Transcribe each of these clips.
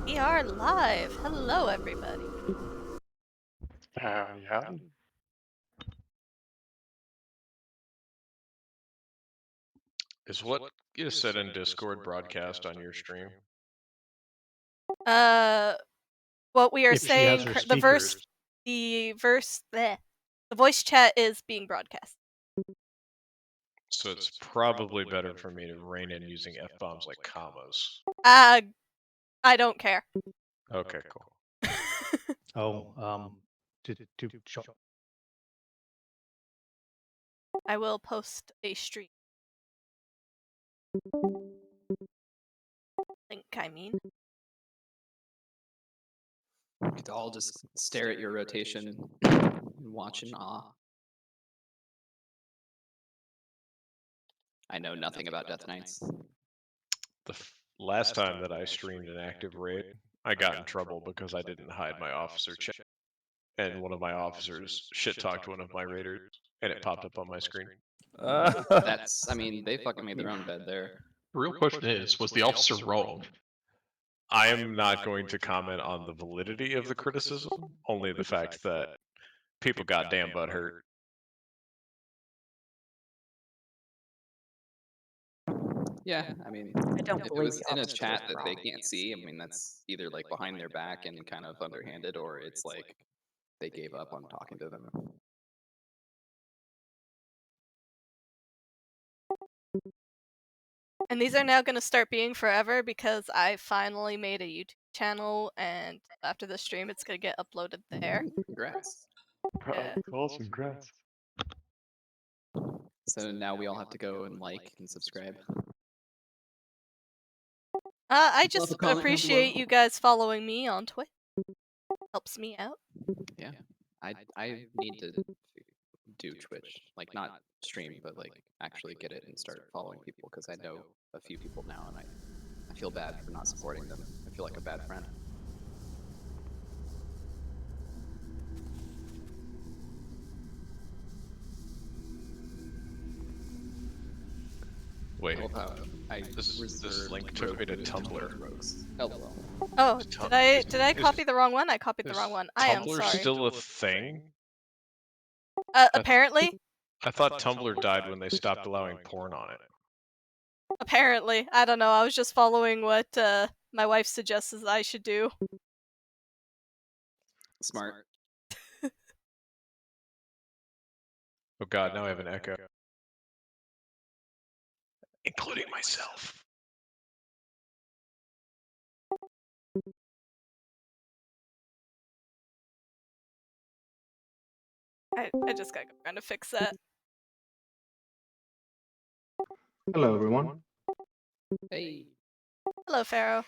We are live. Hello, everybody. Yeah. Is what is said in Discord broadcast on your stream? What we are If she has saying, her the speakers. the voice chat is being broadcast. So it's probably better for me to rein in using F-bombs like commas. I don't care. Okay, cool. I will post a stream link, I mean. We could all just stare at your rotation and watch in awe. I know nothing about Death Knights. The last time that I streamed an active raid, I got in trouble because I didn't hide my officer chat, and one of my officers shit-talked one of my raiders, and it popped up on my screen. I mean, they fucking made their own bed there. The real question is, was the officer wrong? I am not going to comment on the validity of the criticism, only the fact that people got damn butthurt. Yeah, I mean, I don't if it believe was the in a officer chat was that they wrong. can't see, I mean, that's either like behind their back and kind of underhanded, or it's like they gave up on talking to them. And these are now going to start being forever because I finally made a YouTube channel, and after the stream, it's going to get uploaded there. Congrats. Yeah. Awesome, congrats. So now we all have to go and like and subscribe. I Drop just a comment down appreciate below. you guys following me on Twitch. Helps me out. Yeah, I need to do Twitch, like not stream, but like actually get it and start following people, because I know a few people now, and I feel bad for not supporting them. I feel like a bad friend. Wait, This link took me to Tumblr. LOL. Oh, did I copy the wrong one? I copied the wrong one. I am Tumblr sorry. still a thing? Apparently. I thought Tumblr died when they stopped allowing porn on it. Apparently. I don't know. I was just following what my wife suggests I should do. Smart. Oh god, now I have an echo. Including myself. I just gotta go trying to fix that. Hello, everyone. Hey. Hello, Pharaoh.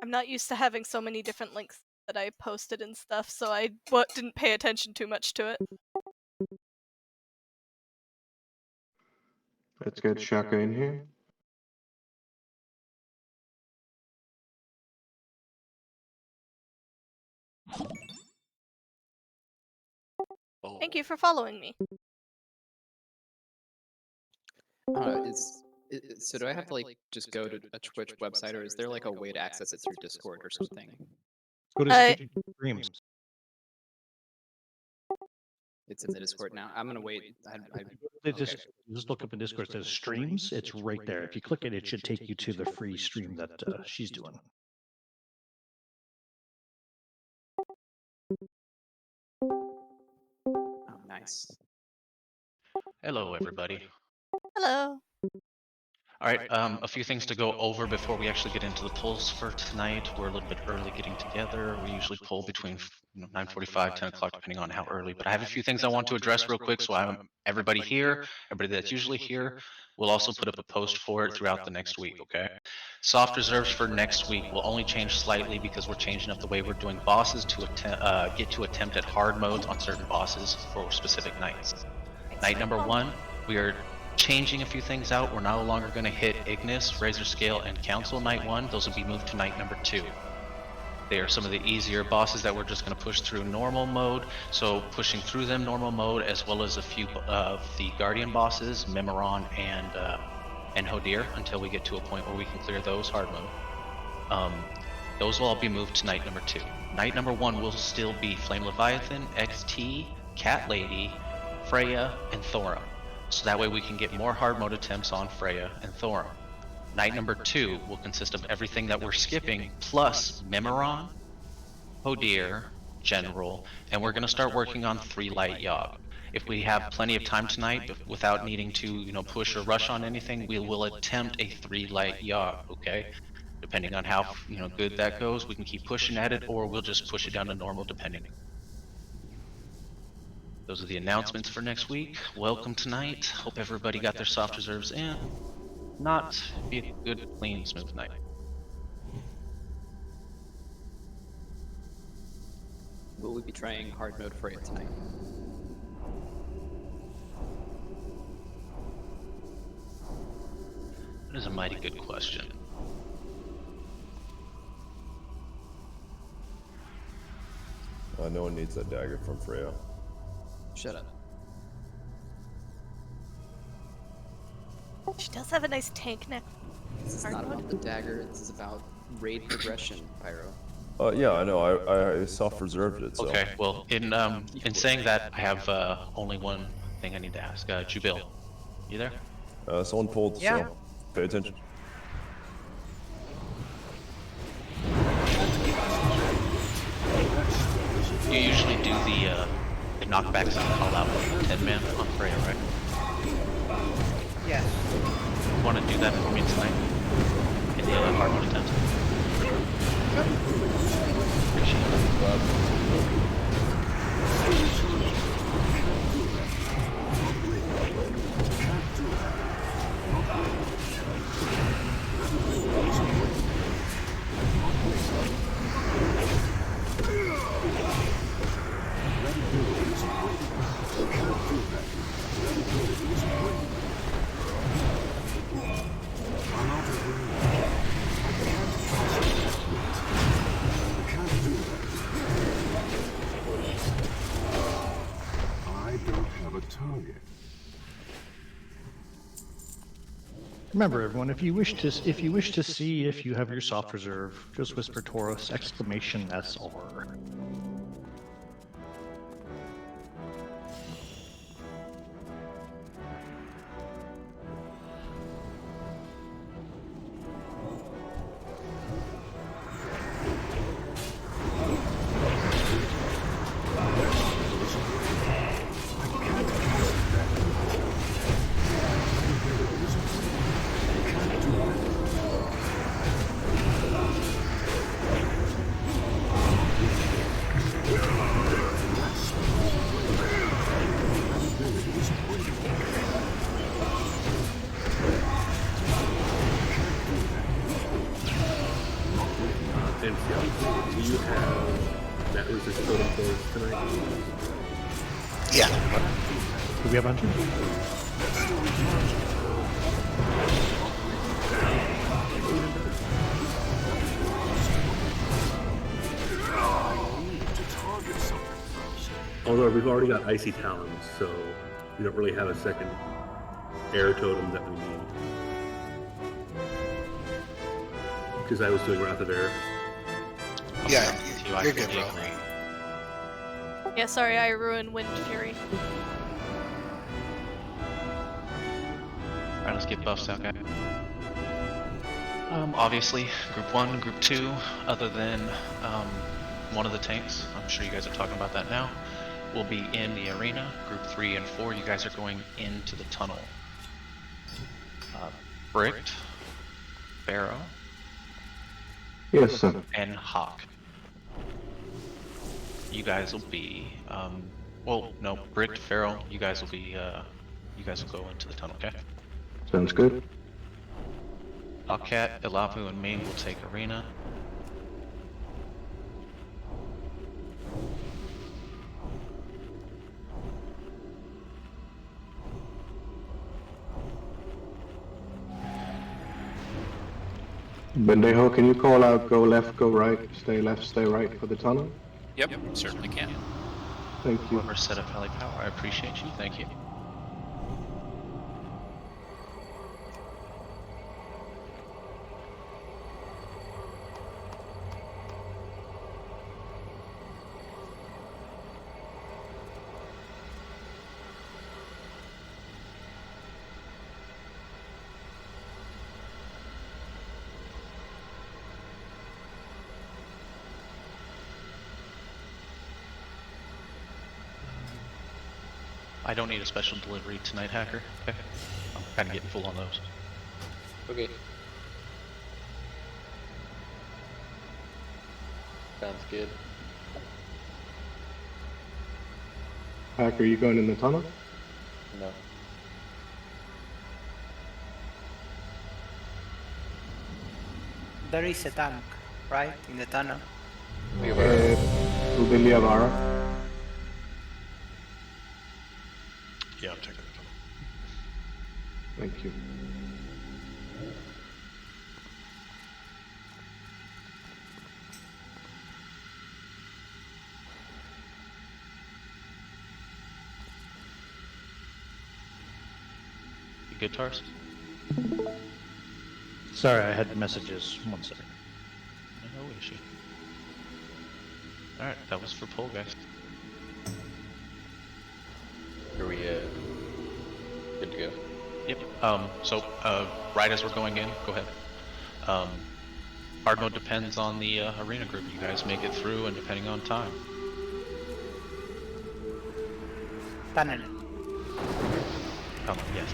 I'm not used to having so many different links that I posted and stuff, so I didn't pay attention too much to it. Let's get Shaka in here. Thank you for following me. So do I have to like just go to a Twitch website, or is there like a way to access it through Discord or something? Go to streams. It's in the Discord now. I'm gonna wait. Just look up in Discord. It says streams. It's right there. If you click it, it should take you to the free stream that she's doing. Oh, nice. Hello, everybody. Hello. All right, a few things to go over before we actually get into the polls for tonight. We're a little bit early getting together. We usually poll between 9:45, 10 o'clock, depending on how early. But I have a few things I want to address real quick, so everybody here, everybody that's usually here, we'll also put up a post for it throughout the next week, okay? Soft reserves for next week will only change slightly because we're changing up the way we're doing bosses to attempt at hard modes on certain bosses for specific nights. Night number 1, we are changing a few things out. We're no longer going to hit Ignis, Razor Scale, and Council night 1. Those will be moved to night number 2. They are some of the easier bosses that we're just going to push through normal mode. So pushing through them normal mode, as well as a few of the Guardian bosses, Memoron and Hodir, until we get to a point where we can clear those hard mode. Those will all be moved to night number 2. Night number 1 will still be Flame Leviathan, XT, Cat Lady, Freya, and Thora. So that way we can get more hard mode attempts on Freya and Thora. Night number 2 will consist of everything that we're skipping, plus Memoron, Hodir, General, and we're going to start working on 3 Light Yogg. If we have plenty of time tonight, without needing to, push or rush on anything, we will attempt a 3 Light Yogg, okay? Depending on how, good that goes, we can keep pushing at it, or we'll just push it down to normal, depending. Those are the announcements for next week. Welcome tonight. Hope everybody got their soft reserves in. Not be a good, clean, smooth night. Will we be trying hard mode for it tonight? That is a mighty good question. No one needs that dagger from Freya. Shut up. She does have a nice tank neck. This is not about the dagger, this is about raid progression, Pyro. Yeah, I know. I self-reserved it. So. Okay, well, in saying that, I have only one thing I need to ask. Jubil, you there? Someone pulled. Yeah. So pay attention. You usually do the knockbacks and call out 10-man on Freya, right? Yes. You want to do that for me tonight? In the hard mode attempt? Appreciate it. Remember, everyone, if you wish to see if you have your soft reserve, just whisper Taurus !SR. Do you have that resist totem pole tonight? Yeah. Do we have Hunter? Although we've already got Icy Talons, so we don't really have a second air totem that we need. Because I was doing Wrath of Air. Yeah, I you're good, fully bro. agree. Yeah, sorry, I ruined Wind Fury. Alright, let's get buffs out, guys. Obviously, Group 1, Group 2, other than one of the tanks, I'm sure you guys are talking about that now, will be in the arena. Group 3 and 4, you guys are going into the tunnel. Bricked, Barrow, Yes, sir. and Hawk. You guys will be, well, no, Bricked, Pharaoh, you guys will be, you guys will go into the tunnel, okay? Sounds good. Hawkcat, Elapu, and me will take arena. Bendejo, can you call out go left, go right, stay left, stay right for the tunnel? Yep, certainly can. Thank you. Whoever set up Valley Power, I appreciate you. Thank you. I don't need a special delivery tonight, Hacker. Okay. I'm kind of getting full on those. Okay. Sounds good. Hacker, are you going in the tunnel? No. There is a tank, right, in the tunnel. To the Liavara. Yeah, I'm taking the tunnel. Thank you. You good, Tars? Sorry, I had messages. 1 second. No issue. Alright, that was for poll, guys. Are we good to go? Yep. Right as we're going in, go ahead. Hard mode depends on the arena group. You guys make it through, and depending on time. Tunnel. Yes.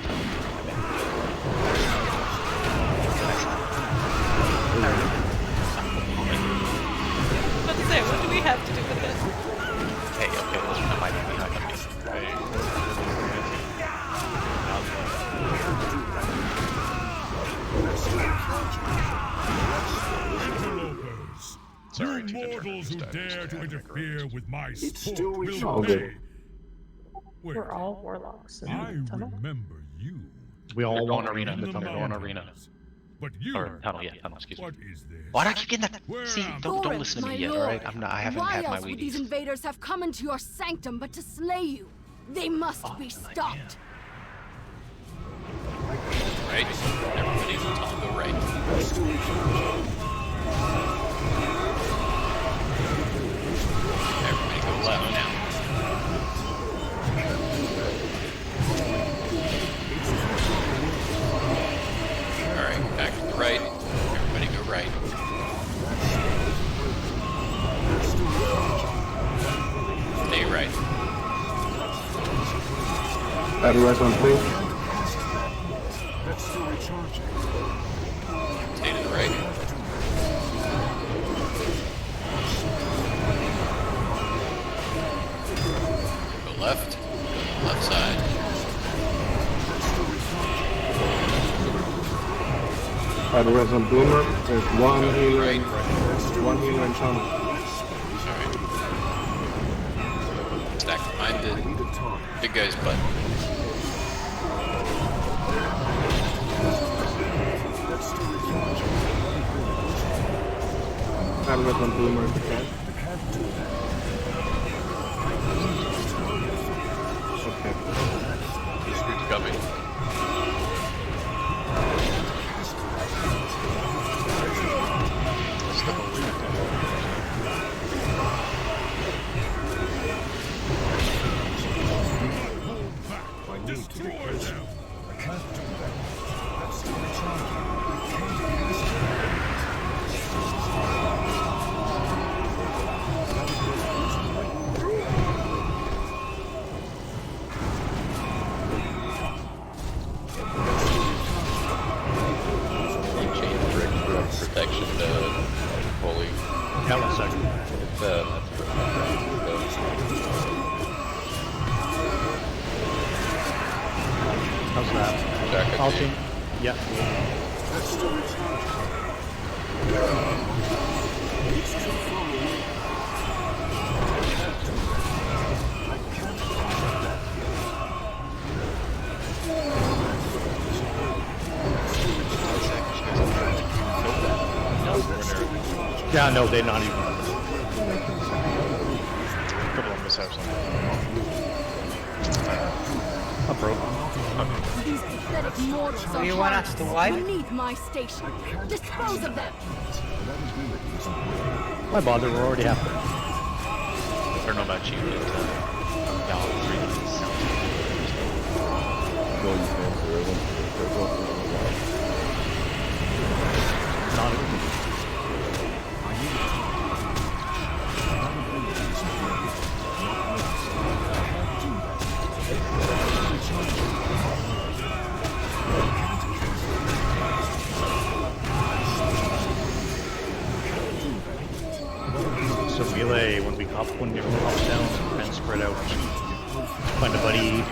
Let's say, what do we have to do with this? Hey, okay, listen, I might be behind you. Sorry, you mortals who dare to interfere with my sport all will good. pay. Wait, We're all warlocks. I remember you. We all Going want arena. In the Going mountains. arena. But you, Or tunnel, yeah, tunnel, excuse me. what is this? Why do I keep getting that? Where See, am don't Lord, listen to my me yet, lord. alright? I haven't Why had my else would these Wheaties. invaders have come into your sanctum but to slay you? They must be stopped. Right? Everybody's in tunnel, go right. Everybody go left now. Alright, back to the right. Everybody go right. Stay right. Add rest on please. Stay to the right. Go left. Left side. Add rest on Bloomer. There's one healer. Right. One healer in tunnel. Alright. Stack behind the big guy's butt. Add rest on Bloomer if you can. Okay. He's coming. Destroy them! I can't do that. That's the You change Rick from protection to holy. Yeah, 1 second. How's that? Jack, All team. Yeah. Yeah, no, they're not even. Couple of mishaps on that. I'm broke. These pathetic mortals Do are you want us to wipe? beneath my station. Dispose of them. Why bother? We're already halfway. I don't know about you, but y'all three sound Going for everyone. Not So melee, when we hop down and spread out, find a buddy.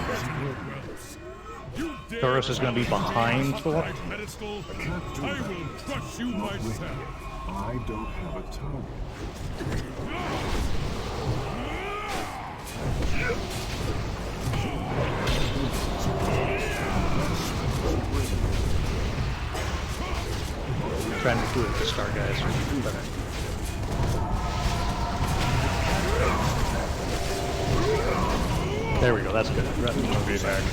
Thoros is going to be behind Thor. I will crush you myself. I don't have a target. Trying to do it at the start, guys. But there we go. That's good. That's okay back.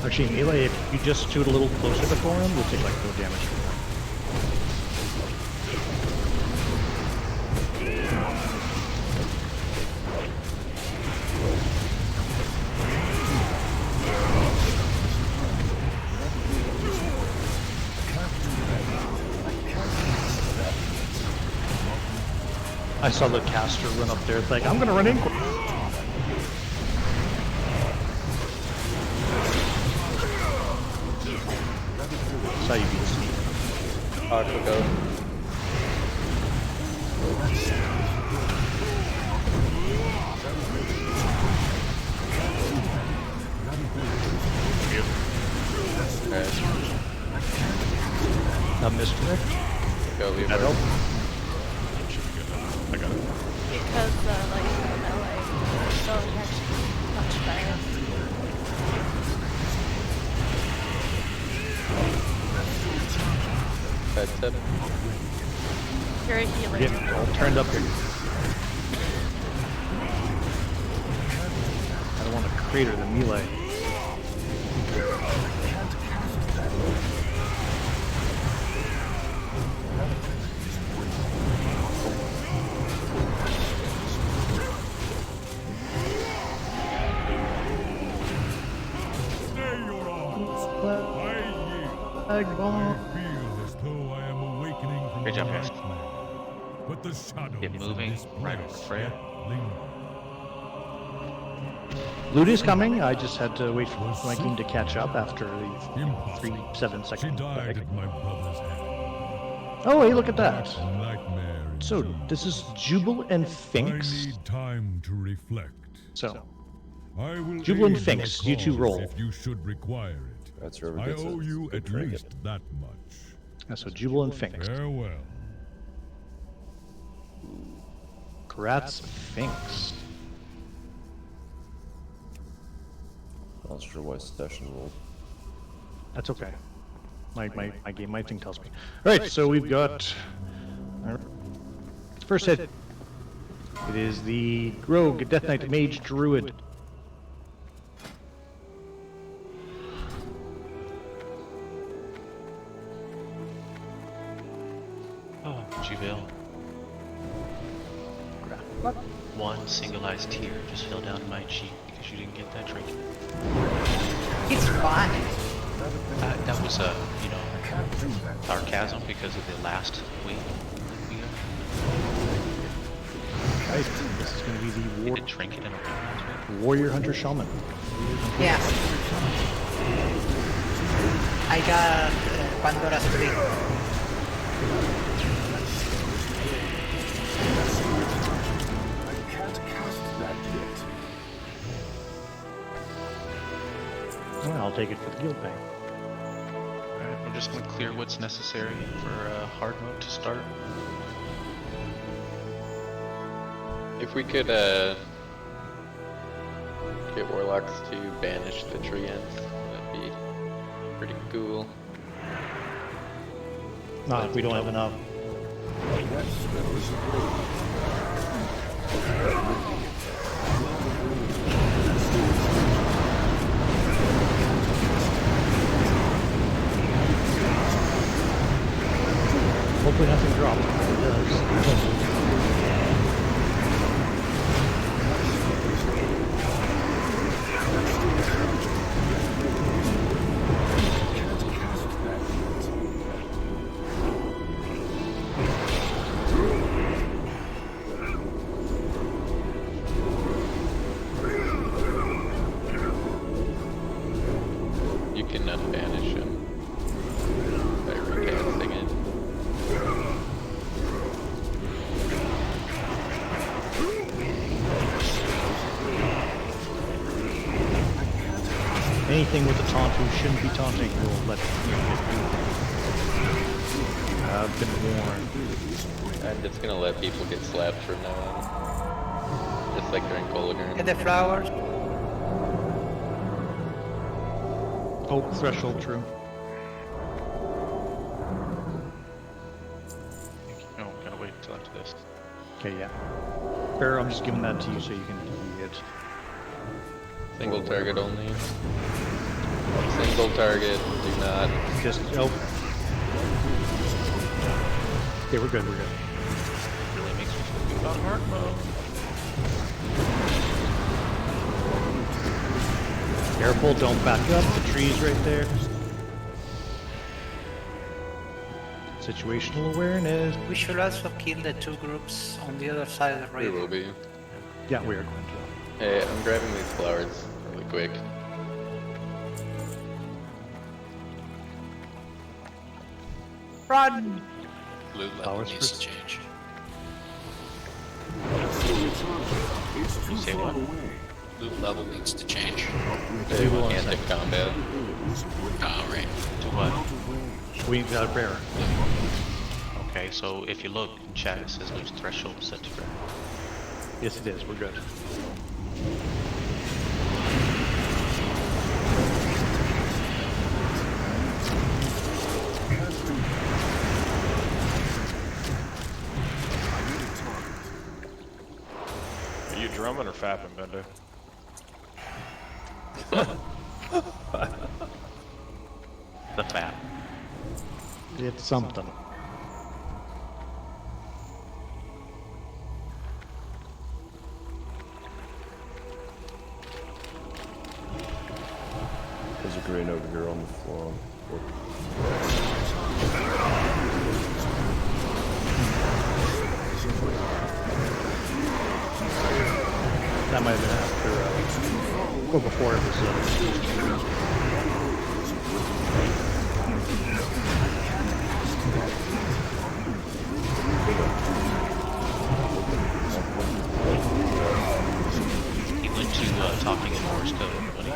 Actually, melee, if you just shoot a little closer to him, we'll take like no damage from that. I saw the caster run up there. It's like, I'm gonna run in. That's how you beat Sneak. I forgot. Misdirect. Go, leave That her. help? I got it. Because, like, melee, so actually much better. Bad tip. You're a healer. Getting all turned up here. I don't want to crater the melee. Stay your arms. I yield. Leg ball. I feel as though I am awakening from Great a job, guys. nightmare. But the shadows Get of moving, this right place over Freya. yet linger. Loot is coming. I just had to wait for my team to catch up after the 7 She second died lag. at my brother's hand. Oh, hey, look at that. Nightmare. So, this is Jubal and I Finks. need time to reflect. So, I will Jubal and aid Finks, your you two cause roll. if you should require it. That's whoever I gets owe it. you Good at trinket. least that much. so Jubal and Finks. Farewell. Congrats, Finks. Not sure why session rolled. That's okay. My game, my thing tells me. Alright, so we've got... First hit. It is the Rogue, Death Knight, Mage, Druid. Oh, Jubil. One single-eyed tear just fell down my cheek because you didn't get that trinket. It's fine. That was sarcasm because of the last week. Guys, this is going to be the The trinket in a Warrior Hunter Shaman. Yeah. I got Pandora's Creek. Well, I'll take it for the guild bank. Alright, we're just gonna clear what's necessary for hard mode to start. If we could get warlocks to banish the treants, that'd be pretty cool. Not if we don't have enough. Hopefully nothing dropped. If it does. You can unbanish him by recasting it. Anything with a taunt who shouldn't be taunting will let you get I've been warned. I'm just gonna let people get slapped from now on. Just like during Kolagran. Get the flowers. Oh, threshold, true. Oh, gotta wait until after this. Okay, yeah. Bear, I'm just giving that to you so you can get. Single target only. Single target, do not. Just, oh. Okay, we're good, we're good. Really makes me think about hard mode. Careful, don't back up. The tree's right there. Situational awareness. We should also kill the two groups on the other side of the We river. will be. Yeah, we are going to. Hey, I'm grabbing these flowers really quick. Run! Loot Flowers needs first. to change. You say what? Loot level needs to change. We will in a Can't second. hit combat. Oh, right. To what? We got a bear. Okay, so if you look in chat, it says there's threshold set to ground. Yes, it is. We're good. Are you drumming or fapping, Bender? The fat. It's something. There's a green over here on the floor. That might have been after, or before it was. He went to talking in Morse code, everybody.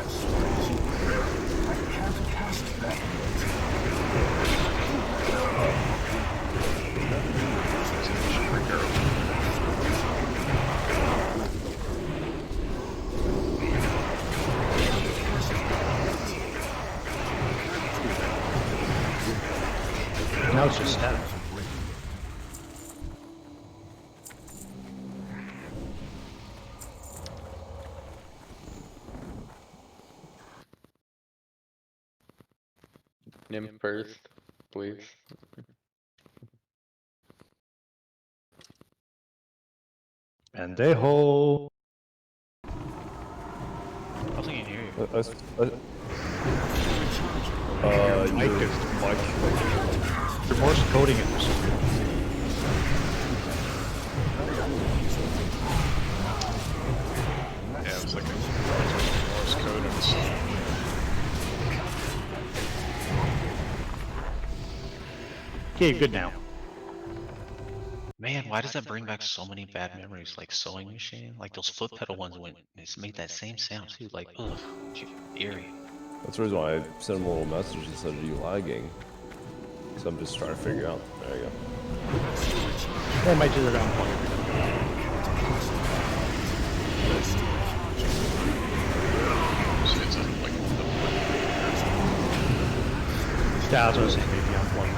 Now it's just static. Nymph first, please. Pendejo. I don't think I can hear you. You're Morse coding it for some reason. Yeah, it was like a Morse code and Okay, good now. Man, why does that bring back so many bad memories? Like sewing machine, like those foot pedal ones when it's made that same sound too. Like, ugh, eerie. That's the reason why I sent him a little message that said, "Are you lagging?" So I'm just trying to figure out. There you go. They might do their own point. Yeah, that's what I was saying, maybe unplug.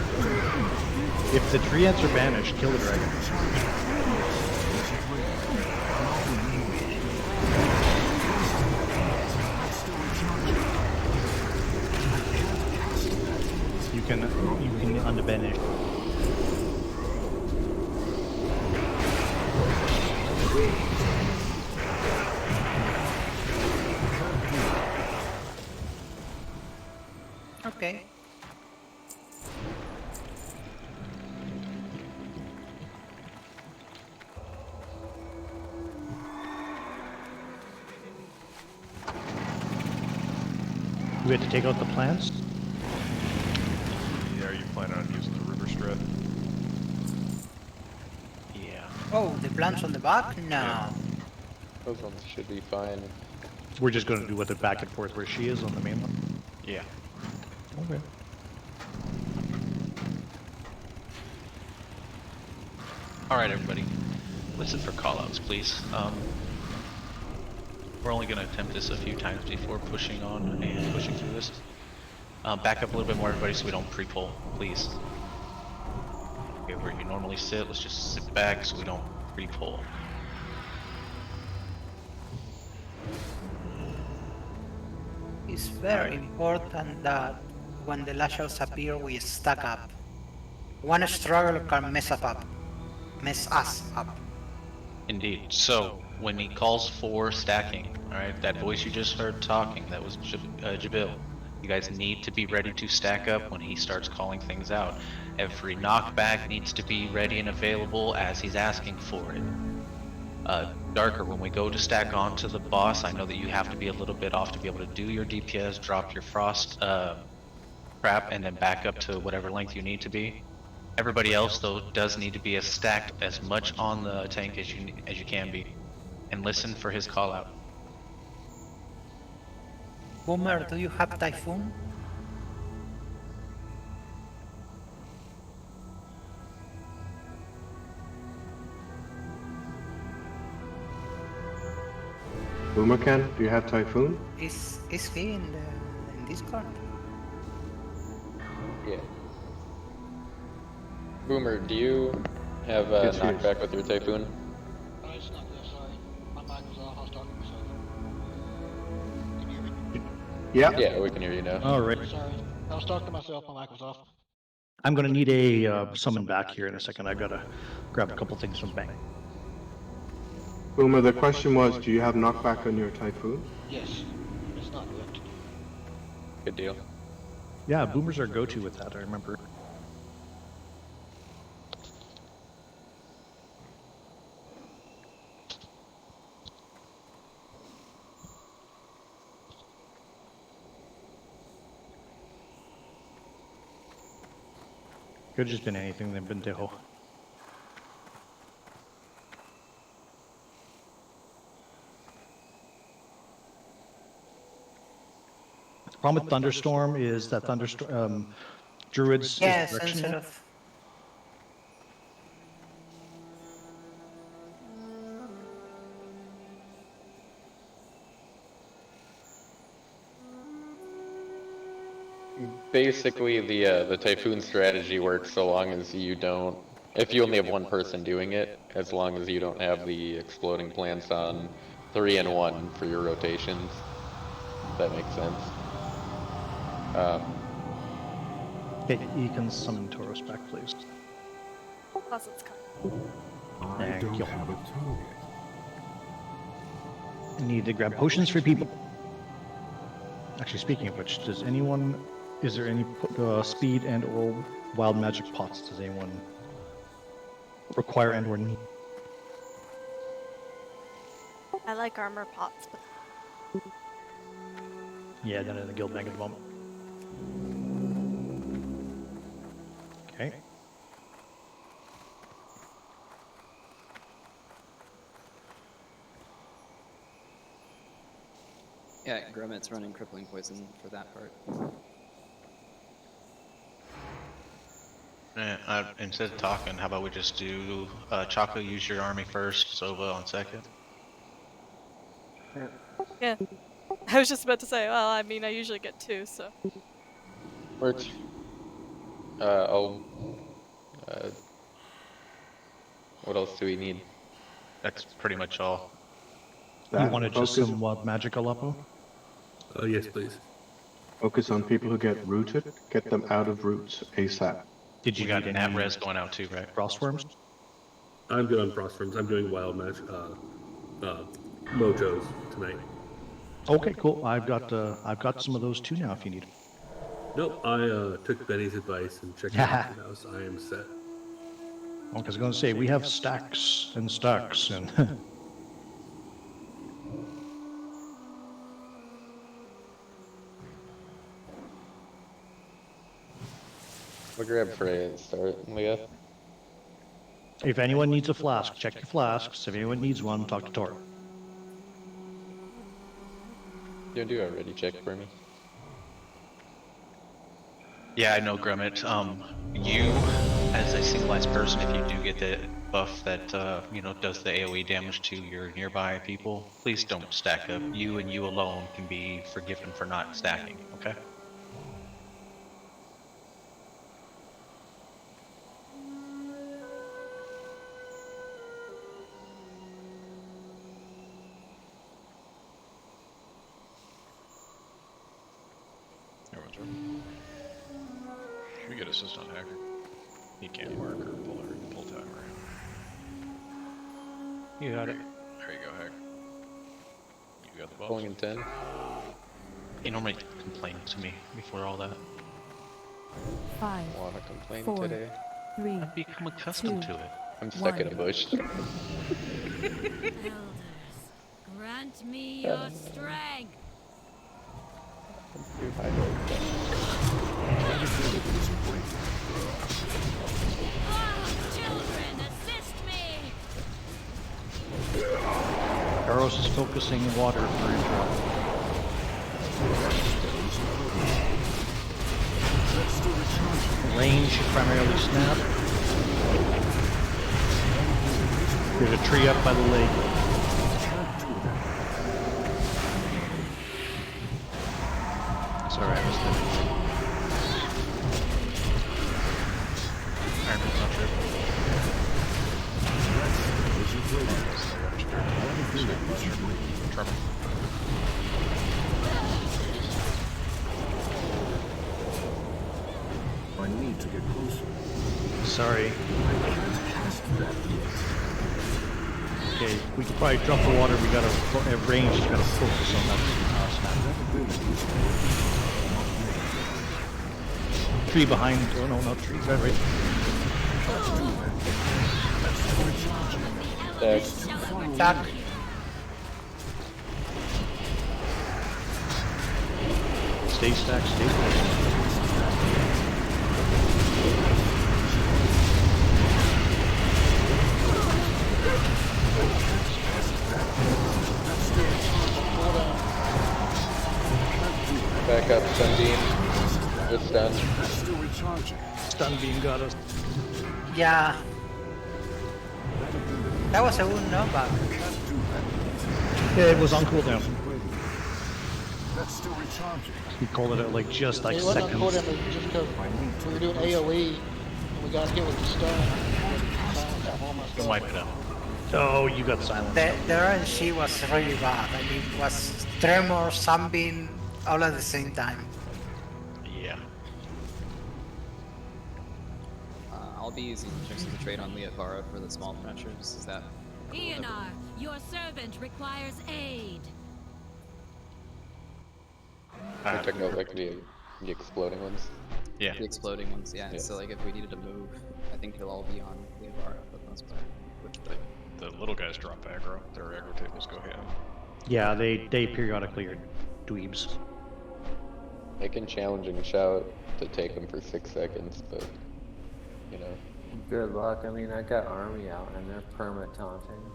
If the tree ants are banished, kill the dragon. You can unbanish. Okay. Do we have to take out the plants? Yeah, are you planning on using the river strat? Yeah. Oh, the plants on the back? No. Yeah. Those ones should be fine. We're just going to do with it back and forth where she is on the main one? Yeah. Okay. Alright, everybody. Listen for callouts, please. We're only going to attempt this a few times before pushing on and pushing through this. Back up a little bit more, everybody, so we don't pre-pull, please. Okay, where you normally sit, let's just sit back so we don't pre-pull. It's very important that when the lashouts appear, we stack up. One struggle can mess us up. Indeed. So, when he calls for stacking, alright, that voice you just heard talking, that was Jabil. You guys need to be ready to stack up when he starts calling things out. Every knockback needs to be ready and available as he's asking for it. Darker, when we go to stack onto the boss, I know that you have to be a little bit off to be able to do your DPS, drop your frost crap, and then back up to whatever length you need to be. Everybody else, though, does need to be as stacked as much on the tank as you can be, and listen for his call out. Boomer, do you have Typhoon? Boomercan, do you have Typhoon? Is he in Discord? Yeah. Boomer, do you have Yes, yes. knockback with your Typhoon? It's not good, sorry. My mic was off, I was talking to myself. Can you hear me? Yeah. Yeah, we can hear you now. Alright. Sorry, I was talking to myself, my mic was off. I'm going to need a summon back here in a second. I've got to grab a couple things from Bang. Boomer, the question was, do you have knockback on your Typhoon? Yes, it's not good. Good deal. Yeah, boomers are go-to with that, I remember. Could have just been anything than Bentejo. The problem with Thunderstorm is that Thunderstorm, Druids Yes, is directional. sensitive. Basically, the Typhoon strategy works so long as you don't, if you only have one person doing it, as long as you don't have the exploding plants on 3 and 1 for your rotations. If that makes sense. Okay, you can summon Tauros back, please. Closet's coming. I Thank don't you. have a target. I need to grab potions for people. Actually, speaking of which, does anyone, is there any speed and or wild magic pots? Does anyone require and or need? I like armor pots, but Yeah, none in the guild bank at the moment. Okay. Yeah, Grummet's running crippling poison for that part. Instead of talking, how about we just do Chaco, use your army first, Sova on second? Yeah. I was just about to say, well, I mean, I usually get 2, so. Works. What else do we need? That's pretty much all. You wanted just some wild magic, Aleppo? Yes, please. Focus on people who get rooted. Get them out of roots ASAP. Did you got need nat any res going out too, right? frostworms? I'm good on frostworms. I'm doing wild magic, mojos tonight. Okay, cool. I've got some of those too now if you need. Nope, I took Benny's advice and checked out the house. I am set. I was going to say, we have stacks and stacks and... We'll grab Freya at the start, Leah. If anyone needs a flask, check your flasks. If anyone needs one, talk to Tor. You do a ready check for me. Yeah, I know, Grummet. You, as a singleized person, if you do get the buff that, does the AoE damage to your nearby people, please don't stack up. You and you alone can be forgiven for not stacking, okay? Everyone's right. Can we get assist on Hacker? He can't work or pull timer in. You got it. There you go, Hacker. You got the buff. Pulling in 10. He normally complained to me before all that. 5, a lot of complaining 4, today. 3, I've become accustomed to it. I'm stuck in a bush. Elders, grant me your strength. Children, assist me! Eros is focusing water for his drop. Range primarily snap. There's a tree up by the lake. Sorry, I missed it. Iron Man's not true. Trouble. I need to get closer. Sorry. I can't cast that yet. Okay, we could probably drop the water. We got a range. You got to focus on that snap. Tree behind. Oh no, not tree. Right. Duck. Stay stacked. Stay stacked. Back up, Sunbeam. Just done. Stun beam got us. Yeah. That was a good knockback. Yeah, it was on cooldown. That's still recharging. We called it at like just like It wasn't on seconds. cooldown, just because we were doing AoE and we got hit with the stun. Don't wipe it out. Oh, you got silent. The RNG was really bad. I mean, it was Tremor, Sunbeam, all at the same time. Yeah. I'll be using Tricks of the Trade on Liatvara for the small pressures. Is that? Ionar, your servant requires aid. We're talking about like the exploding ones. Yeah. The exploding ones, yeah. Yeah. So like if we needed to move, I think they'll all be on Liatvara for the most part. The little guys drop aggro. Their aggro tables go ham. Yeah, they periodically are dweebs. I can challenge and shout to take them for 6 seconds, but you know. Good luck. I mean, I got army out and they're perma taunting.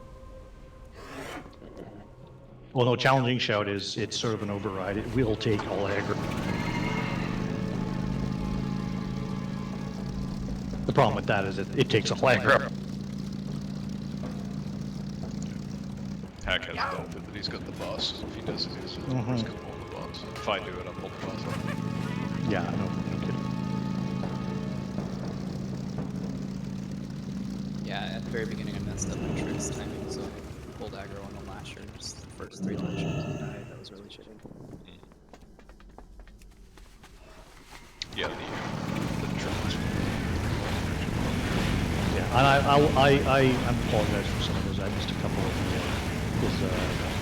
Well, no, challenging shout is it's sort of an override. It will take all aggro. The problem with that is it takes all aggro. Hack has the benefit that he's got the boss. If he does it, he's risk of pulling the boss. If I do it, I'll pull the boss off. Yeah, no kidding. Yeah, at the very beginning I messed up my tricks timing, so I pulled aggro on the lashers the first 3 times and died. That was really shitty. Yeah, the tricks. Yeah, and I apologize for some of those. I missed a couple of his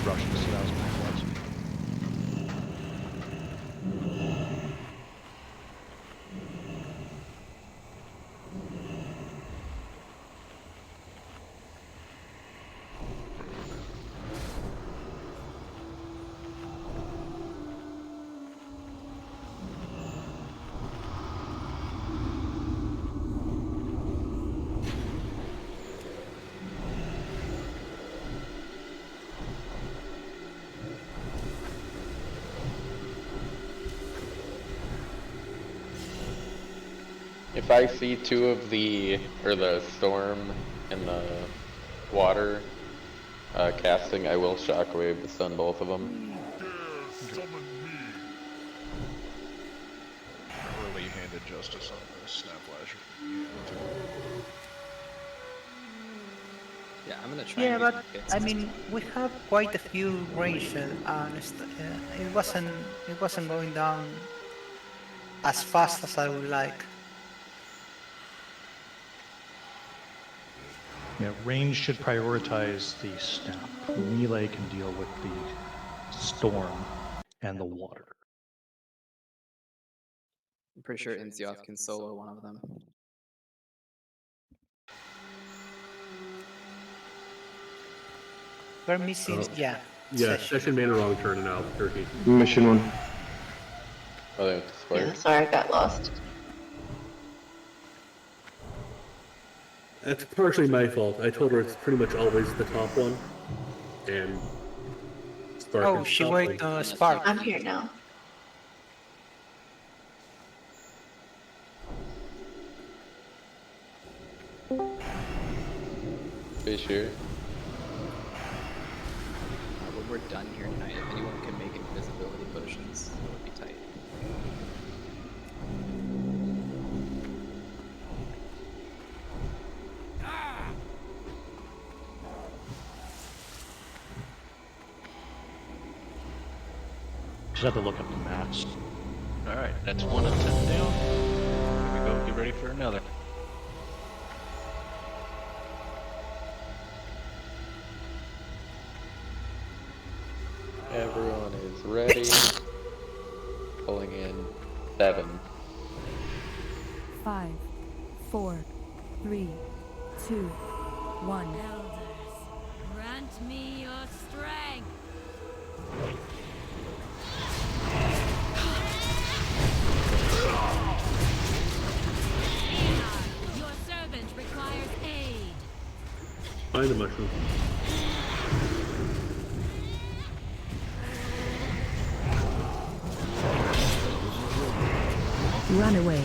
rushes, so that was my fault. If I see 2 of the storm and the water casting, I will shockwave to stun both of them. Early-handed justice on the snap lasher. Yeah, I'm gonna try. Yeah, and but get I some mean, we have quite a few range, and it wasn't going down as fast as I would like. Yeah, range should prioritize the snap. Melee can deal with the storm and the water. I'm pretty sure Inzioth can solo one of them. We're missing, yeah. Yeah, session made a wrong turn now, Turkey. Mission 1. Oh, they expired. Yeah, sorry, I got lost. That's partially my fault. I told her it's pretty much always the top one. And Spark. Oh, she wait Spark. I'm here now. Fish here. When we're done here tonight, if anyone can make invisibility potions, that would be tight. Just have to look up the maps. Alright, that's 1 attempt down. Here we go, get ready for another. Everyone is ready. Pulling in 7. 5, 4, 3, 2, 1. Elders, grant me your strength. Your servant requires aid. Find the mushroom. Run away.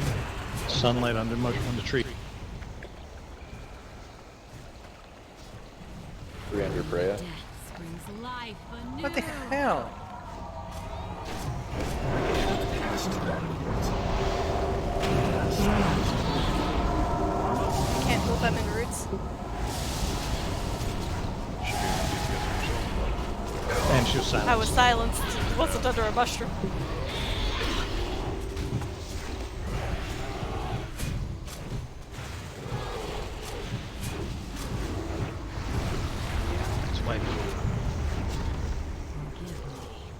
Sunlight on the tree. 300 Freya. Death springs life anew. What the hell? Can't move them in roots. And she was silenced. I was silenced. Wasn't under a mushroom.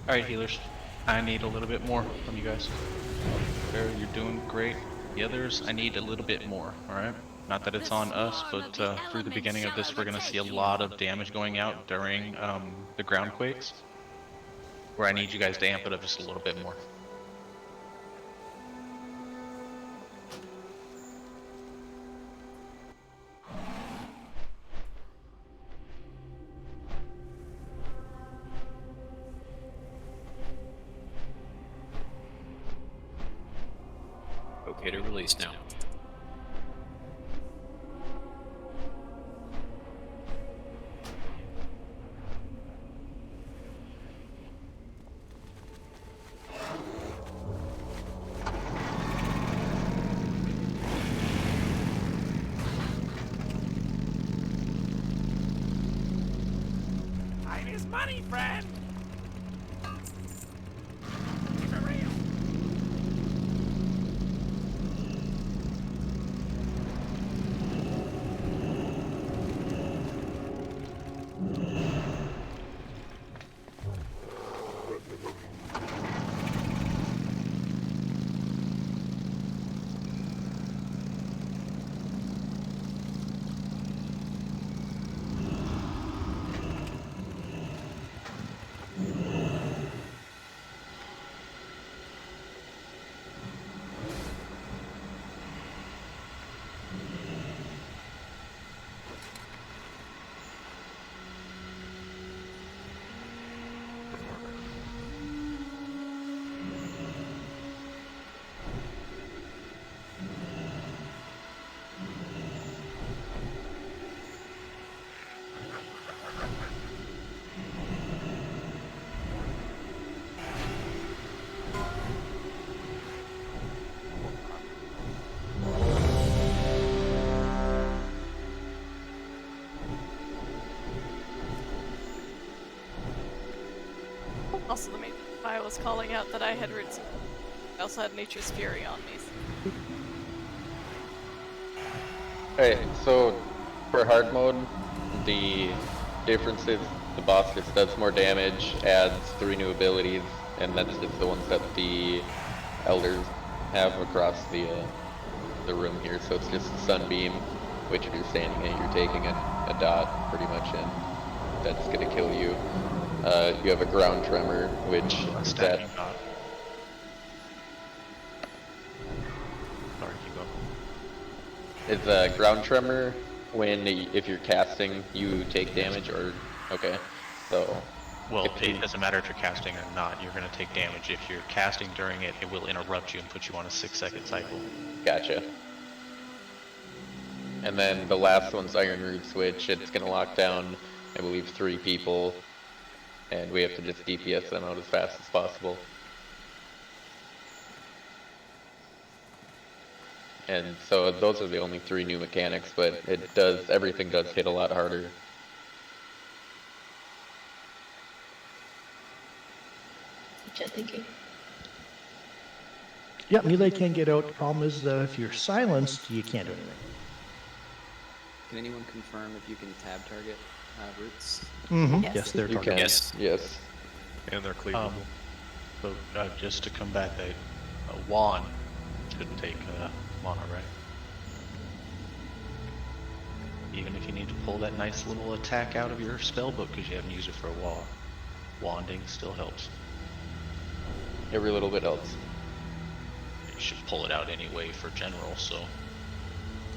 Alright, healers. I need a little bit more from you guys. There, you're doing great. The others, I need a little bit more, alright? Not that it's on us, but through the beginning of this, we're going to see a lot of damage going out during the ground quakes, where I need you guys to amp it up just a little bit more. Okay to release now. Time is money, friend! Keep it real! Also, the main I was calling out that I had roots. I also had Nature's Fury on me. Alright, so for hard mode, the difference is the boss just does more damage, adds 3 new abilities, and that's just the ones that the elders have across the room here. So it's just Sunbeam, which if you're standing it, you're taking a dot pretty much, and that's gonna kill you. You have a ground tremor, which is that. Sorry, keep going. It's a ground tremor when if you're casting, you take damage, or okay. So. Well, it doesn't matter if you're casting or not. You're going to take damage. If you're casting during it, it will interrupt you and put you on a 6-second cycle. Gotcha. And then the last one's Iron Root Switch. It's going to lock down, I believe, 3 people. And we have to just DPS them out as fast as possible. And so those are the only 3 new mechanics, but everything does hit a lot harder. Thank you. Yeah, melee can get out. The problem is that if you're silenced, you can't do anything. Can anyone confirm if you can tab target roots? Mm-hmm. Yes, they're targeted. Yes. And they're cleavable. So just to come back, a wand shouldn't take mana, right? Even if you need to pull that nice little attack out of your spell book because you haven't used it for a while, wanding still helps. Every little bit helps. You should pull it out anyway for general, so.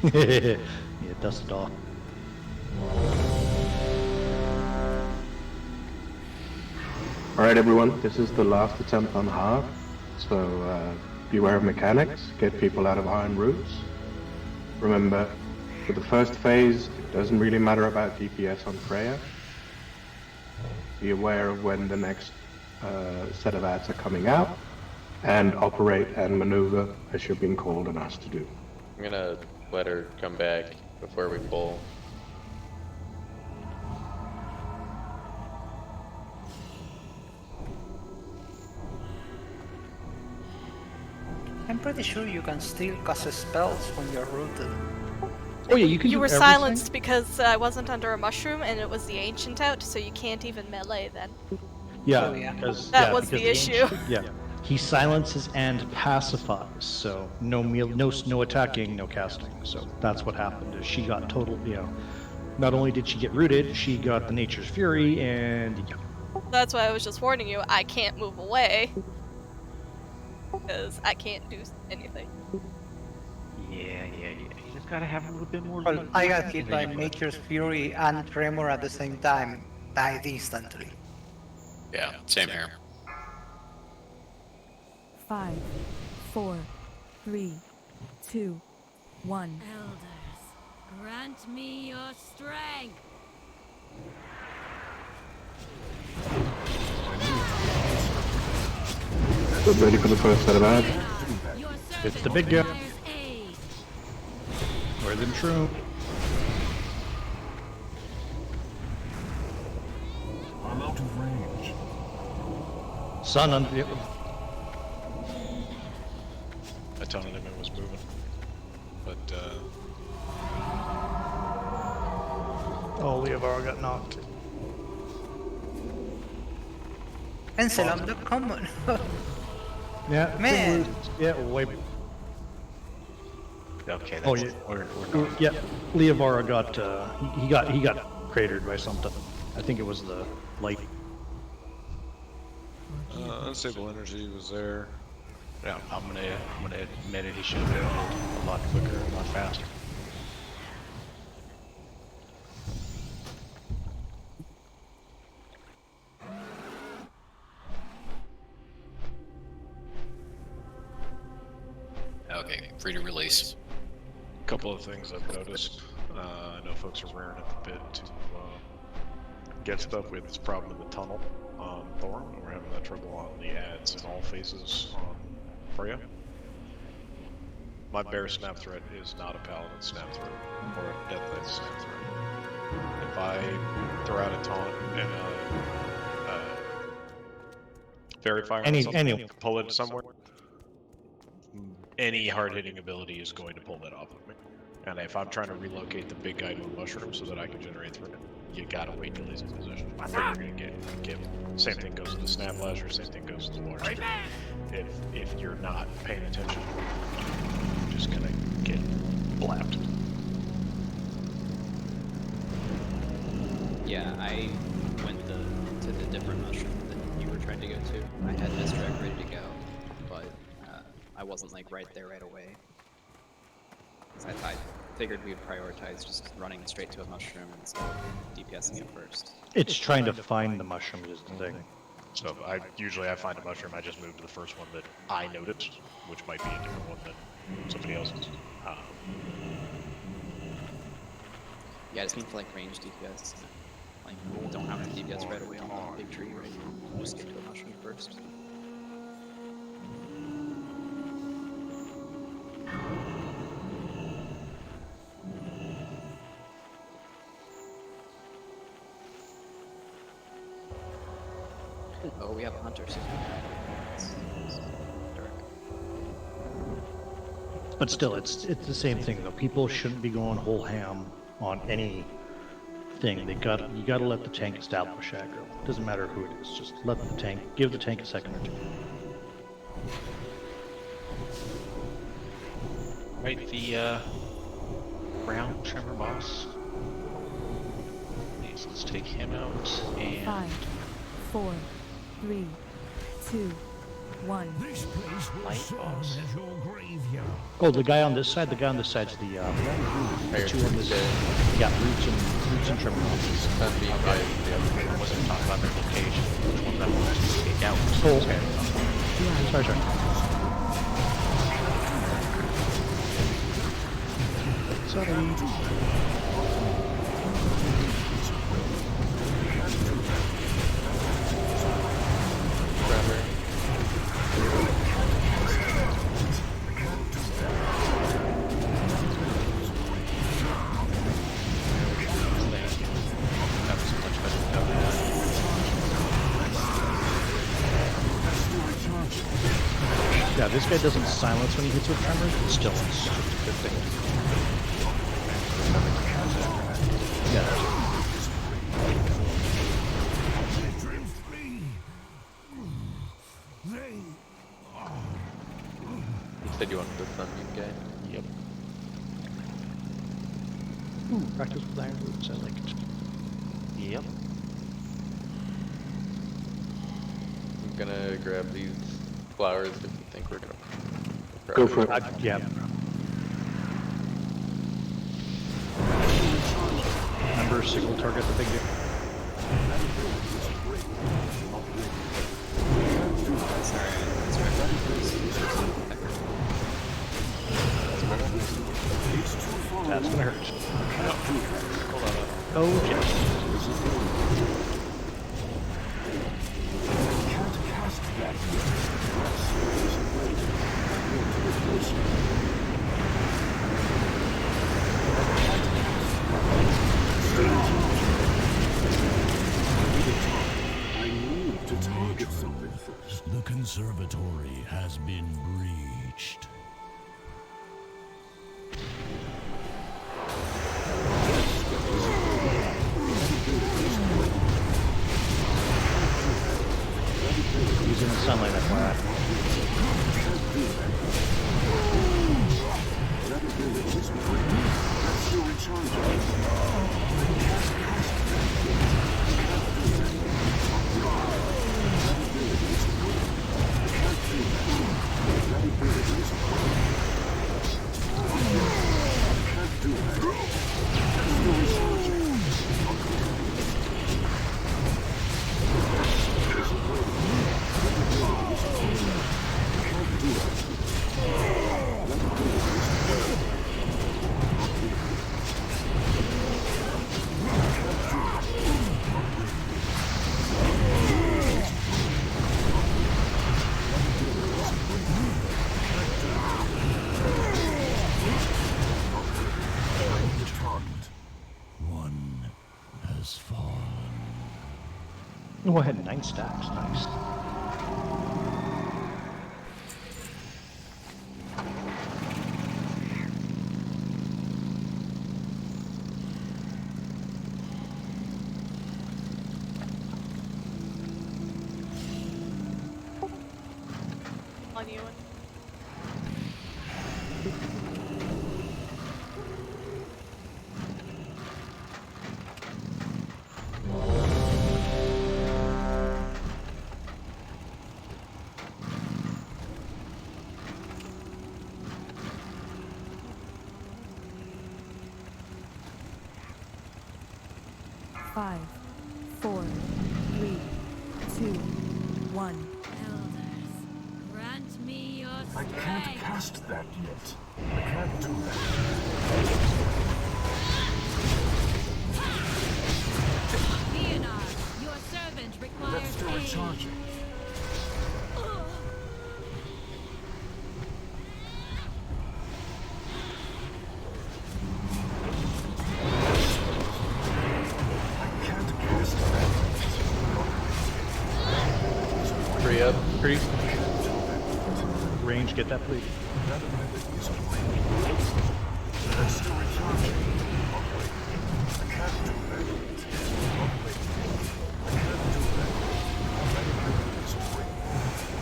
Yeah, dust it off. Alright everyone, this is the last attempt on hard, so beware of mechanics, get people out of iron roots. Remember, for the first phase, it doesn't really matter about DPS on Freya. Be aware of when the next set of ads are coming out, and operate and maneuver as you're being called and asked to do. I'm gonna let her come back before we pull. I'm pretty sure you can still cast spells when you're rooted. Oh yeah, you can. You do were everything. silenced because I wasn't under a mushroom and it was the ancient out, so you can't even melee then. Yeah, Oh, yeah. because That was the issue. Yeah, he silences and pacifies, so no attacking, no casting. So that's what happened. Is she got total, not only did she get rooted, she got the Nature's Fury, and yeah. That's why I was just warning you, I can't move away. Because I can't do anything. Yeah. You just gotta have a little bit more. Well, I got hit by Nature's Fury and Tremor at the same time. Died instantly. Yeah, same here. 5, 4, 3, 2, 1. Elders, grant me your strength. Get ready for the first set of ads. It's the big guy. Where's the shroom? I'm out of range. Sun under the... A ton of them was moving. But, Oh, Leovara got knocked. Cancel on the common. Yeah, Man. Yeah, way. Okay, that's, Oh yeah, we're going. yeah. Leovara got he got cratered by something. I think it was the light. unstable energy was there. Yeah, I'm gonna admit it. He should have been a lot quicker, a lot faster. Okay, free to release. A couple of things I've noticed. I know folks are raring up a bit to get stuff. We had this problem in the tunnel on Thorn. We're having that trouble on the ads in all phases on Freya. My bear snap threat is not a paladin snap threat or a death knight snap threat. If I throw out a taunt and fairy fire on something, pull it somewhere, any hard-hitting ability is going to pull that off of me. And if I'm trying to relocate the big guy to a mushroom so that I can generate through it, you gotta wait till he's in position. I think you're gonna get killed. Same thing goes with the snap lasher, same thing goes with the water stream. If you're not paying attention, you're just gonna get blapped. Yeah, I went to the different mushroom that you were trying to go to. I had Distract ready to go, but I wasn't like right there right away. I figured we would prioritize just running straight to a mushroom instead of DPSing it first. It's trying to find the mushroom is the thing. So usually I find a mushroom, I just move to the first one that I noticed, which might be a different one than somebody else's. Yeah, I just need for like range DPS. Like, you don't have to DPS right away on the big tree, right? Just get to a mushroom first. Oh, we have a hunter soon. But still, it's the same thing though. People shouldn't be going whole ham on any thing. You gotta let the tank establish aggro. Doesn't matter who it is. Just let the tank, give the tank a second or two. Right, the brown trimmer boss. Please, let's take him out and 5, 4, 3, 2, 1. This place will serve as your graveyard. Oh, the guy on this side. The guy on this side's the two on this. Yeah, roots and trimmer. That'd be good. I wasn't talking about their location. Which one that was to take out. Cool. Sorry. Yeah, this guy doesn't silence when he hits with tremors, but still, it's just a good thing. Yeah. You said you wanted the sunbeam guy? Yep. Ooh, practice with iron roots, I like it. Yep. I'm gonna grab these flowers if you think we're gonna Go for it. Yeah. Remember, single target the big guy. That's gonna hurt. Hold on. Oh, yes. Can't cast that I need to target something first. The conservatory has been breached. He's in the sunlight, that's why. One has fallen. Oh, I had 9 stacks. Nice. On you. Five, 4, 3, 2, 1. Grant me your I strength. can't cast that yet. I can't do that. Leonard, your servant requires Let's do a charging. Free up. Free. Range, get that please. Let's do a charging. I can't do that yet. I can't do that.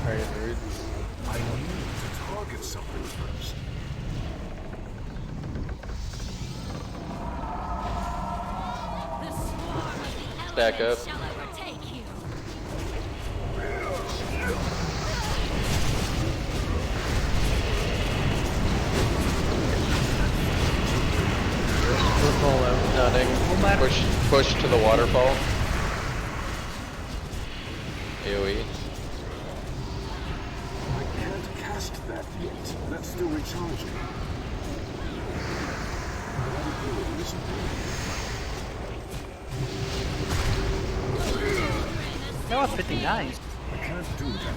Alright, dude. I need to target something first. The swarm of the Stack elements up. shall overtake you. Waterfall out. Nothing. Push to the waterfall. AoE. I can't cast that yet. Let's do a charging. That was pretty nice. I can't do that.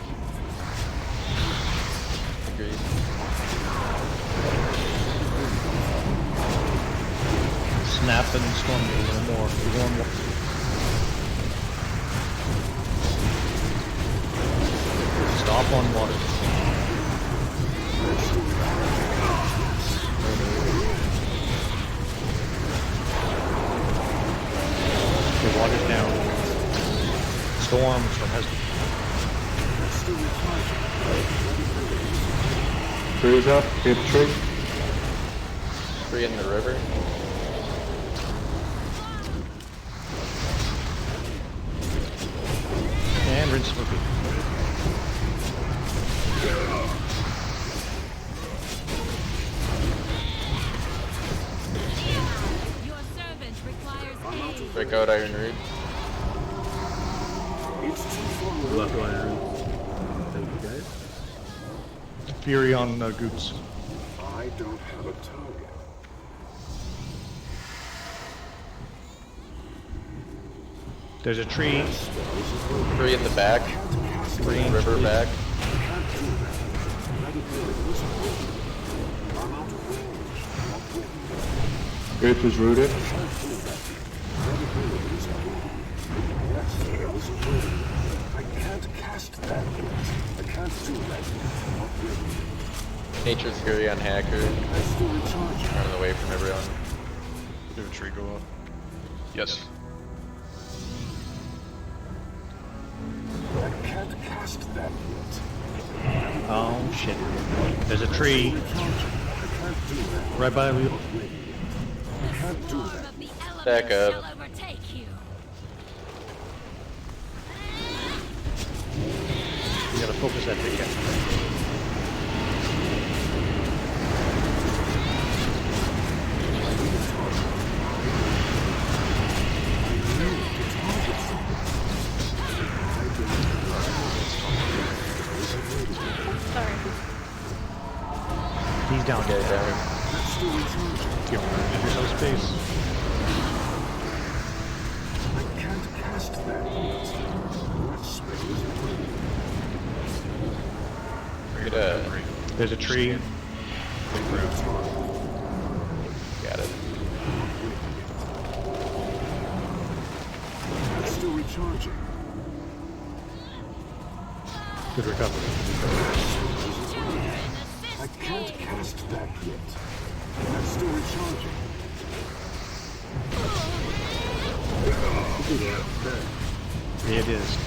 Agreed. Snap and storm a little more. We're going more. Stop on water. The water's down. Storm has. Tree's up, hit tree. Free in the river. And rinse and repeat. Your servant requires aid. Break out Iron Root. Left iron. Thank you guys. Fury on Goots. I don't have a target. There's a tree. Tree in the back. Green River tree. back. Earth was rooted. I can't cast that yet. I can't do that yet. Not ready. Nature's Fury on Hacker. Running away from everyone. Did a tree go up? Yes. I can't cast that yet. Oh shit. There's a tree. Right by the wheel. I can't do that. Back up. You gotta focus that thing again. Sorry. He's down. Okay, down. Give yourself space. I can't cast that yet. That spell is Look at There's a tree. Got it. It's still recharging. Good recovery. I can't cast that yet. That's still recharging. Yeah, it is.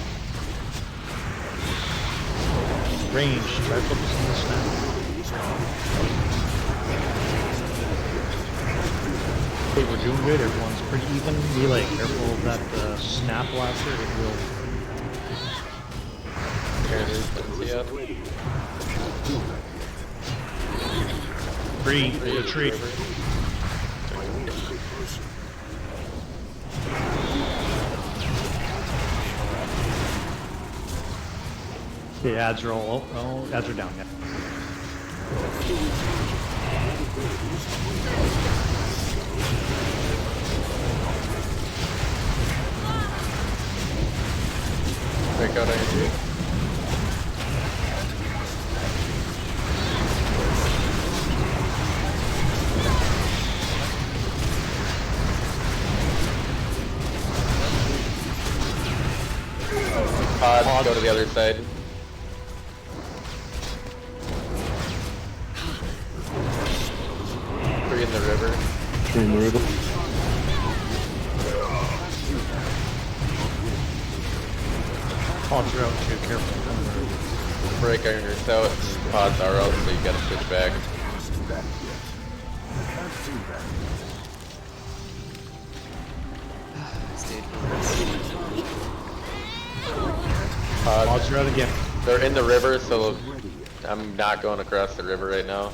Range. Try focusing on the snap. Okay, we're doing good. Everyone's pretty even. Melee. Careful of that snap blaster. It will. Tree. The tree. Okay, ads are all. Oh, ads are down. Yeah. Break out energy. Pods, go to the other side. Three in the river. Tree in the river. Pods are out too. Careful. Break ironers out. Pods are out, so you gotta switch back. Pods are out again. They're in the river, so I'm not going across the river right now.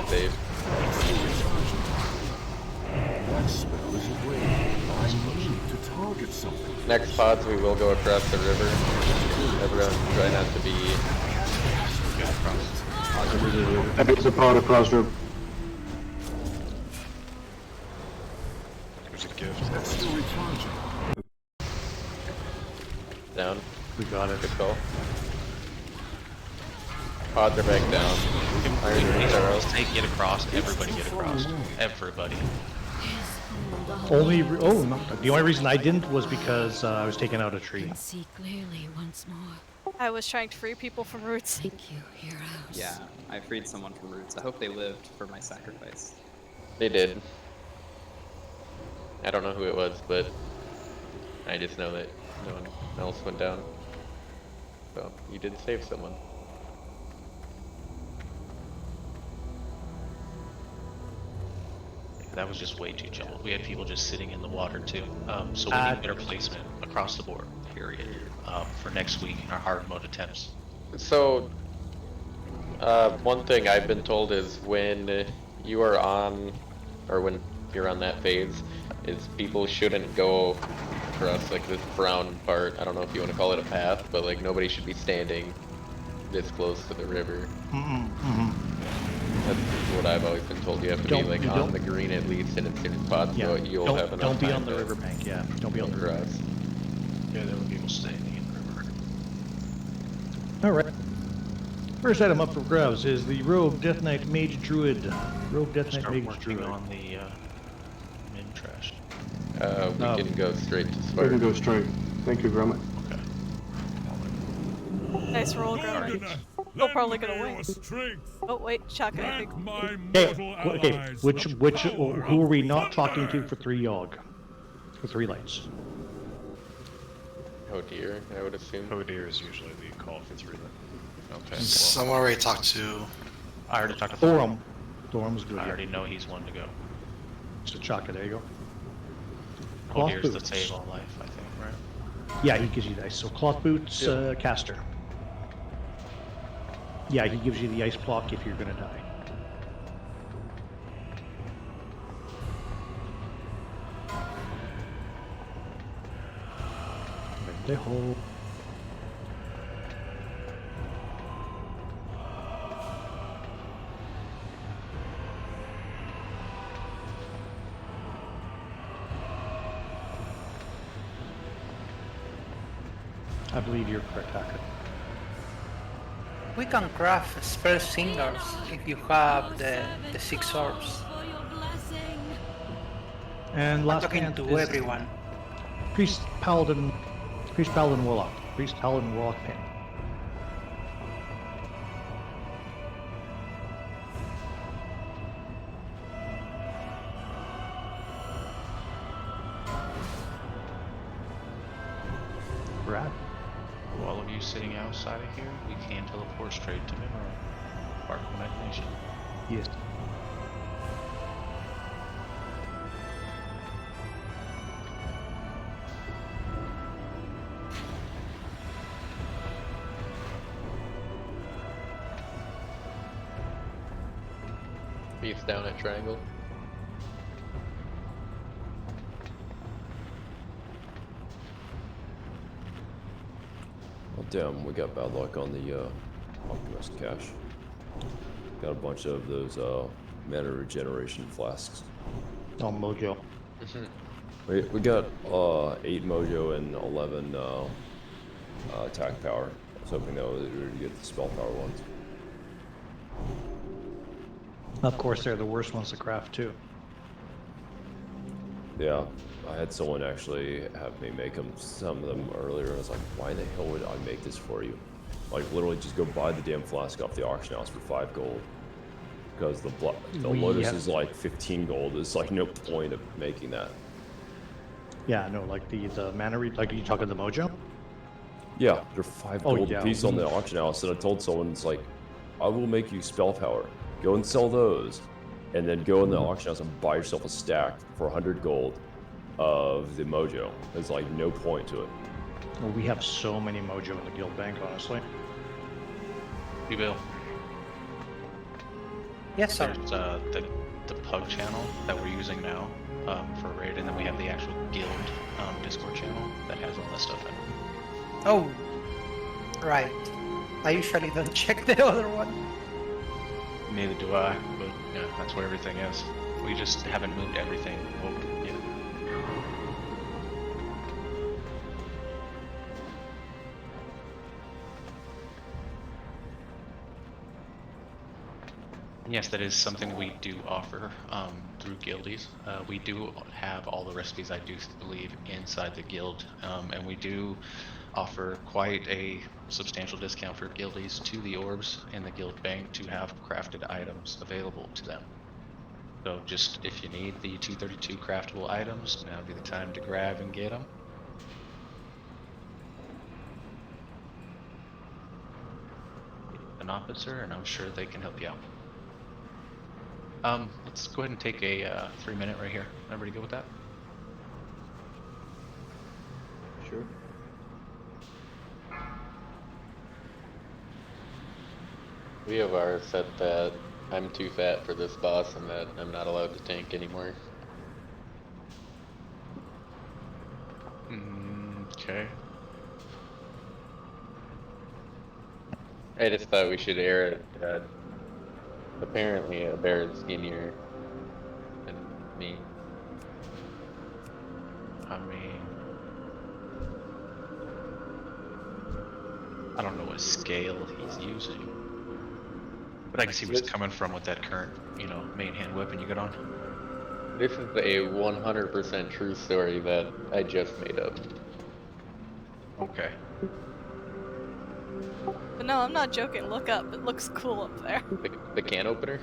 Safe. Next pods, we will go across the river. Everyone try not to be... There's a pod across river. There's a gift. Down. We got it. Good call. Pods are back down. Iron are out. Say get across. Everybody get across. Everybody. Only. The only reason I didn't was because I was taking out a tree. See clearly once more. I was trying to free people from roots. Thank you, heroes. Yeah, I freed someone from roots. I hope they lived for my sacrifice. They did. I don't know who it was, but I just know that no one else went down. So, you did save someone. That was just way too jumbled. We had people just sitting in the water too. So we need better placement across the board, period, for next week in our hard mode attempts. So, one thing I've been told is when you are on, or when you're on that phase, is people shouldn't go across like this brown part. I don't know if you want to call it a path, but like nobody should be standing this close to the river. That's what I've always been told. You have to be like on the green at least in a certain spot, so you'll have enough Don't be time on the to riverbank. Yeah, don't be on the riverbank. cross. Yeah, there would be people standing in the river. All right. First item up for grabs is the Rogue Death Knight Mage Druid. Rogue Death Knight Start Mage working Druid. on the min trash. We can go straight to We Spark. can go straight. Thank you, Grummet. Okay. Nice roll, Grummet. Still probably gonna win. Oh wait, shotgun, I think. Okay. Who are we not talking to for 3 Yogg? For 3 lights. Oh dear, I would assume. Oh dear is usually the call for 3 then. Okay. Someone already talked to. I already talked to Thorum. Thorum's good. I already know he's one to go. So Chaka, there you go. Oh, Cloth here's the boots. save all life, I think, right? Yeah, he gives you the ice. So cloth boots, caster. Yeah, he gives you the ice block if you're gonna die. They hold. I believe you're correct, Hacker. We can craft spell singers if you have the 6 orbs. And I'm last talking hand to is everyone. Priest Paladin Warlock. Priest Paladin Warlock Pin. Brad? All of you sitting outside of here, we can teleport straight to Mineral. Park of Imagination. Yes. Beef's down at Triangle. Oh damn, we got bad luck on the Alchemist cache. Got a bunch of those mana regeneration flasks. Oh, Mojo. We got 8 Mojo and 11 attack power. I was hoping that we would get the spell power ones. Of course, they're the worst ones to craft too. Yeah, I had someone actually have me make some of them earlier. I was like, why the hell would I make this for you? Like, literally just go buy the damn flask off the auction house for 5 gold. Because the Lotus is like 15 gold. It's like no point of making that. Yeah, no, like the mana like, are you talking the Mojo? Yeah, they're 5 gold yeah. a piece on the auction house. And I told someone, it's like, I will make you spell power. Go and sell those. And then go in the auction house and buy yourself a stack for 100 gold of the Mojo. There's like no point to it. Well, we have so many Mojo in the guild bank, honestly. You will. Yes, sir. There's the pug channel that we're using now for raid, and then we have the actual guild Discord channel that has all that stuff in it. Oh, right. I usually don't check the other one. Neither do I, but yeah, that's where everything is. We just haven't moved everything over yet. Yes, that is something we do offer through guildies. We do have all the recipes, I do believe, inside the guild, and we do offer quite a substantial discount for guildies to the orbs in the guild bank to have crafted items available to them. So just if you need the 232 craftable items, now would be the time to grab and get them. An officer, and I'm sure they can help you out. Let's go ahead and take a 3-minute right here. Everybody good with that? Sure. We have ours set that I'm too fat for this boss and that I'm not allowed to tank anymore. Okay. I just thought we should air it Apparently, a bear is skinnier than me. I mean, I don't know what scale he's using, but I can see where he's coming from with that current, main hand weapon you got on. This is a 100% true story that I just made up. Okay. But no, I'm not joking. Look up. It looks cool up there. The can opener?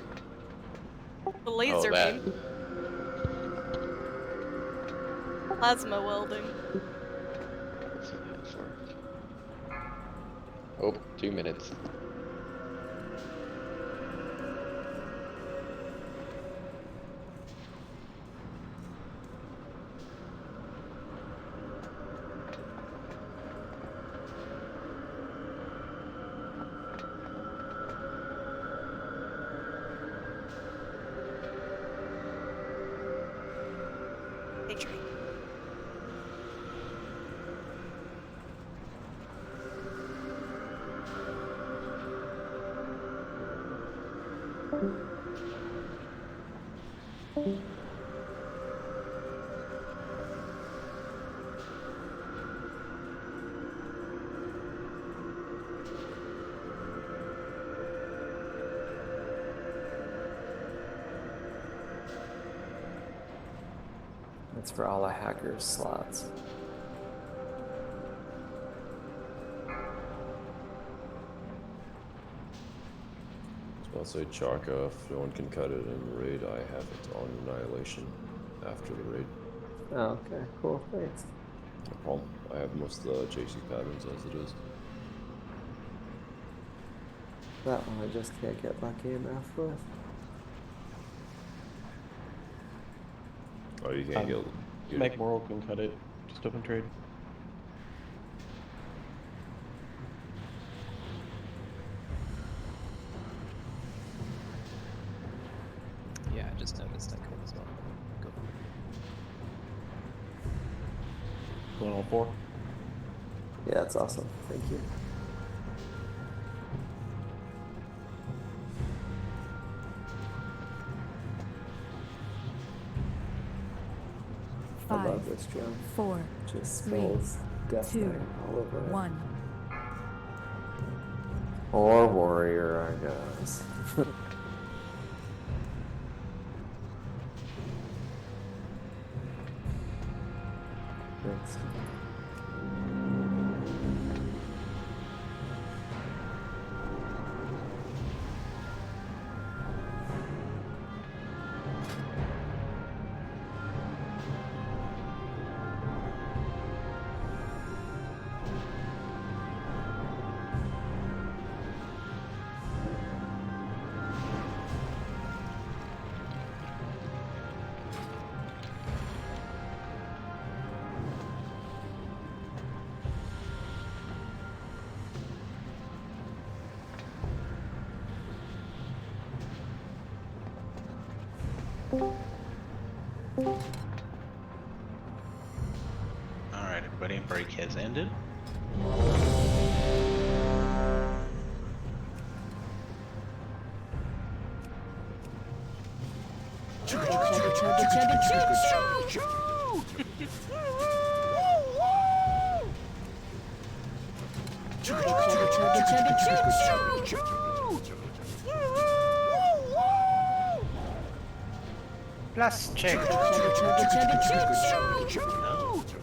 The laser that. beam. Plasma welding. What's he good for? Oh, 2 minutes. That's for all the hackers' slots. I'll say Chaka, if no one can cut it in raid, I have it on Annihilation after the raid. Oh, okay, cool, thanks. No problem. I have most of the JC patterns as it is. That one I just can't get lucky enough with. Oh, you can't get... Make World can cut it, just open trade. Yeah, I just noticed I could as well. Go for it. Going all 4? Yeah, that's awesome. Thank you. I love this drum. 4, just 3, spells death 2, knight all over it. 1. Or warrior, I guess. Next. Alright, everybody, break has ended. Chugga chugga chugga chugga choo choo! Chugga chugga chugga chugga choo choo! Plus check. Chugga chugga chugga chugga choo choo!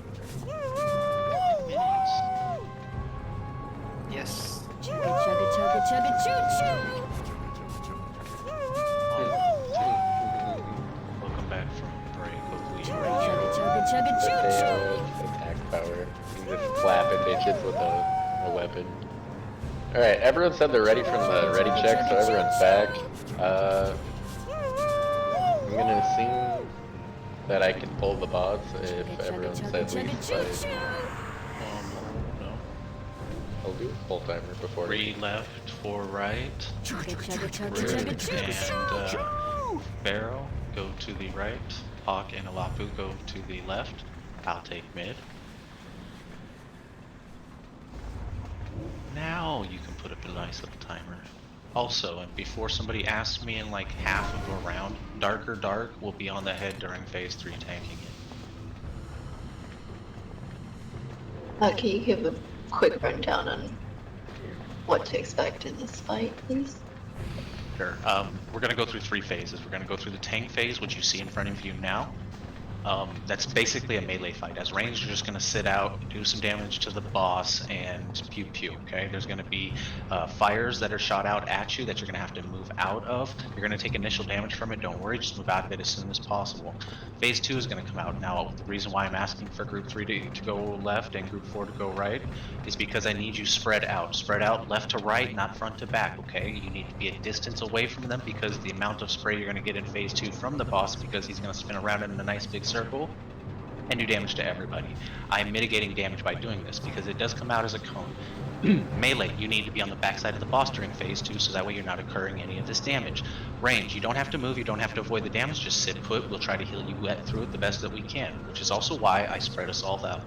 Yes. Chugga chugga chugga chugga choo choo! Welcome back from break. Hopefully you Chugga chugga chugga choo choo! Attack power. You can just clapping bitches with a weapon. Alright, everyone said they're ready from the ready check, so everyone's back. I'm gonna assume that I can pull the bots if everyone said leave by... no. I'll do a full timer before. 3 left, 4 right. Chugga chugga chugga Rude chugga choo and Pharaoh go to the right. Hawk and Alapu go to the left. I'll take mid. Now you can put up a nice little timer. Also, and before somebody asks me in like half of a round, Darker Dark will be on the head during phase 3 tanking it. Can you give a quick rundown on what to expect in this fight, please? Sure. We're going to go through 3 phases. We're going to go through the tank phase, which you see in front of you now. That's basically a melee fight. As ranged, you're just going to sit out, do some damage to the boss, and pew pew. Okay, there's going to be fires that are shot out at you that you're going to have to move out of. You're going to take initial damage from it. Don't worry, just move out of it as soon as possible. Phase 2 is going to come out. Now, the reason why I'm asking for Group 3 to go left and Group 4 to go right is because I need you spread out. Spread out left to right, not front to back, okay? You need to be a distance away from them because the amount of spray you're going to get in Phase 2 from the boss, because he's going to spin around in a nice big circle and do damage to everybody. I'm mitigating damage by doing this because it does come out as a cone. Melee, you need to be on the backside of the boss during phase 2, so that way you're not incurring any of this damage. Range, you don't have to move, you don't have to avoid the damage, just sit put. We'll try to heal you through it the best that we can, which is also why I spread us all out.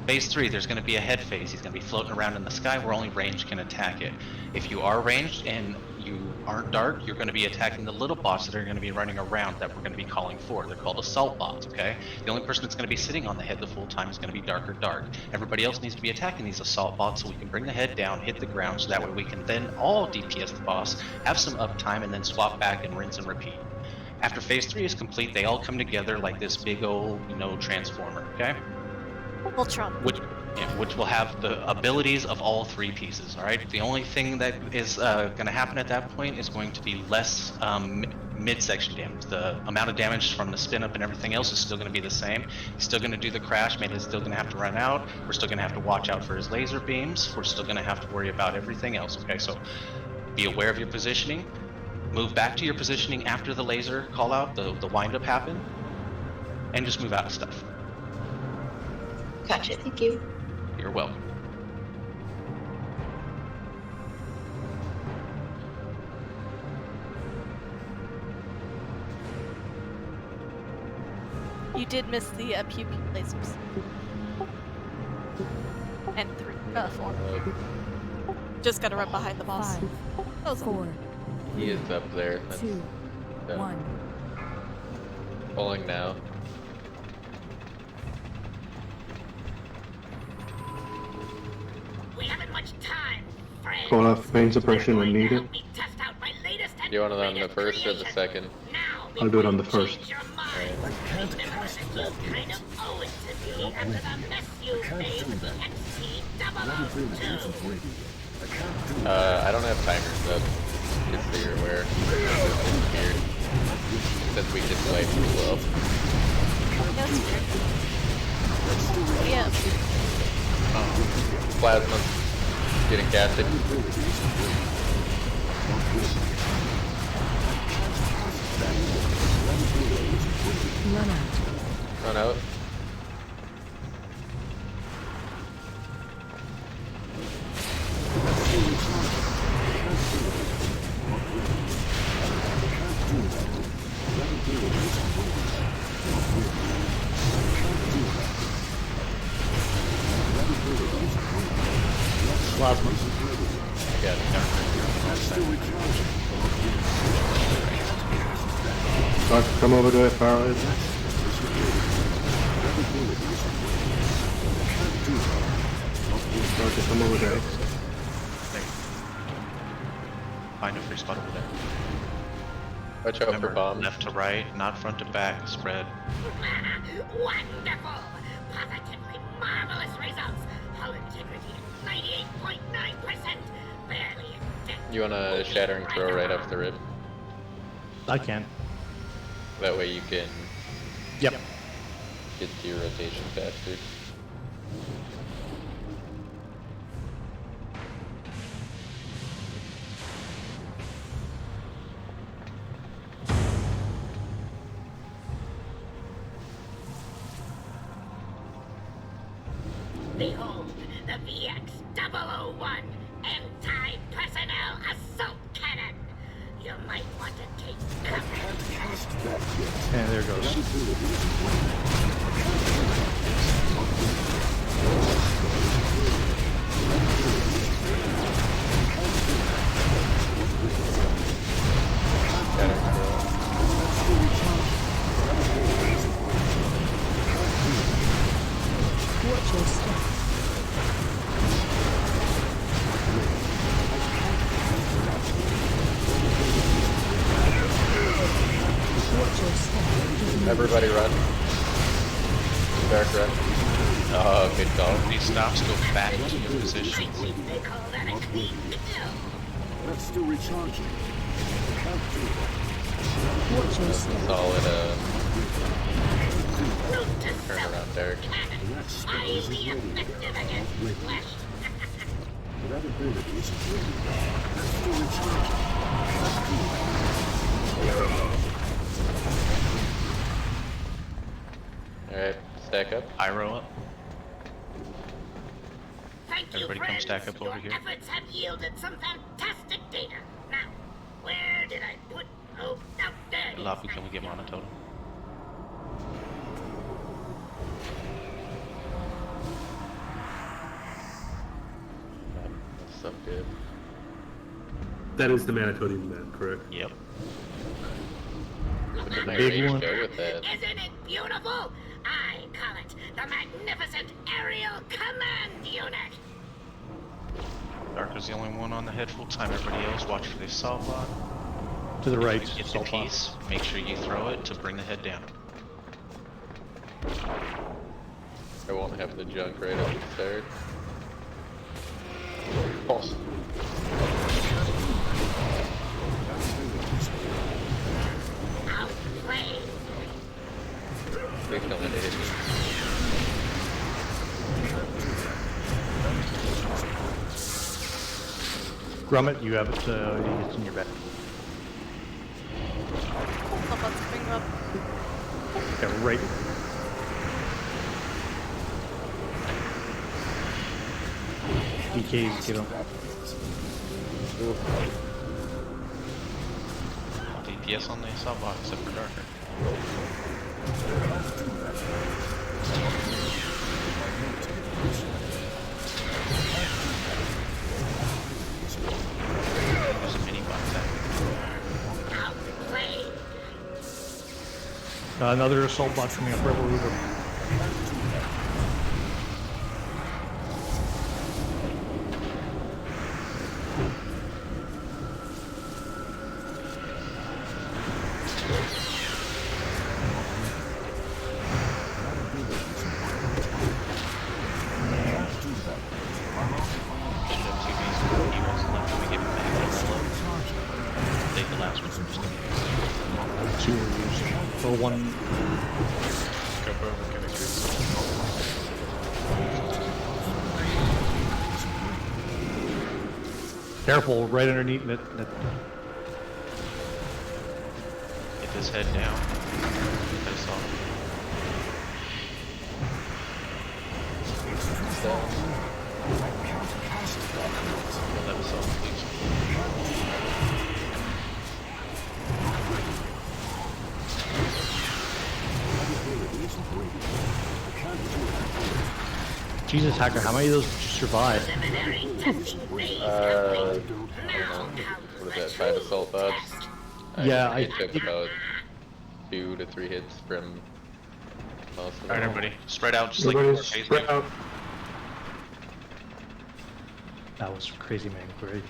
Phase 3, there's going to be a head phase. He's going to be floating around in the sky where only range can attack it. If you are ranged and you aren't dark, you're going to be attacking the little bots that are going to be running around that we're going to be calling for. They're called assault bots, okay? The only person that's going to be sitting on the head the full time is going to be Darker Dark. Everybody else needs to be attacking these assault bots so we can bring the head down, hit the ground, so that way we can then all DPS the boss, have some uptime, and then swap back and rinse and repeat. After phase 3 is complete, they all come together like this big old, transformer, okay? Ultron. Which will have the abilities of all 3 pieces, alright? The only thing that is going to happen at that point is going to be less midsection damage. The amount of damage from the spin up and everything else is still going to be the same. He's still going to do the crash, Meta is still going to have to run out. We're still going to have to watch out for his laser beams. We're still going to have to worry about everything else, okay? So be aware of your positioning. Move back to your positioning after the laser call out, the wind up happen, and just move out of stuff. Gotcha, thank you. You're welcome. You did miss the pew pew lasers. And 4. Just gotta run behind the boss. 5, 4. He is up there. That's 2, 1. Pulling now. We haven't much time, friends. Call out pain suppression when needed. Do you want it on the first or the second? I'll do it on the first. I don't have timers up, just so you're aware. Weird. Since we just played too well. Yeah. Plasma getting casted. Run out. Plasma. Yeah, Dark, come over to it, Paralyze. Dark, come over there. Find a free spot over there. Watch out for bombs. Left to right, not front to back, spread. Wonderful! Positively marvelous results! Hull integrity 98.9%! Barely a dent. You want a shattering throw right off the rip? I can. That way you can Yep. get to your rotation faster. Behold, the VX-001 anti-personnel assault cannon! You might want to take cover. And there it goes. Everybody run. Dark run. Oh, good call. These stops go back to your position. That's still recharging. Solid turn around, Derek. Highly effective against flesh. That ability is free. That's still recharging. Alright, stack up. Pyro up. Thank you, Everybody come friends. stack up over Your here. efforts have yielded some fantastic data. Now, where did I put? Oh, no, there it is. Lapu, can we get monototem? That's so good. That is the Manitotium man, correct? Yep. The big one. Go with that. Isn't it beautiful? I call it the magnificent aerial command unit. Darker's the only one on the head full time. Everybody else, watch for the assault bot. To the right, Get the assault bot. piece. Make sure you throw it to bring the head down. I won't have the junk right at the start. Oh. Outplayed. Please don't let it hit me. Grummet, you have it. It's in your back. Someone's coming up. Okay, right. DK's get him. DPS on the assault bot except for Darker. There's a mini bot attack. Outplayed. Another assault bot coming up. Rebel Reaver. Take the last one. Two are used. Or one. Go over, give me Careful, right underneath it. Get this head down. Get this off. Let us off, please. Jesus, Hacker, how many of those did you survive? I don't know. What is that, 5 assault bots? Yeah, it took about 2 to 3 hits from most of them. Alright, everybody, spread out just Everybody like spread out. That was crazy, man. Great.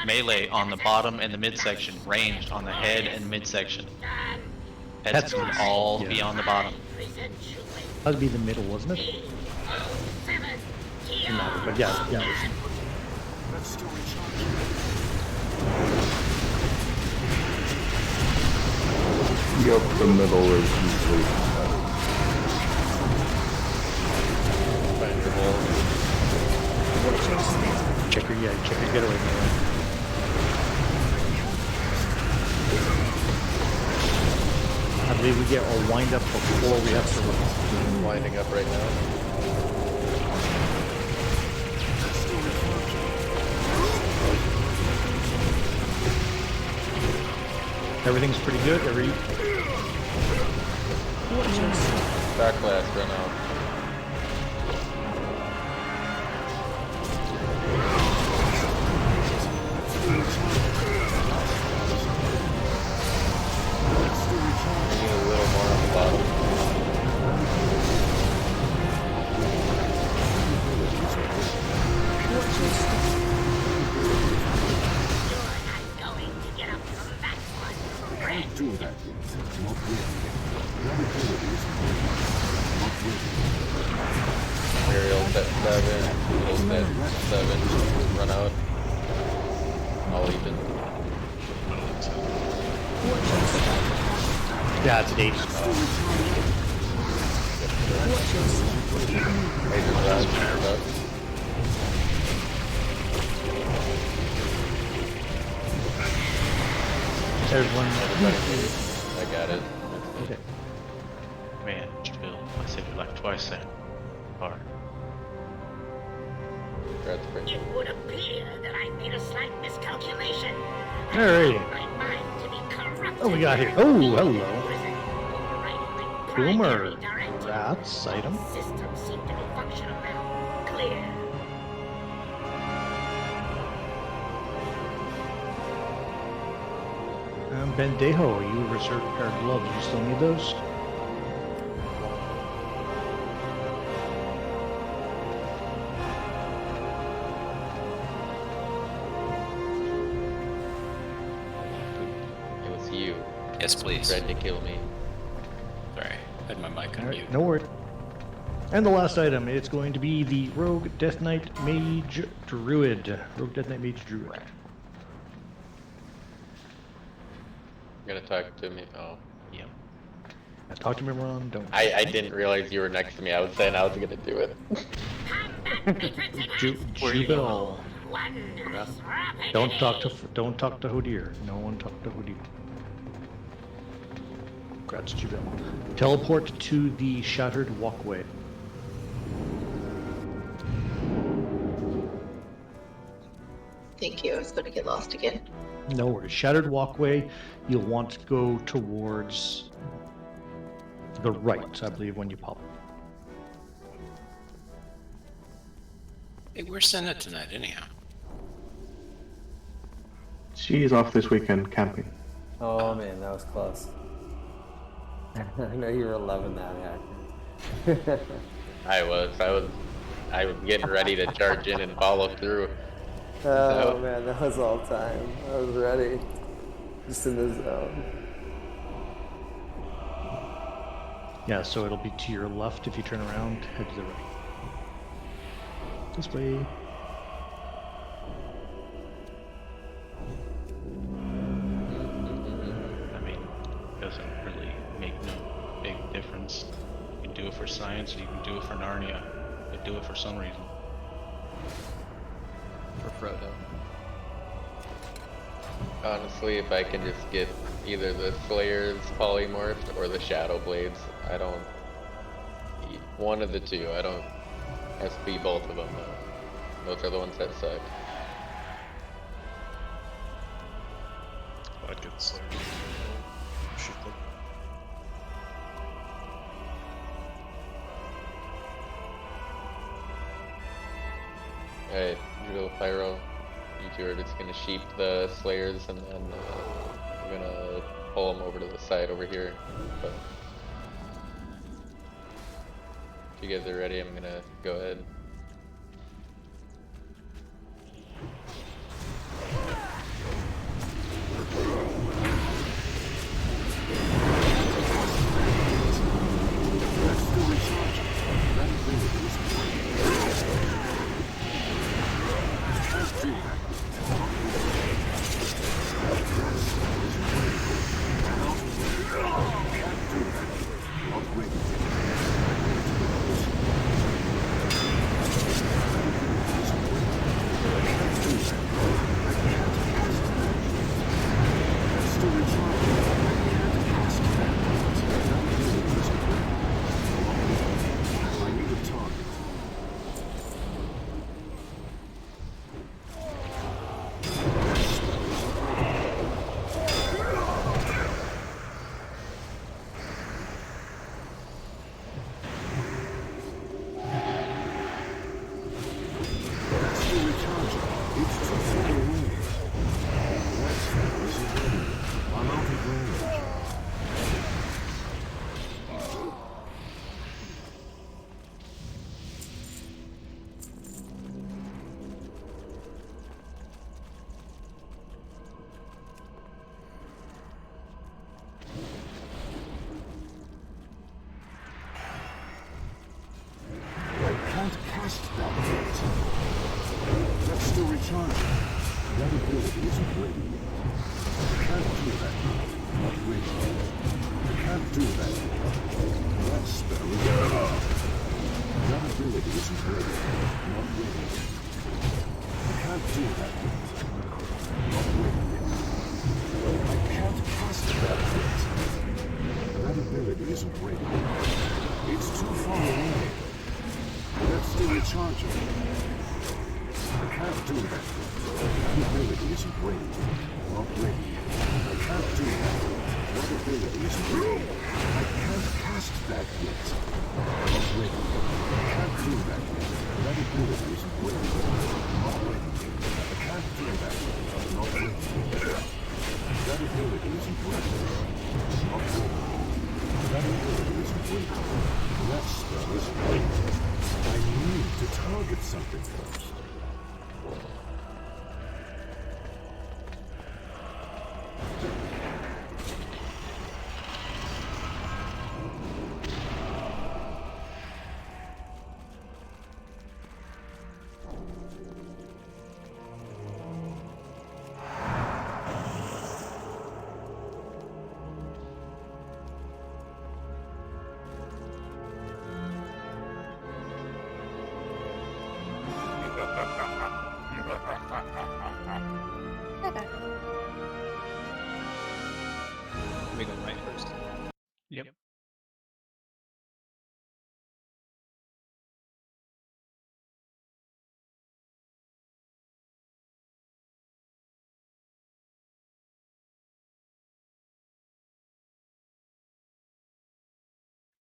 Melee on the bottom and the midsection, ranged on the head and midsection. Heads can all be on the bottom. That'd be the middle, wasn't it? But yeah. Yep, the middle is usually Find your hole. Check your getaway. I believe we get our wind up before we have to run. Winding up right now. Everything's pretty good. Back blast run out. Need a little more on the bottom. Going to get up from that one. Friends, do that yet. Not ready. That ability is not ready. Aerial's at 7, Eagle's at 7, run out. All even. Yeah, it's an 8. There's one. I got it. Okay. Man, Bill, I saved your life twice then. Hard. It would appear that I made a slight miscalculation. Alright. My mind to be corrupted. Oh, we got here. Oh, hello. Boomer. Rats item. Systems seem to be functional now. Clear. Bendejo, you reserved a pair of gloves. You still need those? It was you. Yes, please. Tried to kill me. Sorry, I had my mic on Alright, mute. no worries. And the last item, it's going to be the Rogue Death Knight Mage Druid. Rogue Death Knight Mage Druid. You're gonna talk to me? Oh. Yep. Talk to me, Ron. Don't. I didn't realize you were next to me. I was saying I was gonna do it. Jubil. Don't talk to Hodir. No one talk to Hodir. Congrats, Jubil. Teleport to the Shattered Walkway. Thank you. I was going to get lost again. No worries. Shattered Walkway, you'll want to go towards the right, I believe, when you pop. Hey, where's Senna tonight, anyhow? She's off this weekend camping. Oh man, that was close. I know you were loving that hacker. I was getting ready to charge in and follow through. Oh man, that was all time. I was ready. Just in the zone. Yeah, so it'll be to your left if you turn around, head to the right. This way. I mean, it doesn't really make no big difference. You can do it for science, or you can do it for Narnia. But do it for some reason. For Frodo. Honestly, if I can just get either the Slayerz polymorphed or the Shadow Blades, I don't. One of the two. I don't. Has to be both of them though. Those are the ones that suck. I'd get Slayerz. Shoot them. Alright, Judo Pyro, you two are just gonna sheep the Slayerz and then we're gonna pull them over to the side over here. But if you guys are ready, I'm gonna go ahead. ready. I can't do that yet. Not ready. I can't do that yet. That spell is ready. That ability isn't ready. Not ready. I can't do that yet. Not ready yet. I can't cast that yet. That ability isn't ready. It's too far away. That's still recharging. I can't do that yet. That ability isn't ready. Not ready. I can't do that yet. That ability isn't ready. I can't cast that yet. Not ready. I can't do that yet. That ability isn't ready. Not ready. I can't do that yet. Not ready. That ability isn't ready. Not ready. That ability isn't ready. That spell is ready. I need to target something first. We go right first. Yep.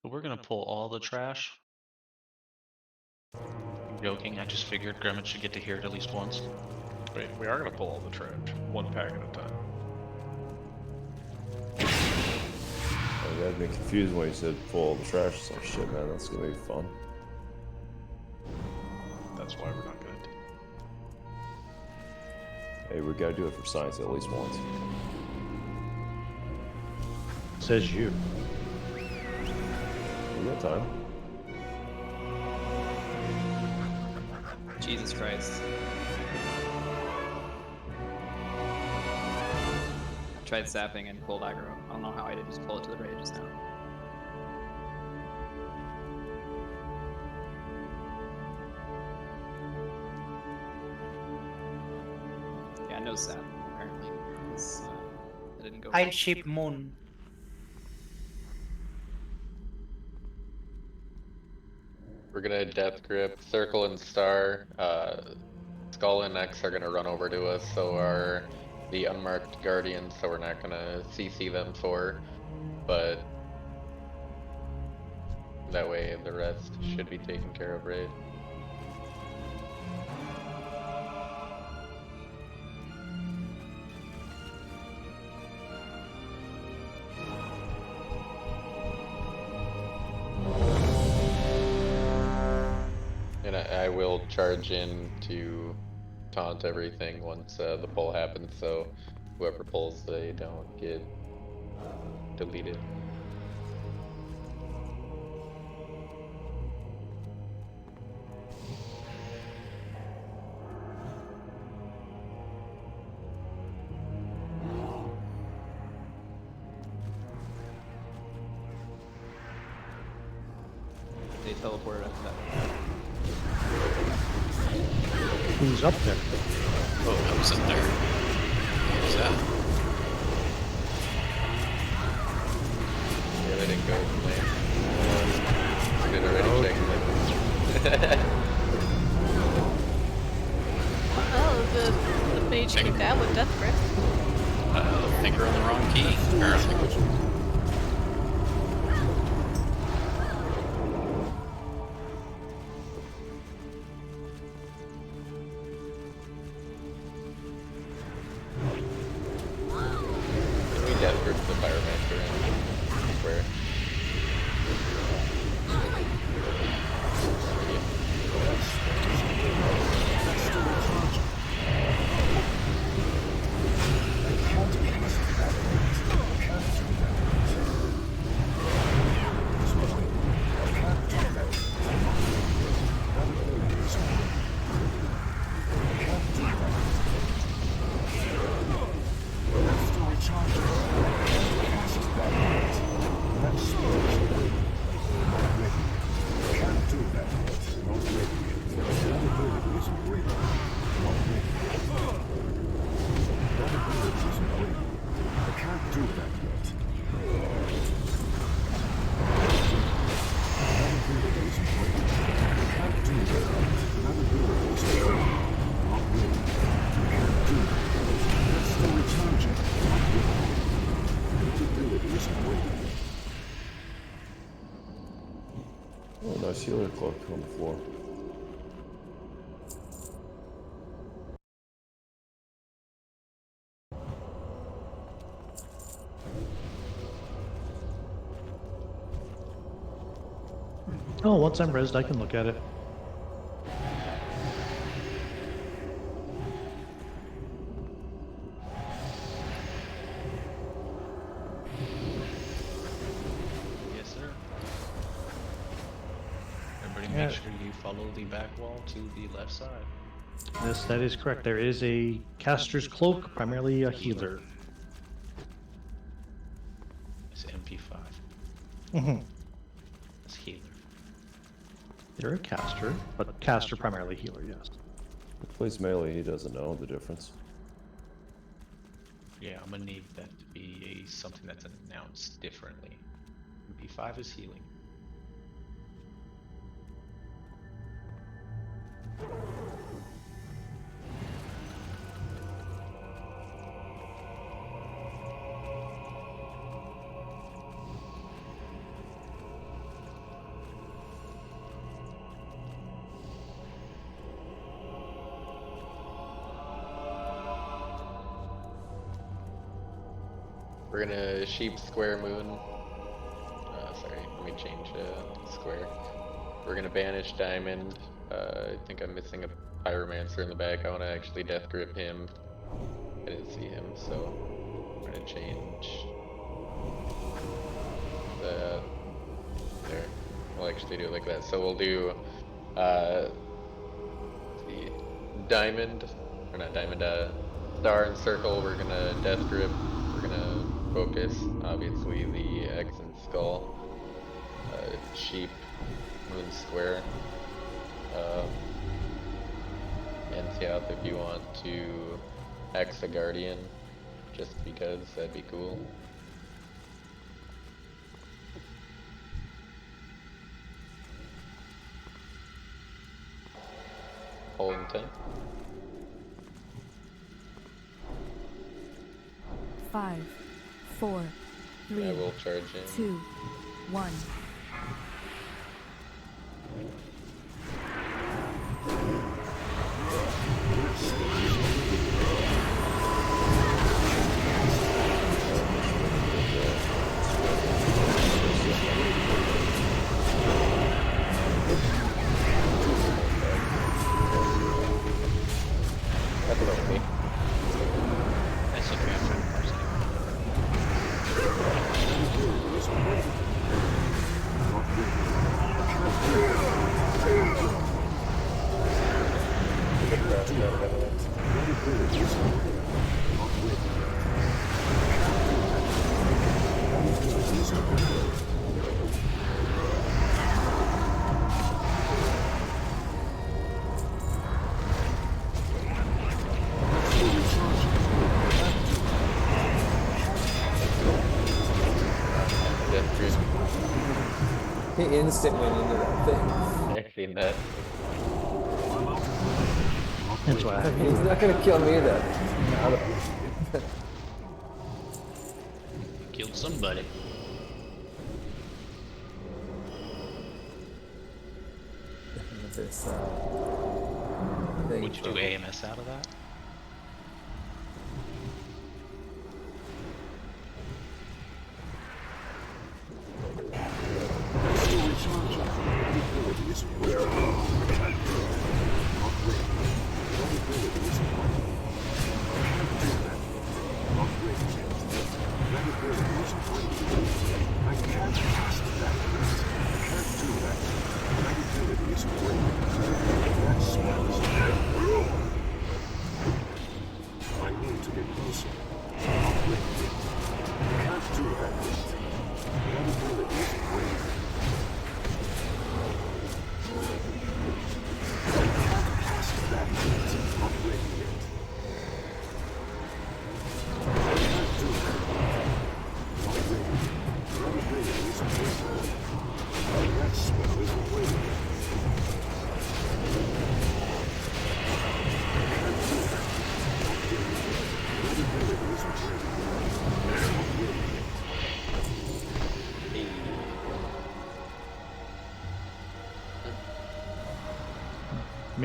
But we're gonna pull all the trash. I'm joking, I just figured Gremlin should get to hear it at least once. Wait, we are gonna pull all the trash, one pack at a time. I got me confused when you said pull all the trash. It's like, shit, man, that's gonna be fun. That's why we're not gonna do it. Hey, we gotta do it for science at least once. Says you. We got time. Jesus Christ. I tried zapping and pulled aggro. I don't know how I didn't just pull it to the rage just now. Yeah, no zap, apparently. Because, I didn't go. I'll ship Moon. We're gonna Death Grip, Circle and Star. Skull and X are gonna run over to us, so are the unmarked Guardians, so we're not gonna CC them for, but that way the rest should be taken care of, right? And I will charge in to taunt everything once the pull happens, so whoever pulls, they don't get deleted. They teleported after that. Who's up there? Oh, who's up there? Who's that? Yeah, they didn't go lane. We did already check lane. Oh, the mage came down with Death Grip. Finger on the wrong key, apparently. We Death Grip the Pyromancer and square. healer cloak on the floor. Oh, once I'm rezzed, I can look at it. Yes, sir. Everybody make sure you follow the back wall to the left side. Yes, that is correct. There is a caster's cloak, primarily a healer. It's MP5. Mm-hmm. It's healer. They're a caster, but caster primarily healer, yes. He plays melee, he doesn't know the difference. Yeah, I'm gonna need that to be something that's announced differently. MP5 is healing. We're gonna sheep square moon. Sorry, let me change square. We're gonna banish diamond. I think I'm missing a pyromancer in the back. I want to actually death grip him. I didn't see him, so we're gonna change that there. We'll actually do it like that. So we'll do the diamond, or not diamond, star and circle. We're gonna death grip. We're gonna focus, obviously, the X and skull. Sheep, moon square. And Seath, if you want to X a guardian, just because that'd be cool. Holding 10. 5, 4, 3, I will charge in. 2, 1. That's about me. That's okay, I'm trying to parse He instant went into that thing. I've seen that. That's why He's not gonna kill me then. Killed somebody. This, Would you do AMS out of that?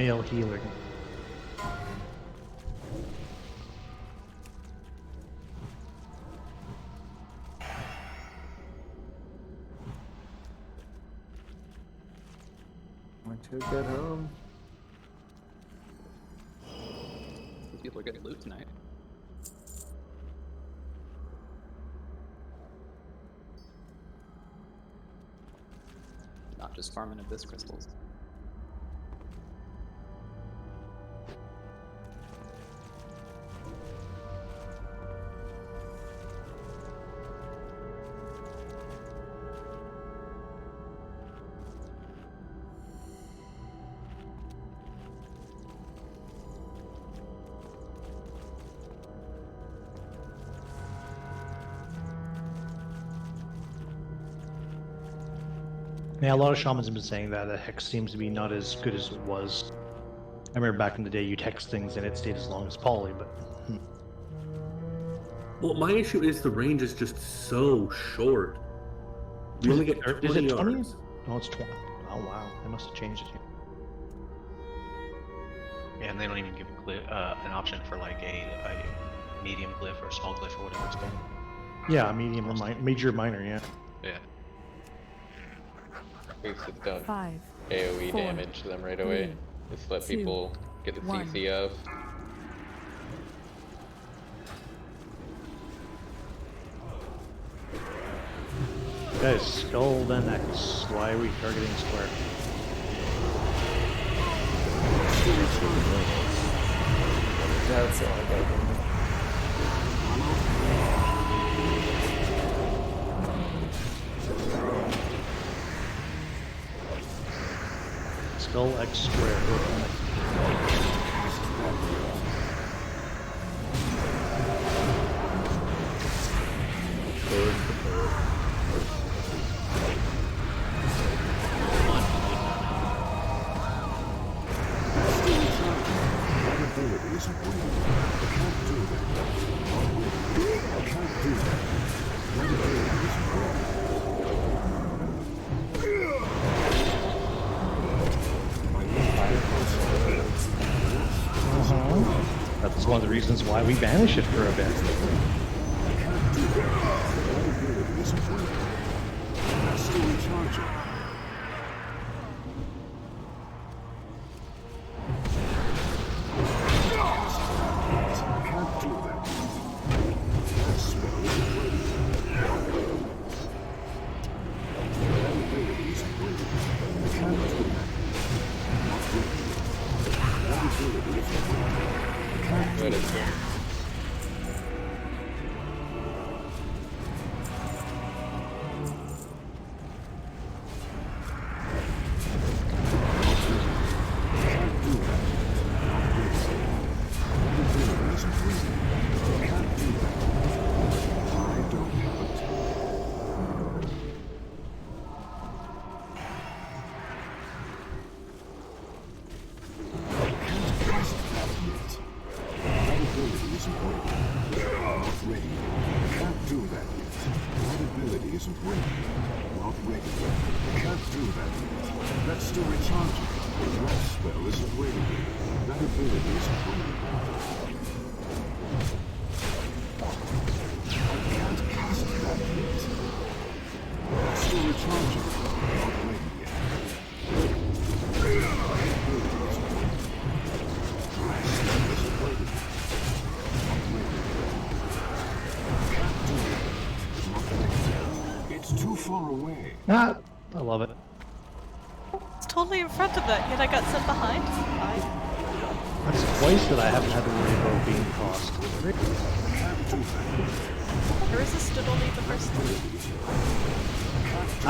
male healer. Want to get home? People are getting loot tonight. Not just farming abyss crystals. Yeah, a lot of shamans have been saying that hex seems to be not as good as it was. I remember back in the day you'd hex things and it stayed as long as poly, but... Well, my issue is the range is just so short. You only get 20 Is it 20? yards. No, it's 20. Oh wow, they must have changed it here. Yeah, and they don't even give an option for like a medium glyph or a small glyph or whatever it's called. Yeah, medium or major, minor, yeah. Yeah. At least it don't 5, AoE 4, damage them right away. 3, Just let 2, people get the 1. CC up. Guys, skull then X. Why are we targeting square? That's all I got. Skull X square. That's one of the reasons why we banish it for a bit. Ah, I love it. It's totally in front of that, yet I got sent behind. That's twice that I haven't had to worry about being crossed. I resisted only the first time.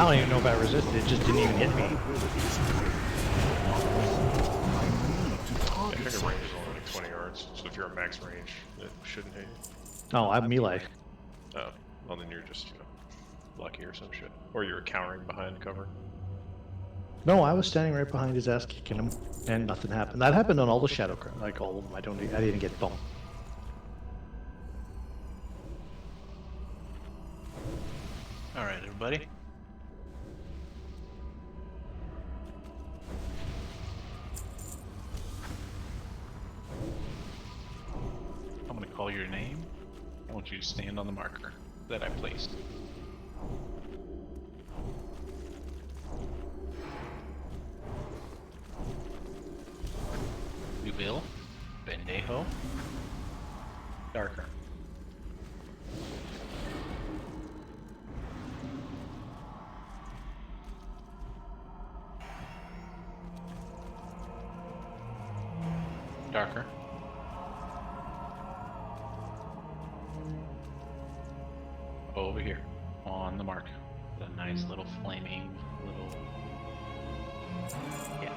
I don't even know if I resisted, it just didn't even hit me. I think the range is only like 20 yards, so if you're at max range, it shouldn't hit you. Oh, I'm melee. Oh, well then you're just, you know, lucky or some shit. Or you're cowering behind cover. No, I was standing right behind his ass kicking him, and nothing happened. That happened on all the shadow, like all of them. I didn't get bumped. All right, everybody. I want you to stand on the marker that I placed. Nubil, Bendejo, Darker. Darker. Over here, on the mark. The nice little flaming little... Yeah.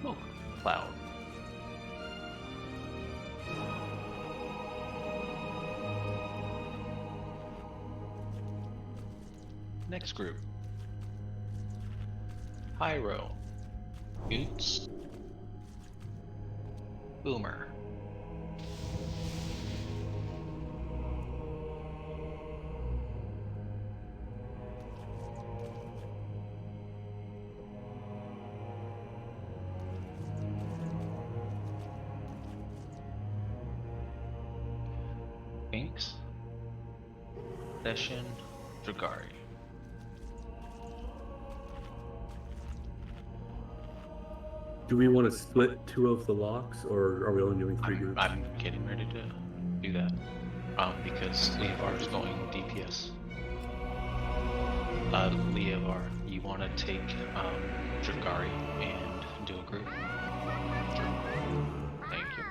Smoke cloud. Next group. Pyro. Goots. Boomer. Binks. Session. Dragari. Do we want to split 2 of the locks, or are we only doing 3 groups? I'm getting ready to do that. Because Leovar is going DPS. Leovar, you want to take Dragari and do a group? Sure. Thank you.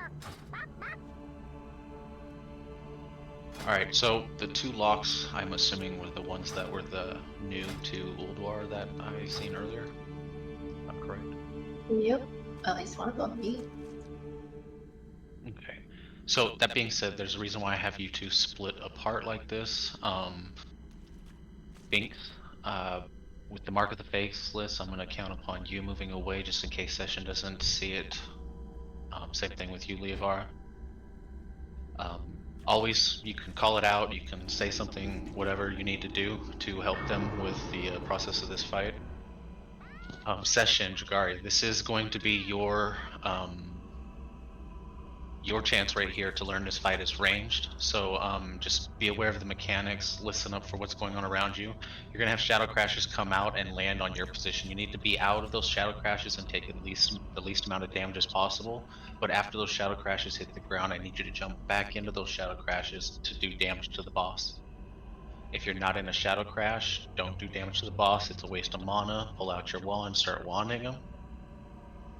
Alright, so the 2 locks, I'm assuming, were the ones that were the new to Ulduar that I seen earlier. I'm correct? Yep, at least one of them me. Okay. So that being said, there's a reason why I have you 2 split apart like this. Binks, with the Mark of the Faceless, I'm going to count upon you moving away just in case Session doesn't see it. Same thing with you, Leovar. Always, you can call it out, you can say something, whatever you need to do to help them with the process of this fight. Session, Dragari, this is going to be your chance right here to learn this fight is ranged. So just be aware of the mechanics, listen up for what's going on around you. You're gonna have shadow crashes come out and land on your position. You need to be out of those shadow crashes and take the least amount of damage as possible. But after those shadow crashes hit the ground, I need you to jump back into those shadow crashes to do damage to the boss. If you're not in a shadow crash, don't do damage to the boss. It's a waste of mana. Pull out your wand, start wanding them.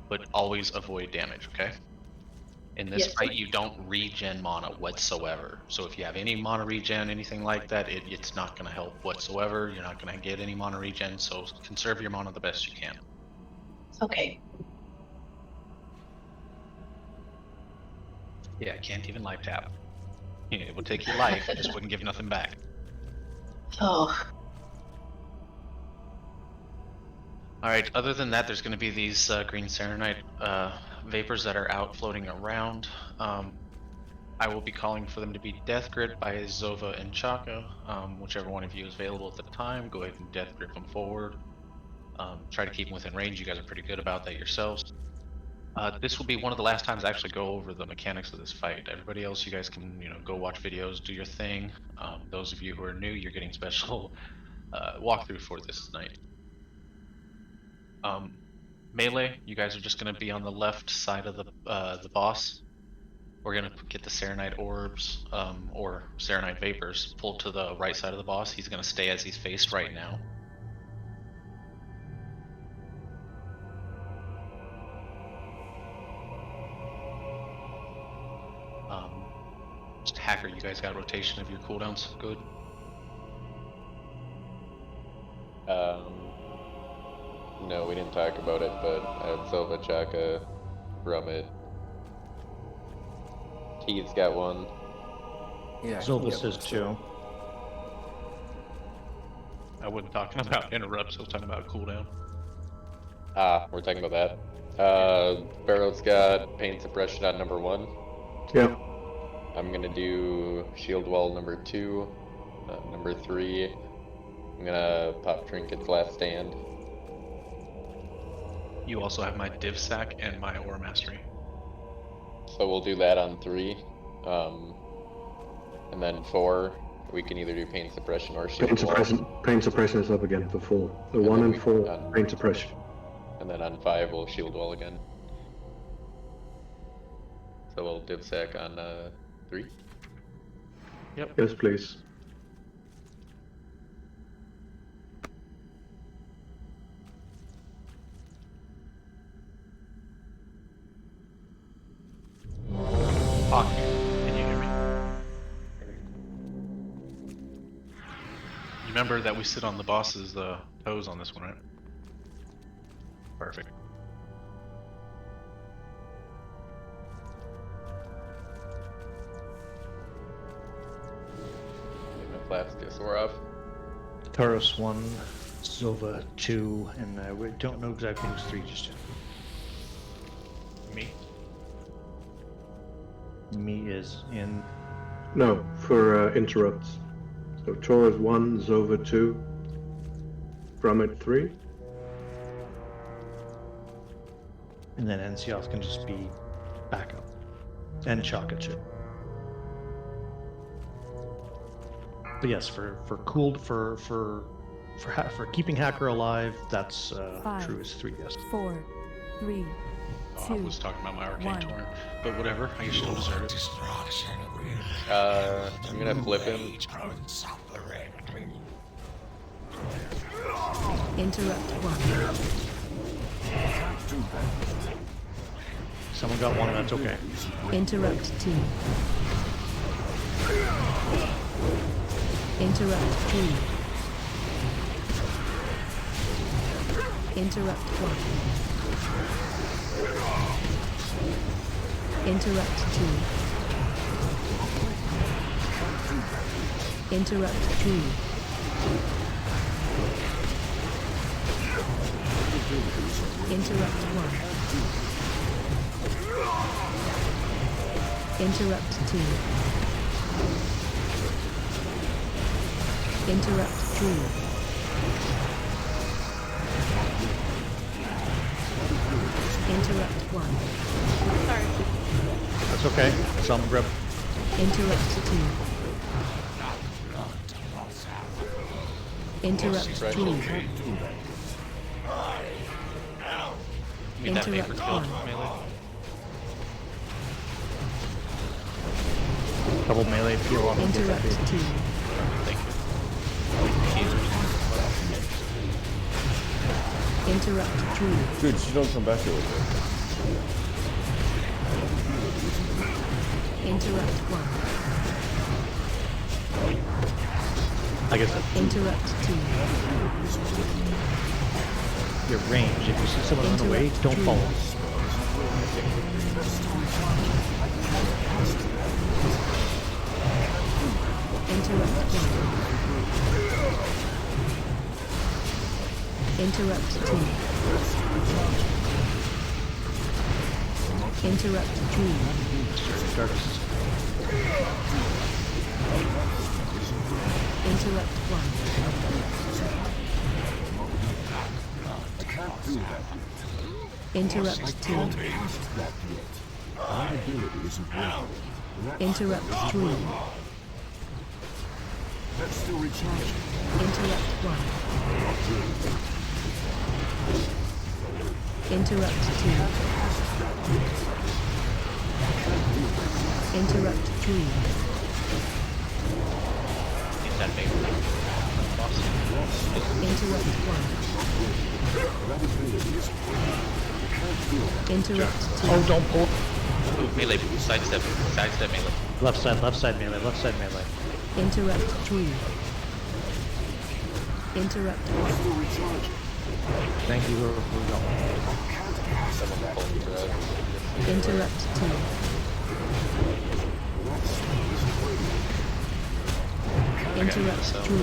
But always avoid damage, okay? In this fight, you don't regen mana whatsoever. So if you have any mana regen, anything like that, it's not going to help whatsoever. You're not going to get any mana regen, so conserve your mana the best you can. Okay. Yeah, I can't even life tap. You know, it would take your life, it just wouldn't give nothing back. Oh. Alright, other than that, there's going to be these green Serenite vapors that are out floating around. I will be calling for them to be Death Grip by Zova and Chaka. Whichever one of you is available at the time, go ahead and Death Grip them forward. Try to keep them within range. You guys are pretty good about that yourselves. This will be one of the last times I actually go over the mechanics of this fight. Everybody else, you guys can, go watch videos, do your thing. Those of you who are new, you're getting special walkthrough for this tonight. Melee, you guys are just going to be on the left side of the boss. We're going to get the Serenite orbs, or Serenite vapors, pulled to the right side of the boss. He's going to stay as he's faced right now. Just Hacker, you guys got rotation of your cooldowns? Good? No, we didn't talk about it, but I have Zova, Chaka, Grummet. T's got one. Yeah. Zova says 2. I wasn't talking about interrupts, I was talking about cooldown. Ah, we're talking about that. Barrow's got pain suppression on number 1. Yeah. I'm gonna do shield wall number 2. Number 3, I'm gonna pop Trinket's last stand. You also have my div sack and my aura mastery. So we'll do that on 3. And then 4, we can either do pain suppression or shield wall. Pain suppression is up again for 4. The 1 and 4, pain suppression. And then on 5, we'll shield wall again. So we'll div sack on 3. Yep. Yes, please. Fuck. Can you hear me? You remember that we sit on the boss's toes on this one, right? Perfect. Get my flaps Disorah off. Taurus 1, Zova 2, and we don't know exactly who's 3 just yet. Me? Me is in. No, for interrupts. So Taurus 1, Zova 2, Gromit 3. And then NCOs can just be backup. And Chaka too. But yes, for keeping Hacker alive, that's true as 3, yes. 4, 3, 2. I was talking about my arcane torn, but whatever. I still deserve it. I'm gonna flip him. Interrupt 1. Someone got 1, that's okay. Interrupt 2. Interrupt 3. Interrupt 1. Interrupt 2. Interrupt 3. Interrupt 1. Interrupt 2. Interrupt 3. Interrupt 1. Sorry. That's okay. Some grip. Interrupt 2. Interrupt 3. Need that paper Interrupt killed, 1. melee. Double melee peel off. Interrupt 2. Thank you. Interrupt 3. Good, she don't come back here with it. Interrupt 1. I guess that's Interrupt 2. your range. If you see someone on the way, don't follow. Interrupt 1. Interrupt 2. Interrupt 3. Interrupt 1. Interrupt 2. Interrupt 3. That's still recharging. Interrupt 1. Interrupt 2. Interrupt 3. Need that paper. Boss. Interrupt 1. Interrupt 2. Oh, don't pull. Ooh, melee. Sidestep. Sidestep melee. Left side melee, left side melee. Interrupt 3. Interrupt 1. Thank you, whoever Interrupt 2. Interrupt 3.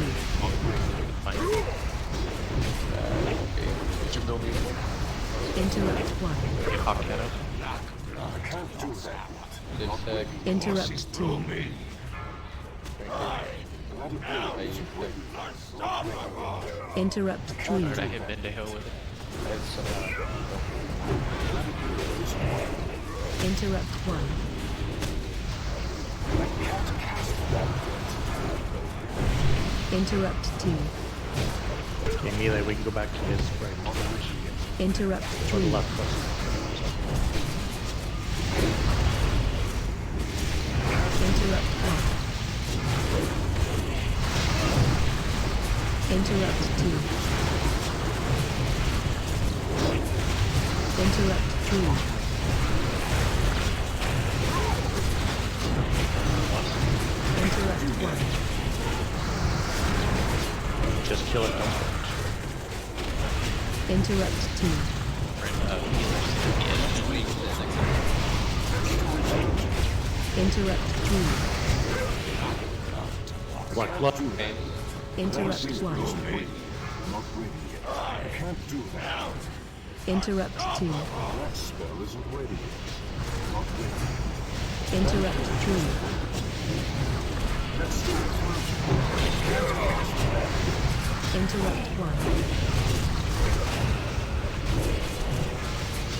Interrupt 1. Get hawk cat out. Interrupt 2. Interrupt 3. Did I hit Bendejo with it? Interrupt 1. Interrupt 2. Okay, melee, we can go back to his right. Interrupt Or the 3. left first. Interrupt 1. Interrupt 2. Interrupt 3. Interrupt 1. Just kill it, don't punch. Interrupt 2. Interrupt 3. What? What? Interrupt 1. Not ready yet. I can't do that. Interrupt 2. That spell isn't ready yet. Not ready. Interrupt 3. Interrupt 1.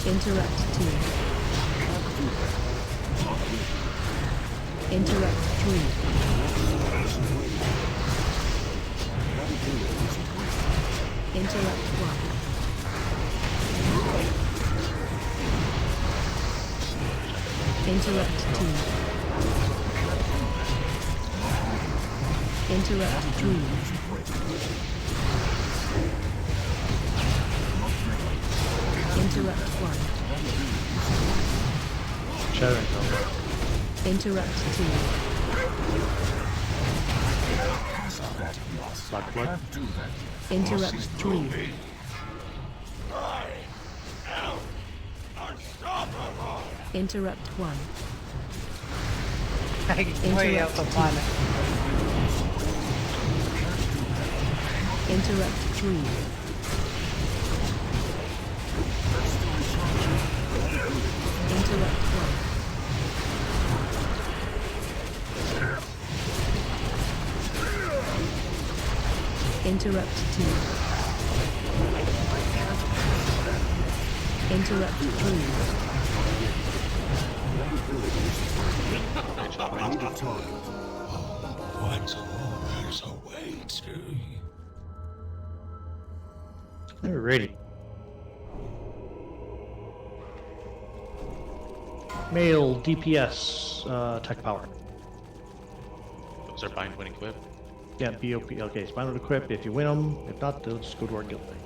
Interrupt 2. Interrupt 3. Interrupt 1. Interrupt 2. Interrupt 3. Interrupt 1. Shattering Zone. Interrupt 2. Black blood. Interrupt 3. Interrupt 1. Way out of mana. Interrupt 3. Interrupt 1. Interrupt 2. Interrupt 3. What horrors await you? Alrighty. Male DPS attack power. Was our bind winning whip? Yeah, BOP. Okay, spinal to equip. If you win them, if not, they'll just go to our guild thing.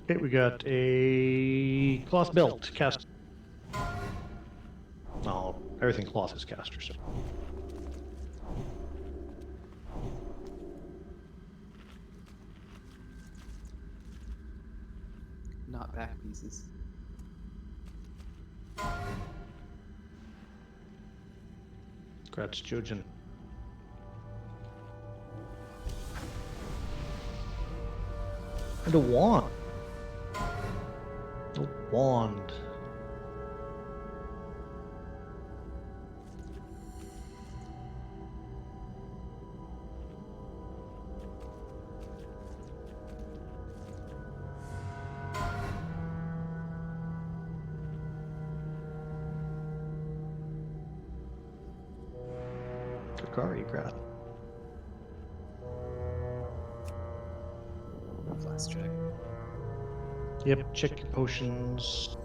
Okay, we got a cloth belt cast. No, everything cloth is caster, so. Not back pieces. Congrats, Jojen. And a wand. A wand. Kakari, grab. Last check. Yep, check your potions.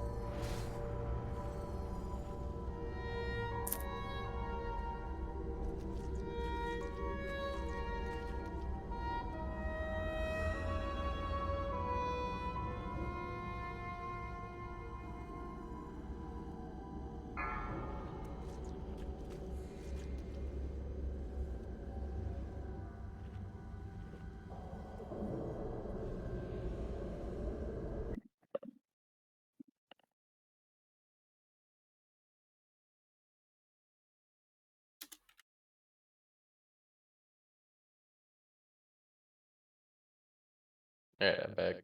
Alright, I'm back.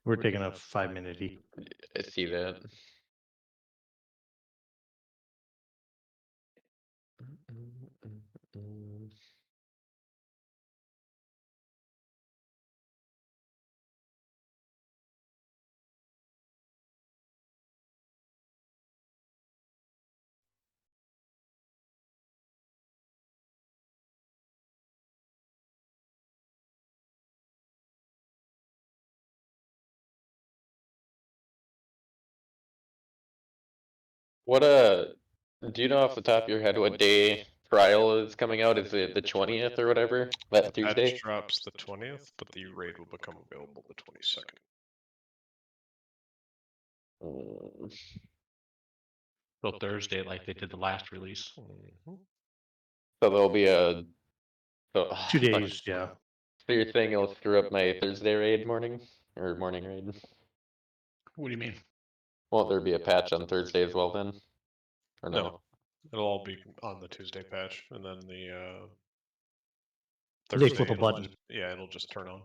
We're taking a 5-minute E. I see that. What do you know off the top of your head what day trial is coming out? Is it the 20th or whatever? That The patch Tuesday? drops the 20th, but the raid will become available the 22nd. So Thursday, like they did the last release. So there'll be a 2 fuck. days, yeah. So you're saying it'll screw up my Thursday raid morning? Or morning raid? What do you mean? Won't there be a patch on Thursday as well then? Or no? No, it'll all be on the Tuesday patch, and then the They Thursday. flip a button. It'll just turn on.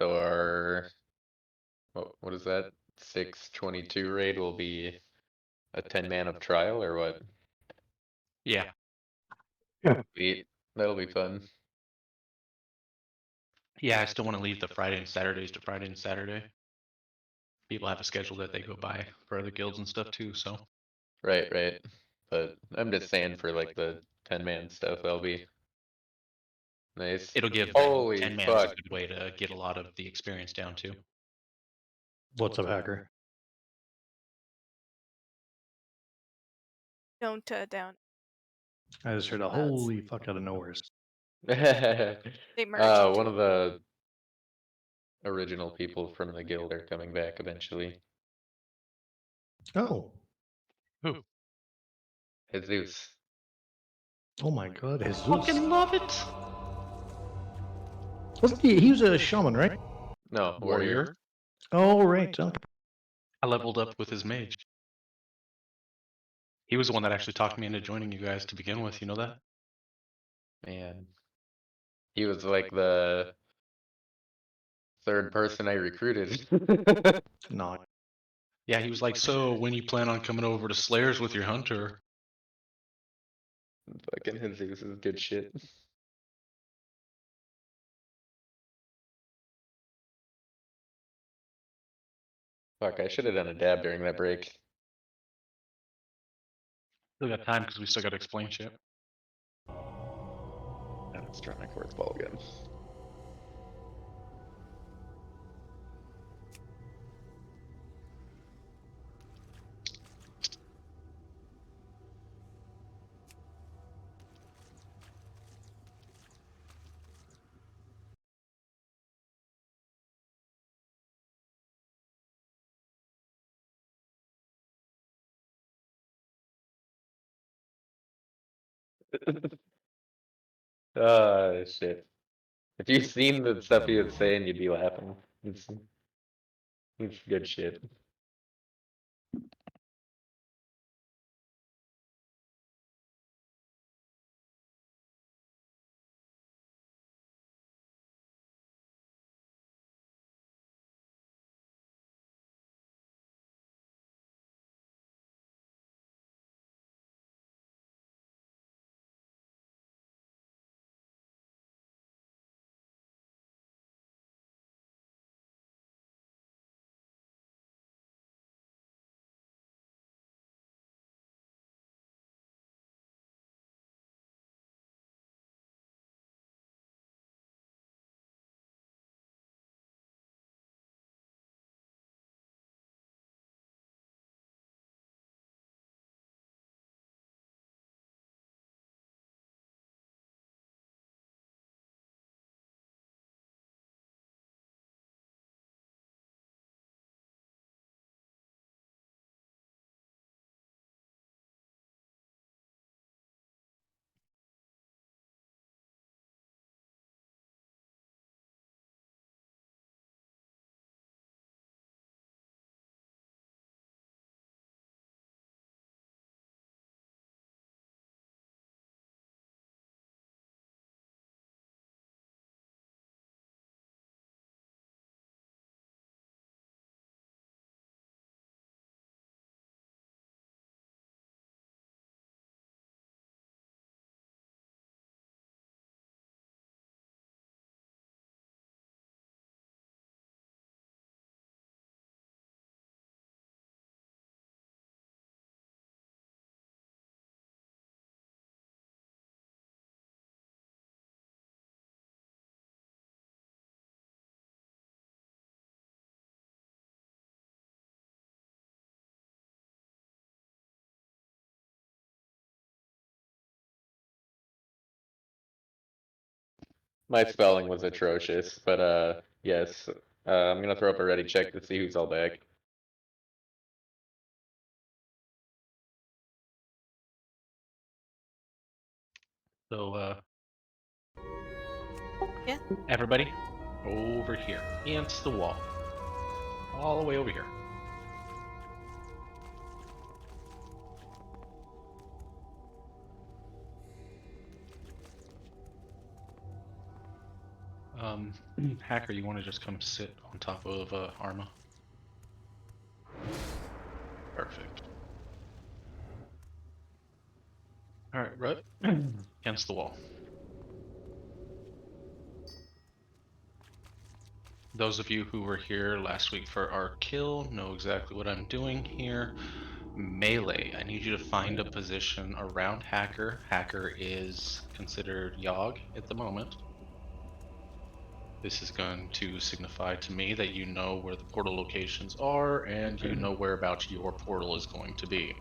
So our what is that? 622 raid will be a 10-man of trial or what? Yeah. Yeah. Sweet. That'll be fun. Yeah, I still want to leave the Friday and Saturdays to Friday and Saturday. People have a schedule that they go by for other guilds and stuff too, so. Right. But I'm just saying for like the 10-man stuff, that'll be nice. It'll give Holy 10 man is a fuck. good way to get a lot of the experience down too. What's up, hacker? Don't down. I just heard a holy fuck out of nowhere. They merged. One of the original people from the guild are coming back eventually. Oh. Who? Jesus. Oh my god, Jesus. Fucking love it. Wasn't he was a shaman, right? No, Warrior. Oh, right. Okay. I leveled up with his mage. He was the one that actually talked me into joining you guys to begin with, you know that? Man. He was like the third person I recruited. No. Yeah, he was like, so when you plan on coming over to Slayerz with your hunter? Fucking Jesus is good shit. Fuck, I should have done a dab during that break. Still got time because we still got to explain shit. Let's try my quartz ball again. Oh shit. If you've seen the stuff he was saying, you'd be laughing. It's good shit. My spelling was atrocious, but yes. I'm gonna throw up a ready check to see who's all back. So, yeah. Everybody, over here, against the wall. All the way over here. Hacker, you want to just come sit on top of Arma? Perfect. Alright, Rut, against the wall. Those of you who were here last week for our kill know exactly what I'm doing here. Melee, I need you to find a position around Hacker. Hacker is considered Yogg at the moment. This is going to signify to me that you know where the portal locations are and you know whereabouts your portal is going to be.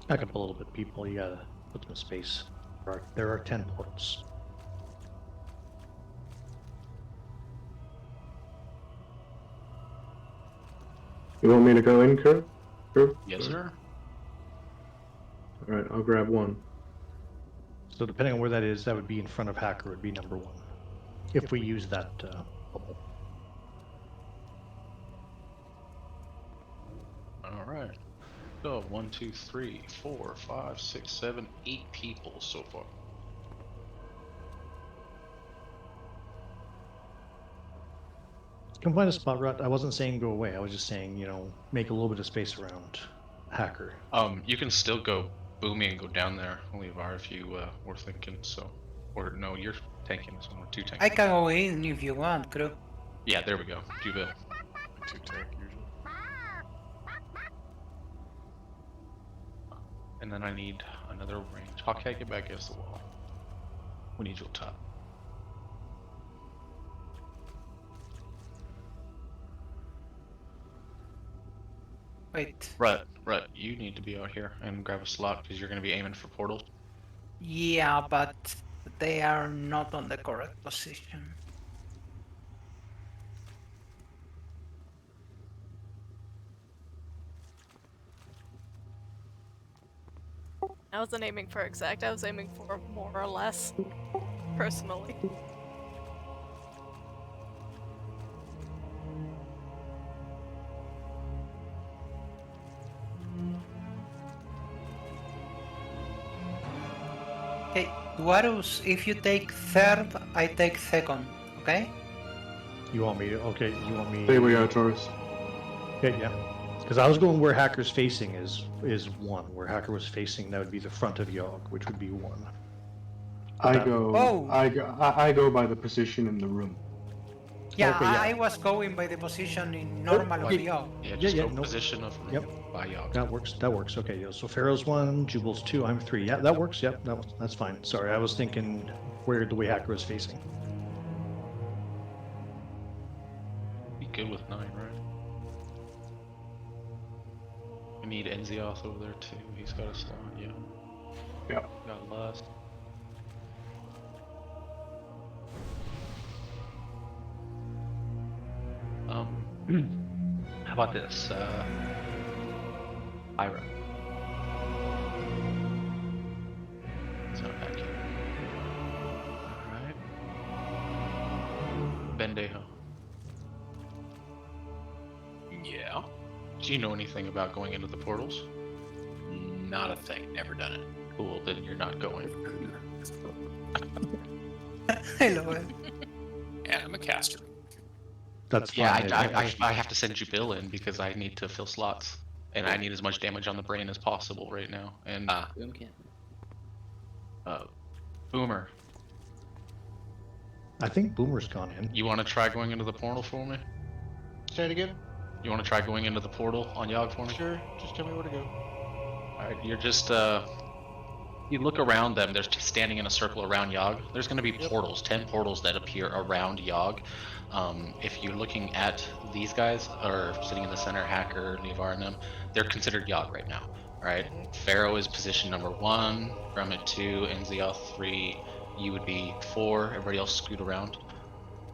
Back up a little bit, people. You gotta put some space. There are 10 portals. You want me to go in, Kurt? Yes, sir. Alright, I'll grab one. So depending on where that is, that would be in front of Hacker, would be number 1. If we use that bubble. Alright. So 1, 2, 3, 4, 5, 6, 7, 8 people so far. Come find a spot, Rut. I wasn't saying go away. I was just saying, you know, make a little bit of space around Hacker. You can still go boomy and go down there, Levar, if you were thinking so. Or no, you're tanking this one. We're 2 tanking. I can go in if you want, crew. Yeah, there we go. Do Bill. 2 tank usually. And then I need another range. Hawkeye, get back against the wall. We need you up top. Wait. Rut, you need to be out here and grab a slot because you're going to be aiming for portals. Yeah, but they are not on the correct position. I wasn't aiming for exact, I was aiming for more or less, personally. Okay, Duarus, if you take third, I take second, okay? You want me to? Okay, you want me... There we go, Taurus. Okay, yeah. Because I was going where Hacker's facing is 1. Where Hacker was facing, that would be the front of Yogg, which would be 1. I go by the position in the room. Yeah, Okay, yeah. I was going by the position in normal of Yogg. Yeah, just go position of room by Yogg. That works. Okay, yeah. So Pharaoh's 1, Jubal's 2, I'm 3. Yeah, that works. Yep, that's fine. Sorry, I was thinking where the way Hacker was facing. Be good with 9, right? We need Enzioth over there too. He's got a slot, yeah. Yep. Got Lust. How about this? Ira. It's not back yet. Alright. Bendejo. Yeah. Do you know anything about going into the portals? Not a thing. Never done it. Cool, then you're not going. Hello. And I'm a caster. That's yeah, fine. I have to send you Bill in because I need to fill slots. And I need as much damage on the brain as possible right now. And Boom can't. Boomer. I think Boomer's gone in. You want to try going into the portal for me? Say it again? You want to try going into the portal on Yogg for me? Sure, just tell me where to go. Alright, you're just, you look around them, they're just standing in a circle around Yogg. There's going to be portals, 10 portals that appear around Yogg. If you're looking at these guys, or sitting in the center, Hacker, Levar, and them, they're considered Yogg right now. Alright, Pharaoh is position number 1, Grummet 2, Enzioth 3, you would be 4. Everybody else scoot around.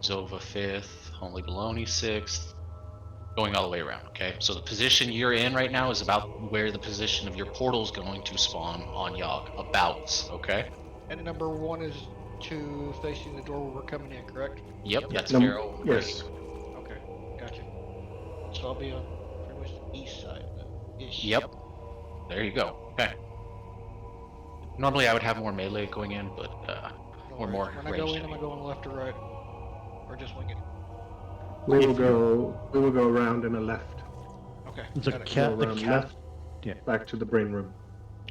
Zova 5th. Holy Baloney 6th. Going all the way around, okay? So the position you're in right now is about where the position of your portal is going to spawn on Yogg. Abouts, okay? And number 1 is to facing the door where we're coming in, correct? Yep, that's Pharaoh. Yes. Okay, gotcha. So I'll be on pretty much the east side. Ish. Yep. There you go. Okay. Normally I would have more melee going in, but or more When I ranged. go in, am I going left or right? Or just wing it? We will go around in a left. Okay. The left, yeah. back to the brain room.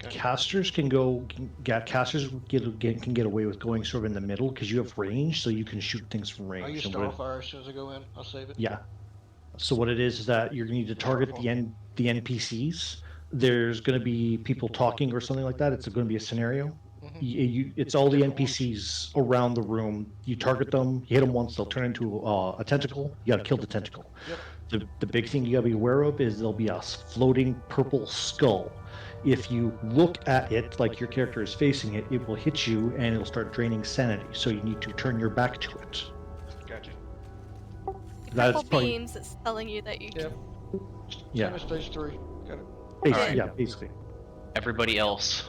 Casters can get away with going sort of in the middle because you have range, so you can shoot things from range. I use Starfire as soon as I go in. I'll save it. Yeah. So what it is that you're going to need to target the NPCs. There's going to be people talking or something like that. It's going to be a scenario. It's all the NPCs around the room. You target them, you hit them once, they'll turn into a tentacle. You got to kill the tentacle. Yep. The big thing you got to be aware of is there'll be a floating purple skull. If you look at it like your character is facing it, it will hit you and it'll start draining sanity. So you need to turn your back to it. Gotcha. Purple beams is telling you that you. Yep. Yeah. Same as stage 3. Got it. Alright. Yeah, basically. Everybody else,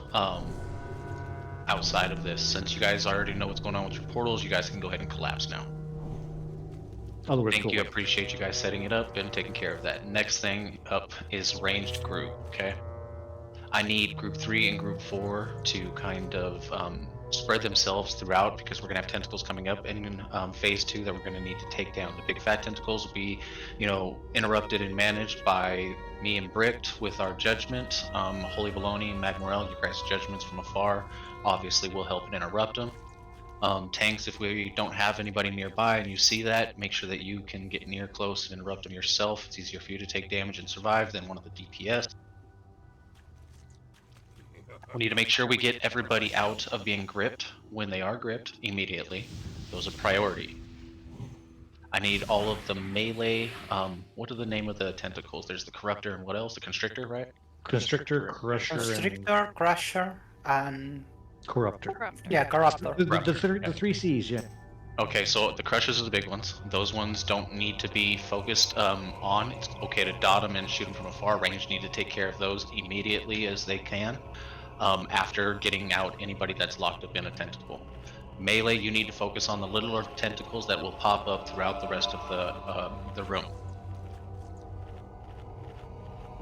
outside of this, since you guys already know what's going on with your portals, you guys can go ahead and collapse now. Thank you. Appreciate you guys setting it up and taking care of that. Next thing up is ranged group. Okay. I need group 3 and group 4 to kind of spread themselves throughout because we're gonna have tentacles coming up in phase 2 that we're gonna need to take down. The big fat tentacles will be, interrupted and managed by me and Bricked with our judgment. Holy Baloney and Magmorel, your guys' judgments from afar obviously will help and interrupt them. Tanks, if we don't have anybody nearby and you see that, make sure that you can get near close and interrupt them yourself. It's easier for you to take damage and survive than one of the DPS. We need to make sure we get everybody out of being gripped when they are gripped immediately. Those are priority. I need all of the melee. What are the name of the tentacles? There's the Corruptor and what else? The Constrictor, right? Constrictor, Crusher, Constrictor, Crusher, and Corruptor. Yeah, Corruptor. The 3 C's, yeah. Okay, so the Crushers are the big ones. Those ones don't need to be focused on. It's okay to dot them and shoot them from afar. Range need to take care of those immediately as they can. After getting out anybody that's locked up in a tentacle. Melee, you need to focus on the littler tentacles that will pop up throughout the rest of the room.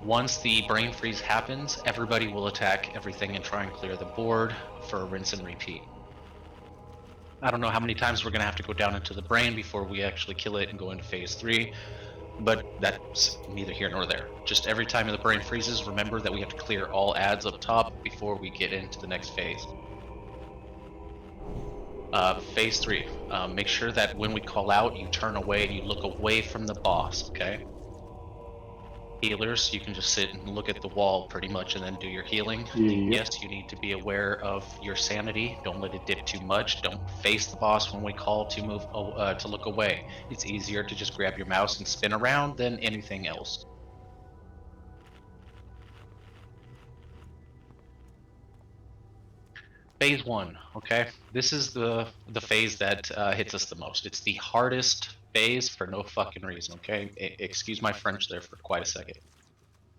Once the brain freeze happens, everybody will attack everything and try and clear the board for a rinse and repeat. I don't know how many times we're going to have to go down into the brain before we actually kill it and go into phase 3, but that's neither here nor there. Just every time the brain freezes, remember that we have to clear all ads up top before we get into the next phase. Phase 3, make sure that when we call out, you turn away and you look away from the boss, okay? Healers, you can just sit and look at the wall pretty much and then do your healing. Yes, you need to be aware of your sanity. Don't let it dip too much. Don't face the boss when we call to move to look away. It's easier to just grab your mouse and spin around than anything else. Phase 1, okay? This is the phase that hits us the most. It's the hardest phase for no fucking reason, okay? Excuse my French there for quite a second.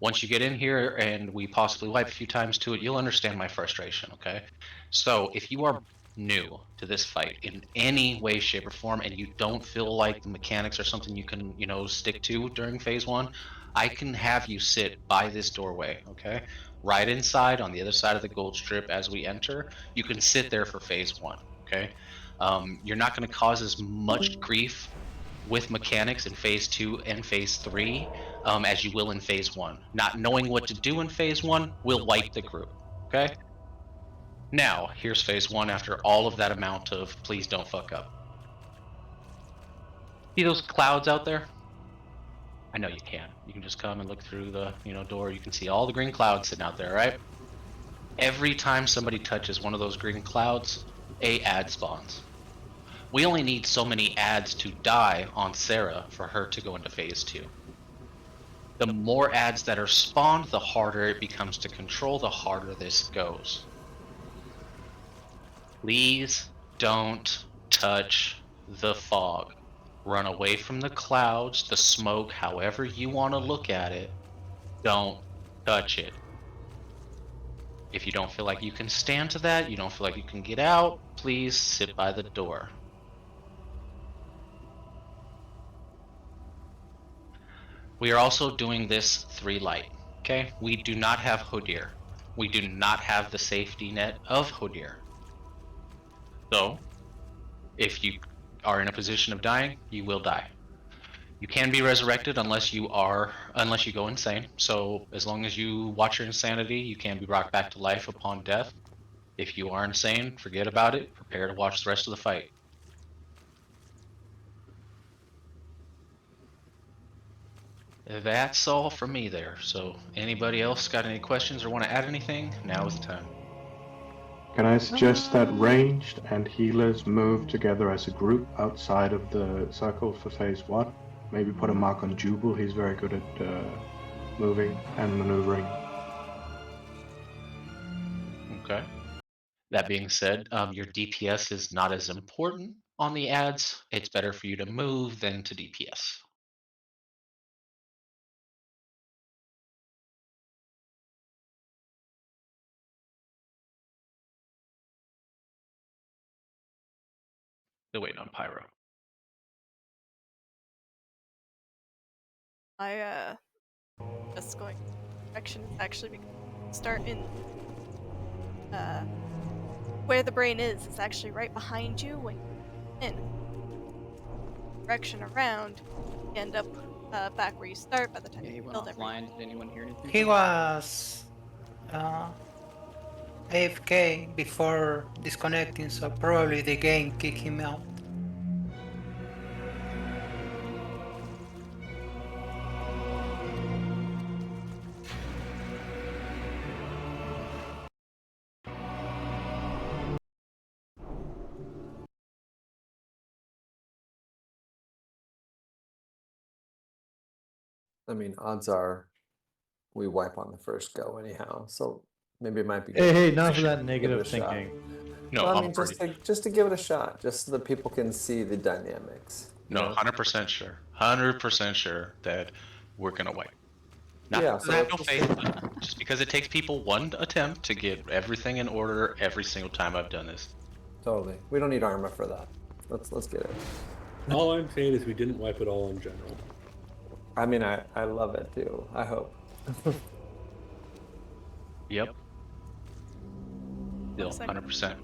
Once you get in here and we possibly wipe a few times to it, you'll understand my frustration, okay? So if you are new to this fight in any way, shape, or form, and you don't feel like the mechanics are something you can, stick to during phase 1, I can have you sit by this doorway, okay? Right inside on the other side of the gold strip as we enter. You can sit there for phase 1, okay? You're not going to cause as much grief with mechanics in phase 2 and phase 3 as you will in phase 1. Not knowing what to do in phase 1 will wipe the group, okay? Now, here's phase 1 after all of that amount of please don't fuck up. See those clouds out there? I know you can. You can just come and look through the door. You can see all the green clouds sitting out there, right? Every time somebody touches one of those green clouds, a ad spawns. We only need so many ads to die on Sarah for her to go into phase 2. The more ads that are spawned, the harder it becomes to control, the harder this goes. Please Don't touch the fog. Run away from the clouds, the smoke, however you want to look at it. Don't touch it. If you don't feel like you can stand to that, you don't feel like you can get out, please sit by the door. We are also doing this 3 light, okay? We do not have Hodir. We do not have the safety net of Hodir. So, if you are in a position of dying, you will die. You can be resurrected unless you go insane. So as long as you watch your insanity, you can be brought back to life upon death. If you are insane, forget about it. Prepare to watch the rest of the fight. That's all from me there. So anybody else got any questions or want to add anything? Now is the time. Can I suggest that ranged and healers move together as a group outside of the circle for phase 1? Maybe put a mark on Jubal, he's very good at moving and maneuvering. Okay. That being said, your DPS is not as important on the ads. It's better for you to move than to DPS. Still waiting on Pyro. I just going direction is actually because start in where the brain is actually right behind you when you're in direction around, you end up back where you start by the time He you went killed everyone. offline. Did anyone hear anything? He was AFK before disconnecting, so probably the game kicked him out. I mean, odds are we wipe on the first go anyhow, so maybe it might be. Hey, none of that Give it negative a shot. thinking. No, well, I I'm mean, pretty. just to give it a shot, just so that people can see the dynamics. No, 100% sure. 100% sure that we're gonna wipe. Not Yeah, because so I have let's no just faith, but just because it takes people one attempt to get everything in order every single time I've done this. Totally. We don't need armor for that. Let's get it. All I'm saying is we didn't wipe it all in general. I mean, I love it too. I hope. Yep. Still 100%.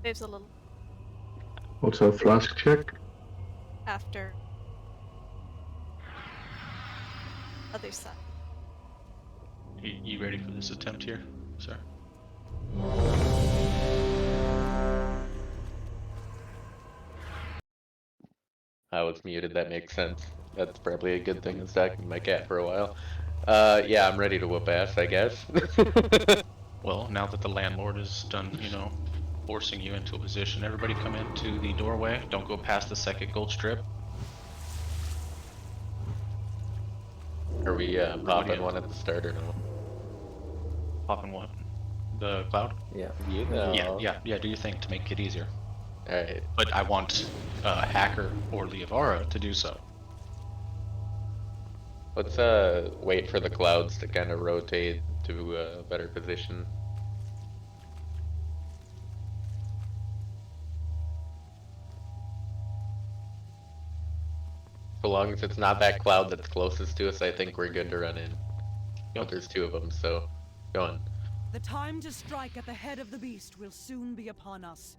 Saves a little Also, flask check. after other side. You ready for this attempt here, sir? I was muted, that makes sense. That's probably a good thing. It's talking to my cat for a while. Yeah, I'm ready to whoop ass, I guess. Well, now that the landlord is done, forcing you into a position, everybody come into the doorway. Don't go past the second gold strip. Are we popping one at the start or no? Popping what? The cloud? Yeah. You know. Yeah, do your thing to make it easier. Alright. But I want Hacker or Liavara to do so. Let's wait for the clouds to kind of rotate to a better position. So long as it's not that cloud that's closest to us, I think we're good to run in. But there's 2 of them, so go on. The time to strike at the head of the beast will soon be upon us.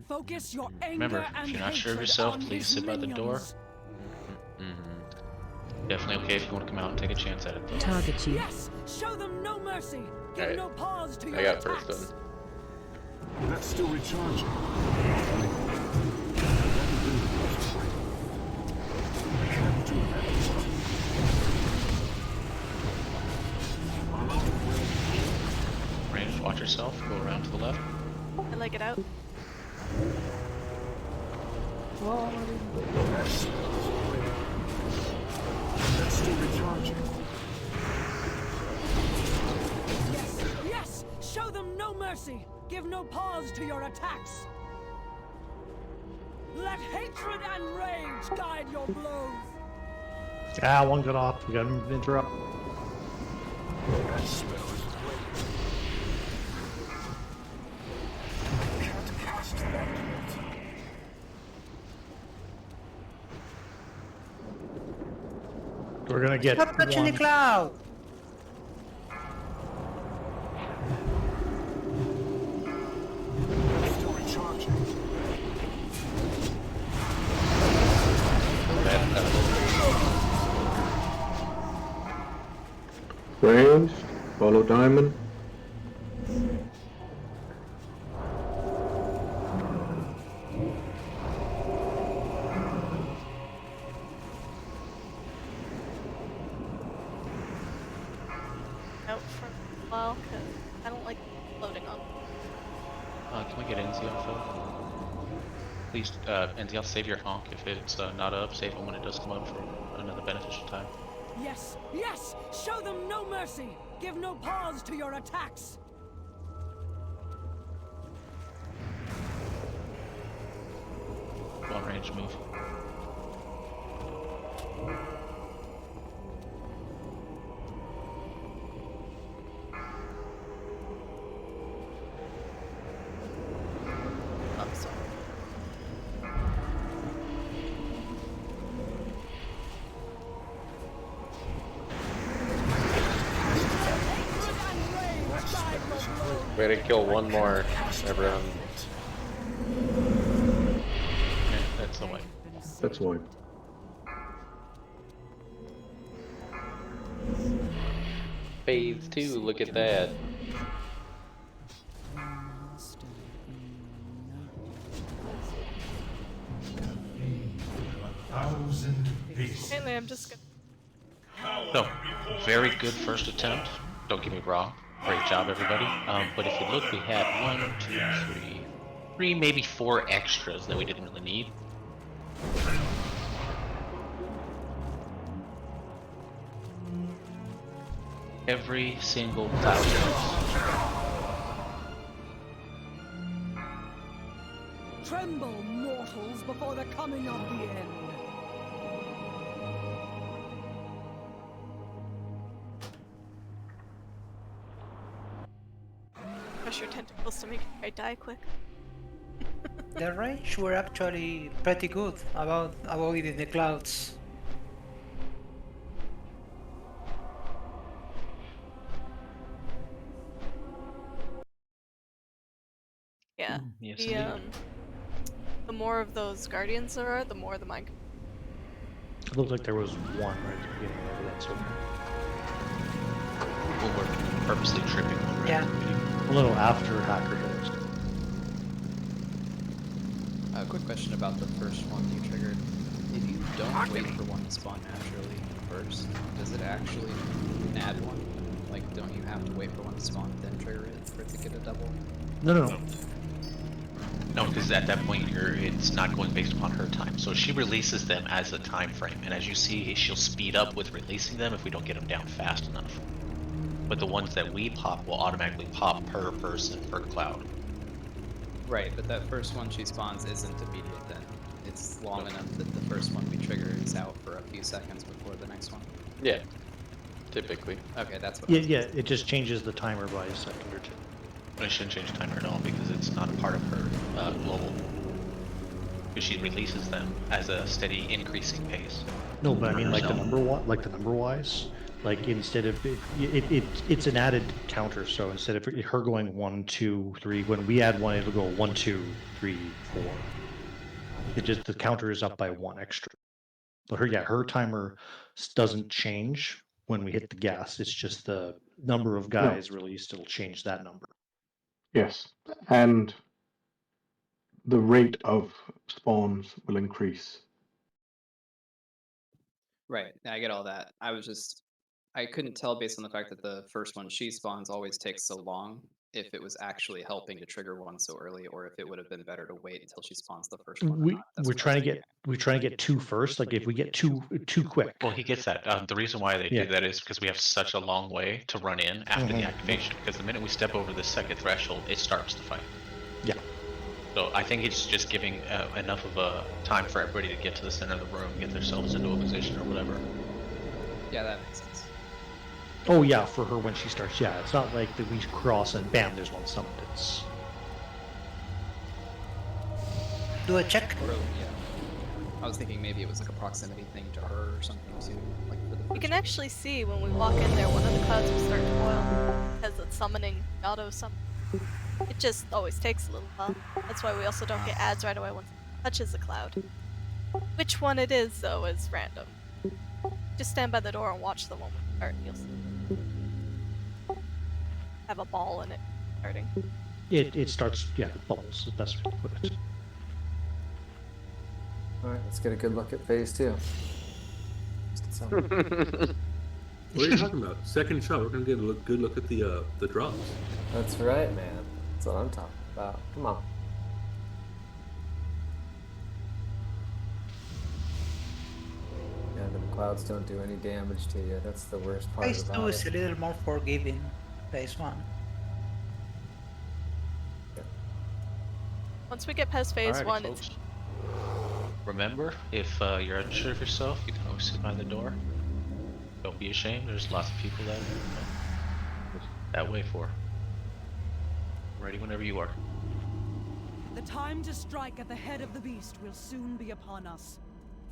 Focus your anger Remember, and if you're not sure of hatred yourself, on please his sit by the door. minions. Definitely okay if you want to come out and take a chance at it, though. Target you. Yes, show them no mercy. Give Alright. no pause to your I got attacks. first one. That's still recharging. Can't do that. Range That's still recharging. Yes, yes! Show them no mercy! Give no pause to your attacks! Let hatred and rage guide your blows! Ah, one got off. We got him to interrupt. That spell is great. Can't cast that yet. We're gonna get Stop touching the one. cloud! That's still recharging. Ranged. Follow diamond. Out for a while, because I don't like floating on. Can we get NZ off of? Please, NZ, I'll save your honk if it's not up. Save it when it does come up for another beneficial time. Yes, yes! Show them no mercy! Give no pause to your attacks! Long range move. I'm sorry. Way to kill one more, everyone. Yeah, that's the way. That's why. Phase 2, look at that. Apparently, I'm just gonna. So, very good first attempt. Don't get me wrong. Great job, everybody. But if you look, we had 1, 2, 3, maybe 4 extras that we didn't really need. Every single cloud Tremble, mortals, before the coming of the end! Push your tentacles to make I die quick. The range were actually pretty good about avoiding the clouds. Yeah. Yes, The indeed. the more of those guardians there are, the more the mind. It looked like there was one right at the beginning of that, so Well, we're purposely tripping one right Yeah. at the beginning. a little after Hacker hit us. A quick question about the first one you triggered. If you don't wait for one to spawn naturally first, does it actually add one? Like, don't you have to wait for one to spawn, then trigger it for it to get a double? No. No, because at that point it's not going based upon her time. So she releases them as a time frame, and as you see, she'll speed up with releasing them if we don't get them down fast enough. But the ones that we pop will automatically pop per person per cloud. Right, but that first one she spawns isn't immediate then. It's long enough that the first one we trigger is out for a few seconds before the next one. Yeah, typically. Okay, that's what. Yeah, it just changes the timer by a second or two. It shouldn't change timer at all because it's not a part of her global. Because she releases them as a steady increasing pace. No, but I mean like So- the number wise. Like instead of it's an added counter. So instead of her going 1, 2, 3, when we add one, it'll go 1, 2, 3, 4. It just the counter is up by 1 extra. But her timer doesn't change when we hit the gas. It's just the number of guys released. It'll change that number. Yes. And the rate of spawns will increase. Right, I get all that. I couldn't tell based on the fact that the first one she spawns always takes so long if it was actually helping to trigger one so early, or if it would have been better to wait until she spawns the first one. We're trying to get two first. Like if we get two quick. Well, he gets that. The reason why they do that is because we have such a long way to run in after the activation. Because the minute we step over the second threshold, it starts the fight. Yeah. So I think it's just giving enough of a time for everybody to get to the center of the room, get themselves into a position or whatever. Yeah, that makes sense. Oh yeah, for her when she starts. Yeah, it's not like that we cross and bam, there's one summoned. It's Do a check. I was thinking maybe it was like a proximity thing to her or something too. Like for the You can actually see when we walk in there, one of the clouds will start to boil because it's summoning auto summon. It just always takes a little while. That's why we also don't get ads right away once it touches the cloud. Which one it is, though, is random. Just stand by the door and watch the one we start, and you'll see. Have a ball in it starting. it starts bubbles. Is the best way to put it. Alright, let's get a good look at phase 2. What are you talking about? Second shot, we're gonna get a good look at the drops. That's right, man. That's what I'm talking about. Come on. Yeah, the clouds don't do any damage to you. That's the worst part Phase 2 about is it. a little more forgiving. Phase 1. Once we get past phase Alrighty, 1, folks. it's Remember, if you're unsure of yourself, you can always sit by the door. Don't be ashamed. There's lots of people that way for. Ready whenever you are. The time to strike at the head of the beast will soon be upon us.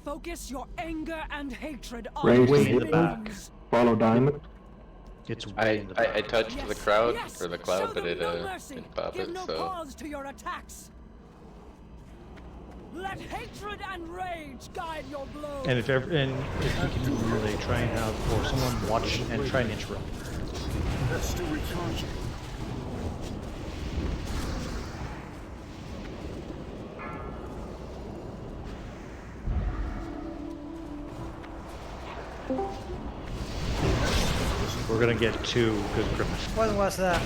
Focus your anger and hatred on Range its in the back. minions. Follow diamond. It's I touched the crowd Yes, or the cloud, show but them it no mercy. didn't pop Give it. no So pause to your attacks. Let hatred and rage guide your blows. And if you can really try and have or someone watch and try and interrupt. That's still recharging. We're gonna get two good Griffin. What was that?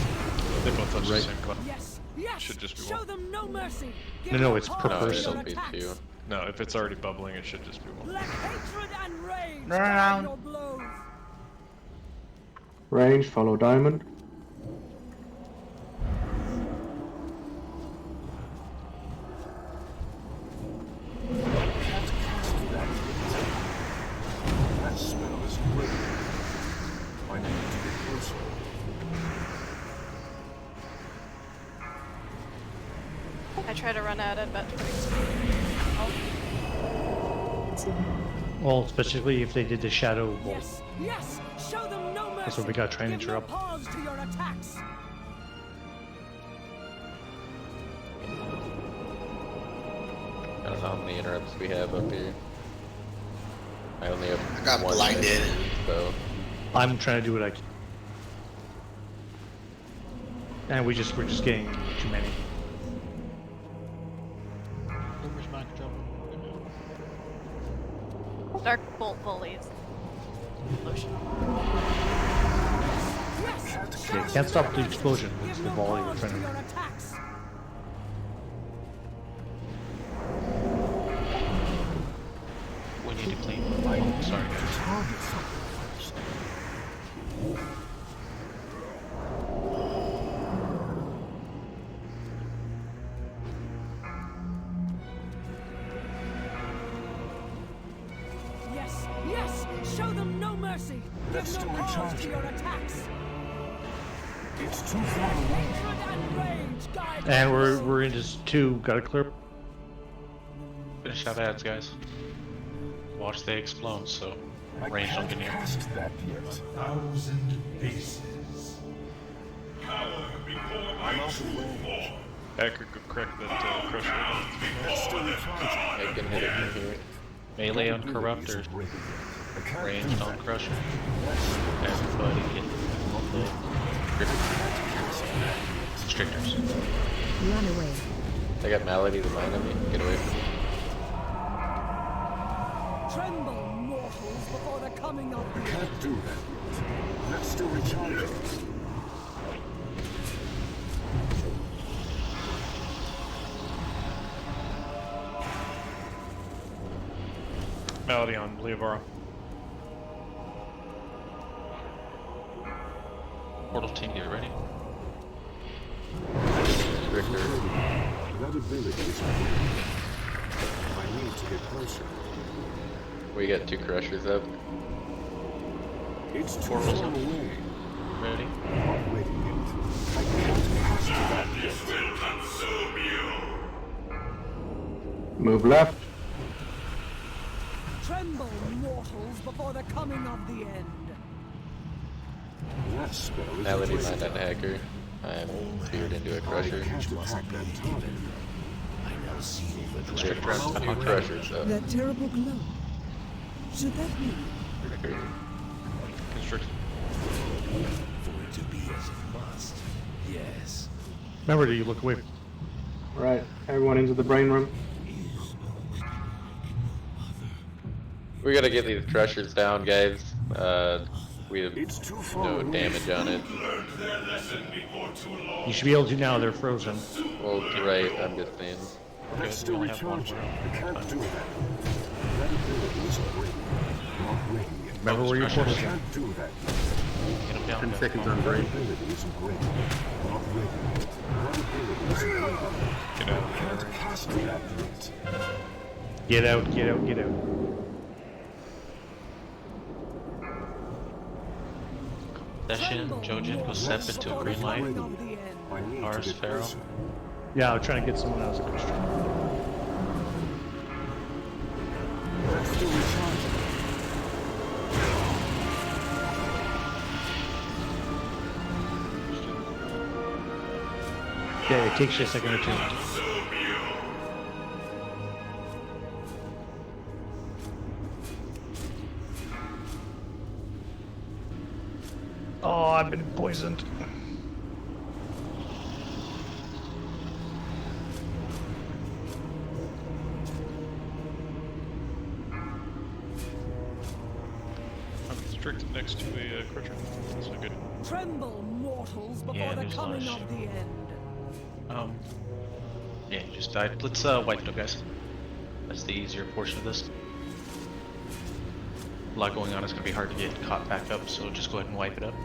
They both touch Right. the same cloud. Yes, yes. Should just be Show one. them no mercy. Give No, no it's per pause to person. your it'll be attacks. two. No, if it's already bubbling, it should just be one. Let hatred and rage Run guide around. your blows. Range, follow diamond. That smell is great. I need to get closer. I try to run out at about 20 Well, especially if they did the shadow bolt. Yes, yes. Show them no mercy. That's what we gotta try and Give no interrupt. pause to your attacks. I don't know how many interrupts we have up here. I only have I got one blinded. minute, so I'm trying to do what I can. And we're just getting too many. Where's my trouble? Dark bolt volleys. Lotion. Yeah, can't stop the explosion. It's the volley we're trying to. We need to clean. Oh, sorry. Yes, yes. Show them no mercy. That's Give no still pause to recharging. your attacks. It's too far away. Hatred and rage guide And your we're into two. Gotta clear. Finish out ads, guys. Watch they explode, so range don't get near. Cast that yet. 1,000 paces. I'm out of range. Hacker could crack that crusher. That's still recharging. I can hit it from here. Melee on Corruptors, ranged on Crusher. Everybody get the Constrictors. Run away. I got Malady the mine on me. Get away from me. Tremble, mortals, before the coming of I can't do that yet. That's still recharging. Fatality on Leovara. Portal team, get ready. Richter. That ability is weak. I need to get closer. We got 2 crushers up. It's too Portal's far up. away. Ready? Not ready yet. I can't pass to that yet. Move left. Tremble, mortals, before the coming of the end. That spell is Melody a mind on hacker. I'm speared into a crusher. can't attack that target. Richter on 2 crushers up. That terrible glow. Should that be? Constrict. For it to be as it must. Yes. Remember to look away. Right, everyone into the brain room. We gotta get these crushers down, guys. We have no damage on it. You should be able to now, they're frozen. Well, right, I'm just saying. That's still recharging. I can't do that. That ability is break. Not ready yet. Remember where your I portal's at. can't do that. Get him down. 10 seconds on brain. That ability is break. Not ready yet. That ability is break. Get out. I can't cast that yet. Get out, get out, get out. Session, Jojen, go step into a green light. Ars, Pharaoh. Yeah, I'm trying to get someone else a Christian. That's still recharging. Yeah, it takes you a second or two. Oh, I've been poisoned. I'm constricted next to a crusher. That's not good. Tremble, mortals, before Yeah, the there's a lot of coming of shit. the end. Yeah, you just died. Let's wipe it up, guys. That's the easier portion of this. A lot going on. It's gonna be hard to get caught back up, so just go ahead and wipe it up.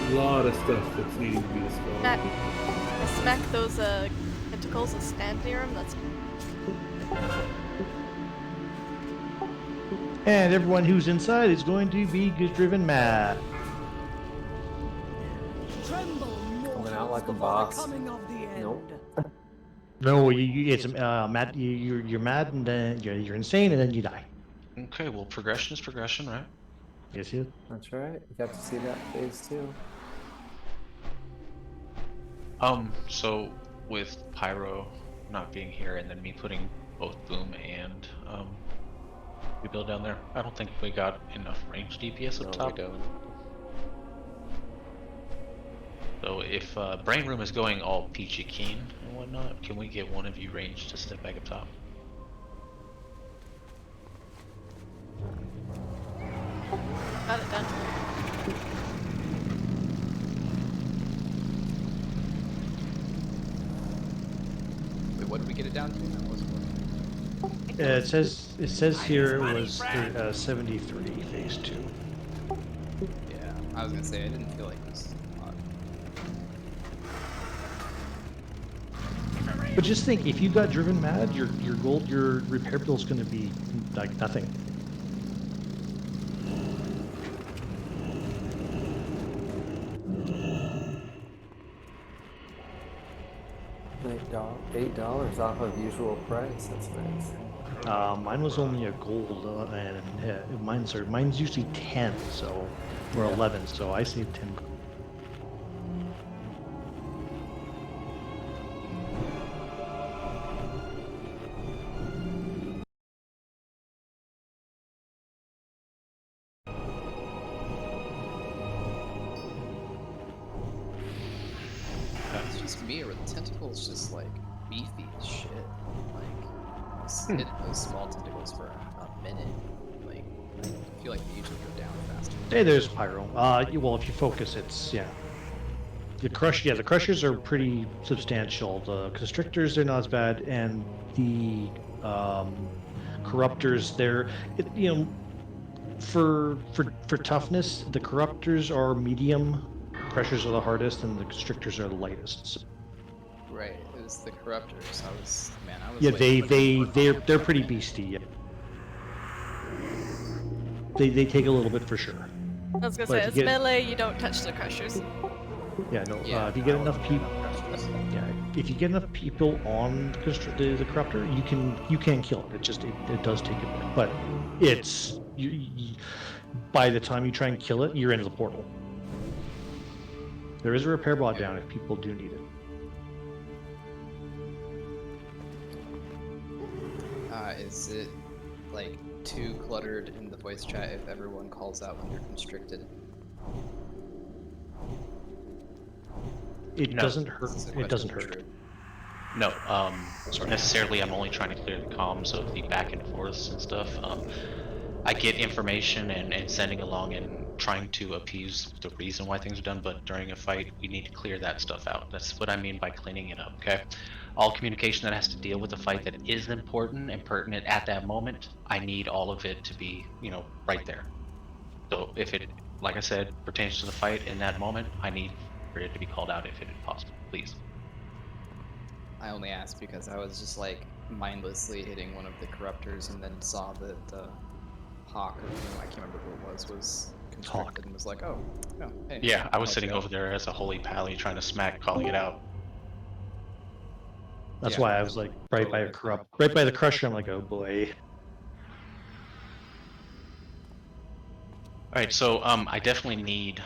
A lot of stuff that's needing to be dispelled. Smack those tentacles and stand near them. That's And everyone who's inside is going to be driven mad. Tremble, mortals, Coming out like a before boss. the coming of the end. Nope. No, it's mad. You're mad, and then you're insane, and then you die. Okay, well, progression is progression, right? Yes, yes. That's right. You got to see that phase 2. So with Pyro not being here, and then me putting both Boom and Rebuild down there, I don't think we got enough range DPS up top. We don't. So if Brain Room is going all peachy keen and whatnot, can we get one of you range to step back up top? got it done. Wait, what did we get it down to? That wasn't working. It says here it was 73 phase 2. Yeah, I was gonna say I didn't feel like it was a lot. But just think, if you got driven mad, your repair bill is going to be like nothing. $8 off of usual price. That's nice. Mine was only a gold, and mine's usually 10, so or 11, so I saved 10. It's just me, or the tentacles just like beefy as shit. Like, I was hitting those small tentacles for a minute. Like, I feel like they usually go down faster. Hey, there's Pyro. Well, if you focus, it's yeah. The crushers are pretty substantial. The constrictors, they're not as bad, and the corruptors, for toughness, the corruptors are medium, crushers are the hardest, and the constrictors are the lightest. Right, it was the corruptors. I was Yeah, waiting for they're pretty beastie. Yeah. They take a little bit for sure. I was gonna But say, if it's you get- melee, you don't touch the crushers. Yeah, no. If you get enough people, if you get enough people on the corruptor, you can kill it. It does take a bit, but it's by the time you try and kill it, you're into the portal. There is a repair bot down if people do need it. Is it like too cluttered in the voice chat if everyone calls out when you're constricted? It doesn't hurt. It doesn't hurt. No, necessarily I'm only trying to clear the comms of the back and forths and stuff. I get information and sending along and trying to appease the reason why things are done, but during a fight, we need to clear that stuff out. That's what I mean by cleaning it up, okay? All communication that has to deal with the fight that is important and pertinent at that moment, I need all of it to be, right there. So if it, like I said, pertains to the fight in that moment, I need for it to be called out if it is possible, please. I only asked because I was just like mindlessly hitting one of the corruptors and then saw that Hawk, or I can't remember who it was constricted and was like, oh, hey. Yeah, I was sitting over there as a holy pally trying to smack, calling it out. That's why I was like right by the crusher. I'm like, oh boy. All right, so I definitely need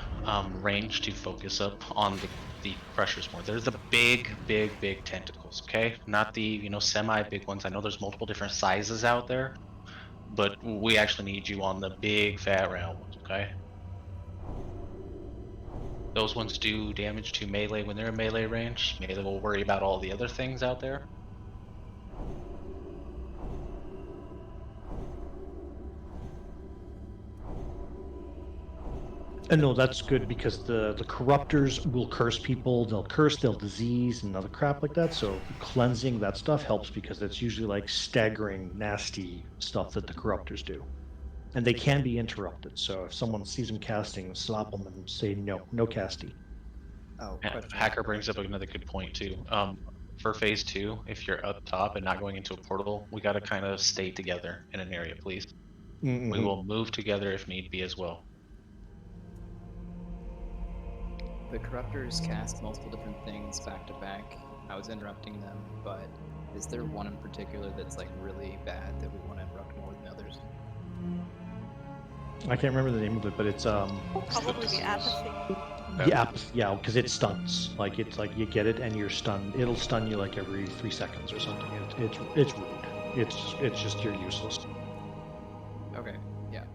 range to focus up on the crushers more. They're the big tentacles, okay? Not the semi big ones. I know there's multiple different sizes out there, but we actually need you on the big fat round ones, okay? Those ones do damage to melee when they're in melee range. Melee will worry about all the other things out there. And no, that's good because the corruptors will curse people. They'll disease and other crap like that. So cleansing that stuff helps because it's usually like staggering, nasty stuff that the corruptors do, and they can be interrupted. So if someone sees them casting, slap them and say no casting. Oh, Hacker brings up another good point too. For phase 2, if you're up top and not going into a portal, we got to kind of stay together in an area, please. Mm-hmm. We will move together if need be as well. The corruptors cast multiple different things back to back. I was interrupting them, but is there one in particular that's like really bad that we want to interrupt more than others? I can't remember the name of it, but it's Probably the apathy. Yeah, because it stuns. Like it's like you get it and you're stunned. It'll stun you like every 3 seconds or something. It's rude. It's just you're useless. Okay, yeah.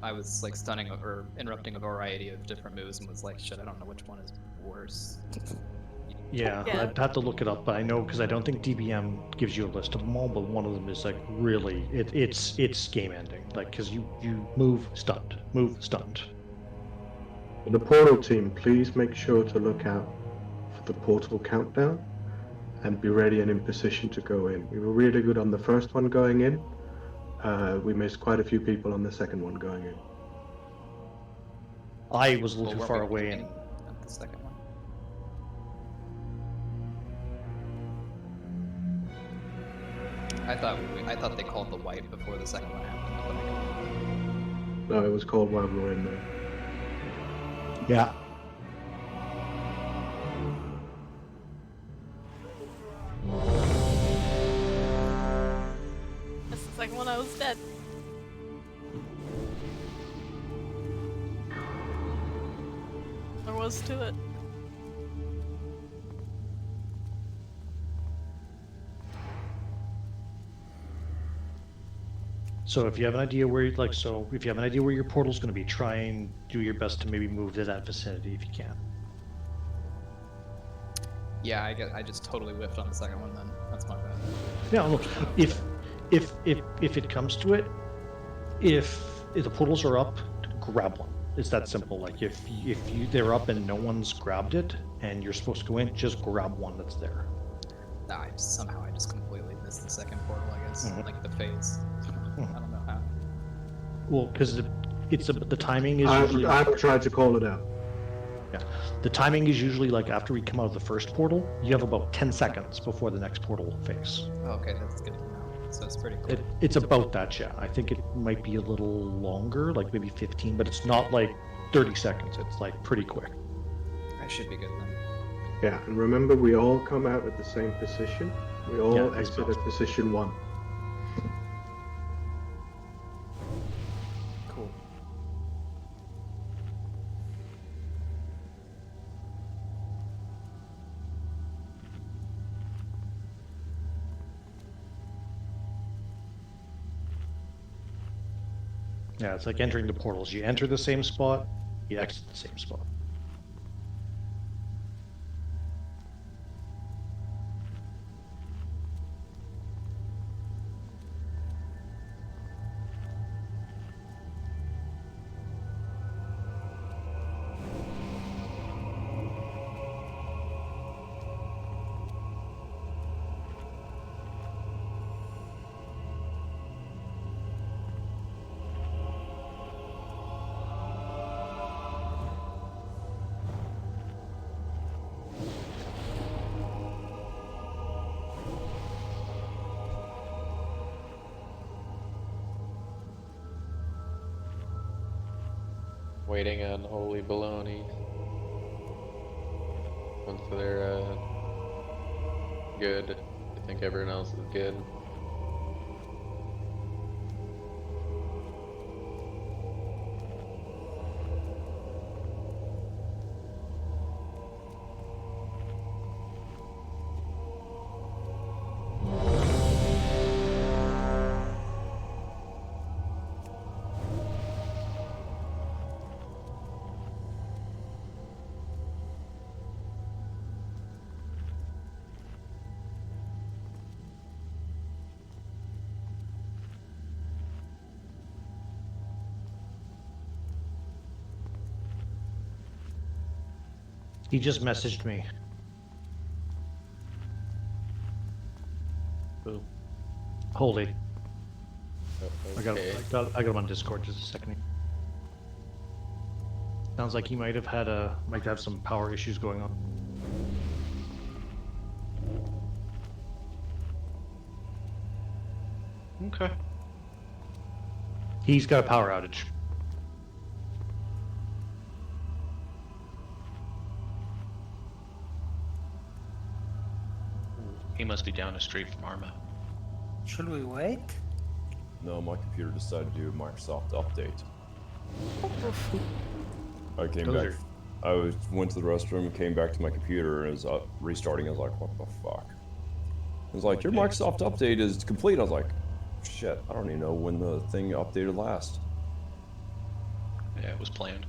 I was like stunning or interrupting a variety of different moves and was like, shit, I don't know which one is worse. Yeah, I'd have to look it up, but I know because I don't think DBM gives you a list of them all, but one of them is like really, it's game ending. Like, because you move stunned. The portal team, please make sure to look out for the portal countdown and be ready and in position to go in. We were really good on the first one going in. We missed quite a few people on the second one going in. I was a little too far away and the second one. I thought they called the wipe before the second one happened. No, it was called while we were in there. Yeah. This is like when I was dead. There was to it. So if you have an idea where if you have an idea where your portal's going to be, try and do your best to maybe move to that vicinity if you can. Yeah, I just totally whiffed on the second one then. That's my bad. Yeah, look, if it comes to it, if the portals are up, grab one. It's that simple. Like if they're up and no one's grabbed it and you're supposed to go in, just grab one that's there. Nah, somehow I just completely missed the second portal, I guess. Mhm. Like the phase. I don't know how. Well, because the timing is usually. I've tried to call it out. Yeah, the timing is usually like after we come out of the first portal, you have about 10 seconds before the next portal phase. Oh, okay, that's good to know. So it's pretty cool. It's about that, yeah. I think it might be a little longer, like maybe 15, but it's not like 30 seconds. It's like pretty quick. I should be good then. Yeah, and remember, we all come out at the same position. We all exit at position 1. Cool. Yeah, it's like entering the portals. You enter the same spot, you exit the same spot. Waiting on Holy Baloney. Once they're good, I think everyone else is good. He just messaged me. Boom. Holy. I got him on Discord. Just a second. Sounds like he might have some power issues going on. Okay. He's got a power outage. He must be down the street from Arma. Should we wait? No, my computer decided to do a Microsoft update. I came back. Went to the restroom, came back to my computer, and it was restarting. I was like, what the fuck? It was like, your Microsoft update is complete. I was like, shit, I don't even know when the thing updated last. Yeah, it was planned.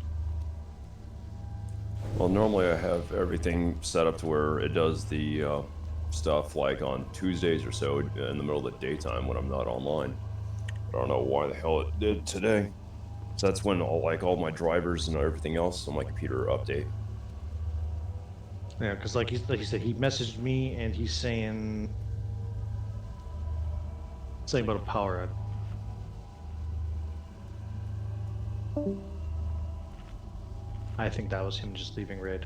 Well, normally I have everything set up to where it does the stuff like on Tuesdays or so in the middle of the daytime when I'm not online. I don't know why the hell it did today. So that's when all my drivers and everything else on my computer update. Yeah, because like he said, he messaged me and he's saying about a power outage. I think that was him just leaving raid.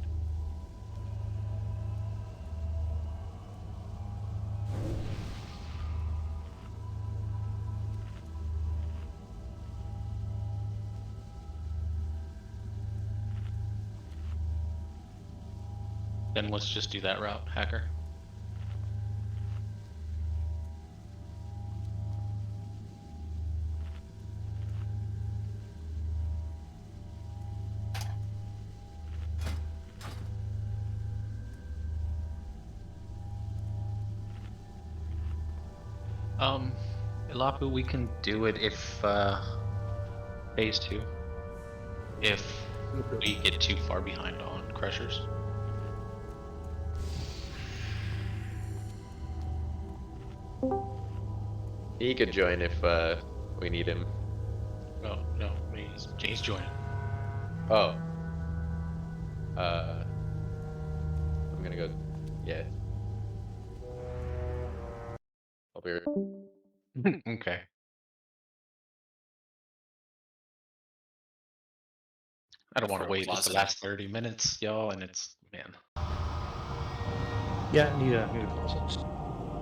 Then let's just do that route, Hacker. Ilapu, we can do it if phase 2. If we get too far behind on crushers. He could join if we need him. No, he's joining. Oh. I'm gonna go. Yeah. I'll be. Okay. I don't want to wait just the last 30 minutes, y'all, and it's man. Yeah, need a close.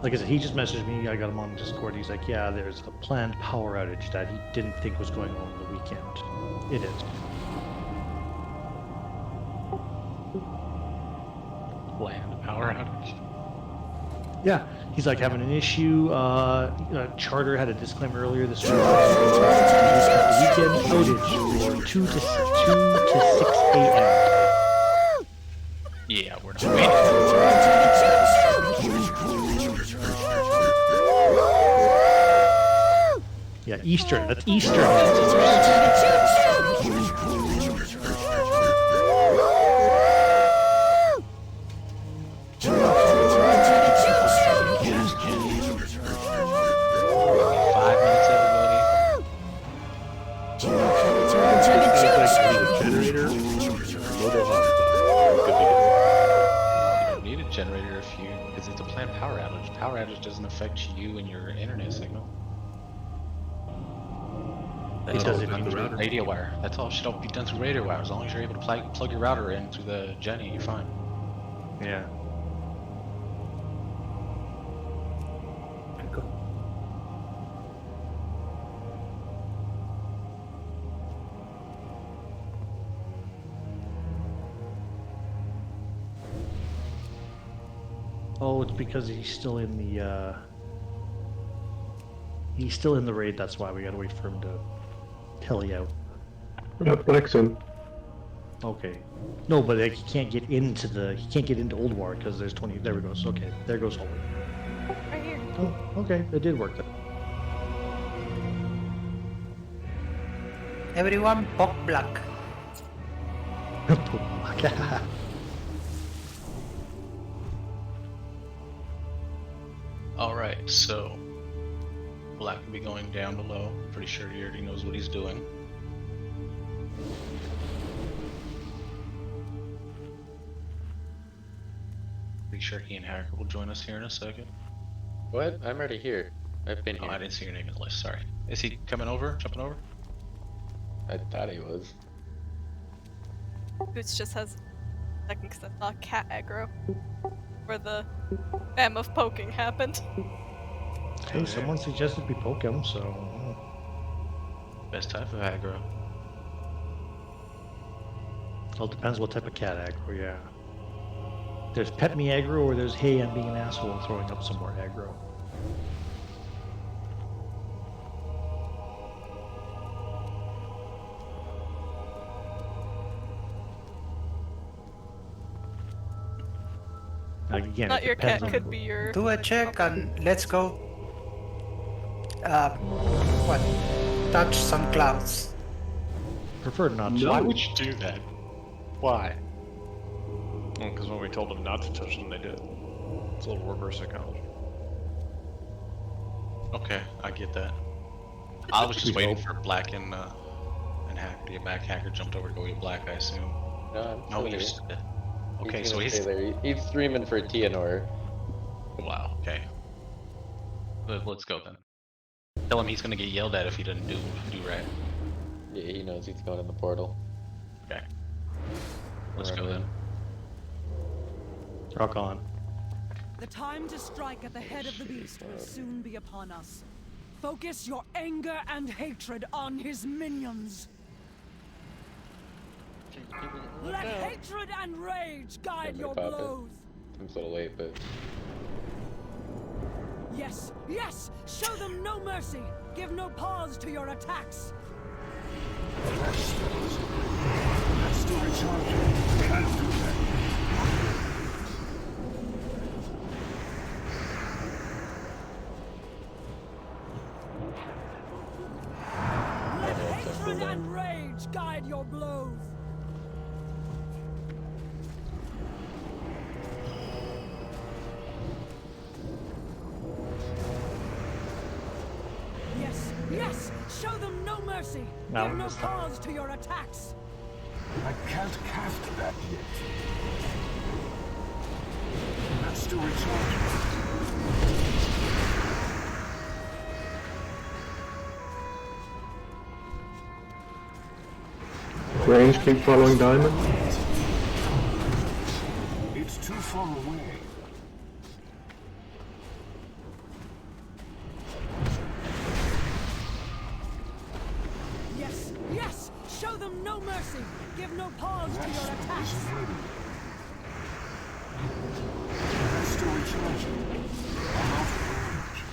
Like I said, he just messaged me. I got him on Discord. He's like, "Yeah, there's a planned power outage that he didn't think was going on the weekend. It is." Planned power outage. Yeah, he's like having an issue. Charter had a disclaimer earlier this week. Weekend outage for 2 to 6 a.m. Yeah, we're not waiting. Yeah, Eastern. That's Eastern. Generator if you, because it's a planned power outage. Power outage doesn't affect you and your internet signal. It does it through radio wire. That's all. Should all be done through radio wire. As long as you're able to plug your router in through the Jenny, you're fine. Yeah. Oh, it's because he's still in the raid. That's why we gotta wait for him to telly out. Black's in. Okay. No, but like, he can't get into Ulduar because there's 20. There we go. So, okay, there goes Holy. Right here. Oh, okay, it did work then. Everyone, poke black. Alright, so Black will be going down below. Pretty sure he already knows what he's doing. Pretty sure he and Hacker will join us here in a second. What? I'm already here. I've been here. I didn't see your name in the list, sorry. Is he coming over? Jumping over? I thought he was. Boots just has a second because I saw cat aggro where the spam of poking happened. Hey, someone suggested we poke him, so. Best type of aggro. Well, it depends what type of cat aggro, yeah. There's pet me aggro, or there's hey, I'm being an asshole and throwing up some more aggro. Like, again, Not your cat, could be your. Do a check and let's go. What? Touch some clouds. Prefer not to. Why would you do that? Why? Well, because when we told them not to touch them, they did. It's a little reverse psychology. Okay, I get that. I was just waiting for Black and Hacker to get back. Hacker jumped over to go get Black, I assume. No, I'm No, still you're here. still. Okay, He's so gonna he's. stay there. He's streaming for Tianor. Wow, okay. Let's go then. Tell him he's gonna get yelled at if he doesn't do right. Yeah, he knows he's going in the portal. Okay. Let's go then. Rock on. The time to strike at the head of the beast will soon be upon us. Focus your anger and hatred on his minions. Let hatred and rage guide your Pop it. blows. Seems a little late, but Yes, yes! Show them no mercy! Give no pause to your attacks! That's still recharging. Can't do that. Let hatred and rage guide your blows! Yes, show them no mercy. No, Give no it's not. pause to your attacks. I can't cast that yet. That's to recharge. Range, keep following Diamond. It's too far away. Yes, yes, show them no mercy. Give no pause to your attacks. That's to recharge. I'm out of range.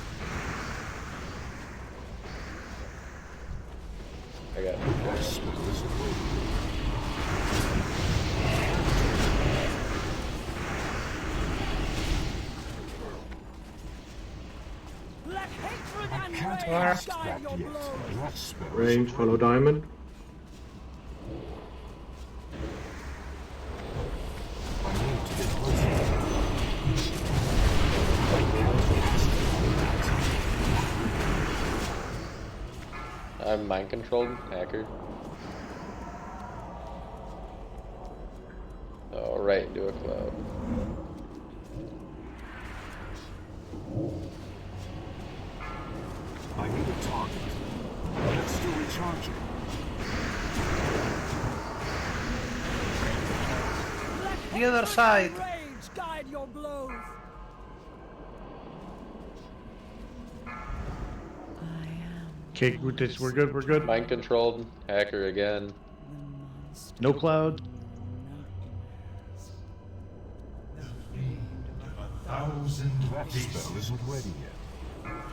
I got That spell isn't ready. Let hatred and Can't rage cast guide that your yet. blows. That spell Range, follow Diamond. I need to get closer. I'm mind controlled, hacker. Oh, right into a cloud. I need a target. That's still recharging. The other side. Rage guide your blows. Okay, we're good, we're good. Mind controlled, hacker again. No cloud. That spell isn't ready yet.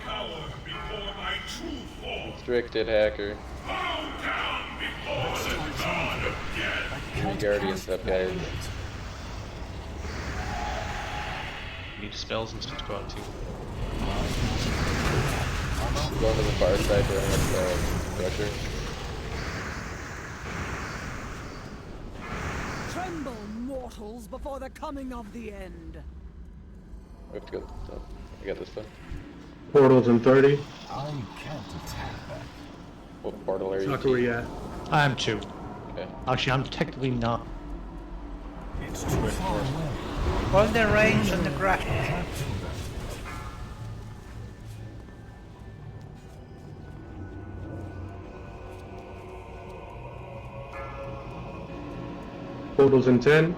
Cower before my true form. Restricted hacker. Bow down before the god of death. Three guardians up, guys. Need spells and stuff to go out too. Going to the far side to have pressure. Tremble, mortals, before the coming of the end. We have to go. So, I got this one. Portals in 30. I can't attack that. What portal are you? Tucker, where you at? I'm 2. Okay. Actually, I'm technically not. It's too far away. Hold the range on the crash. Can't do that. Portals in 10.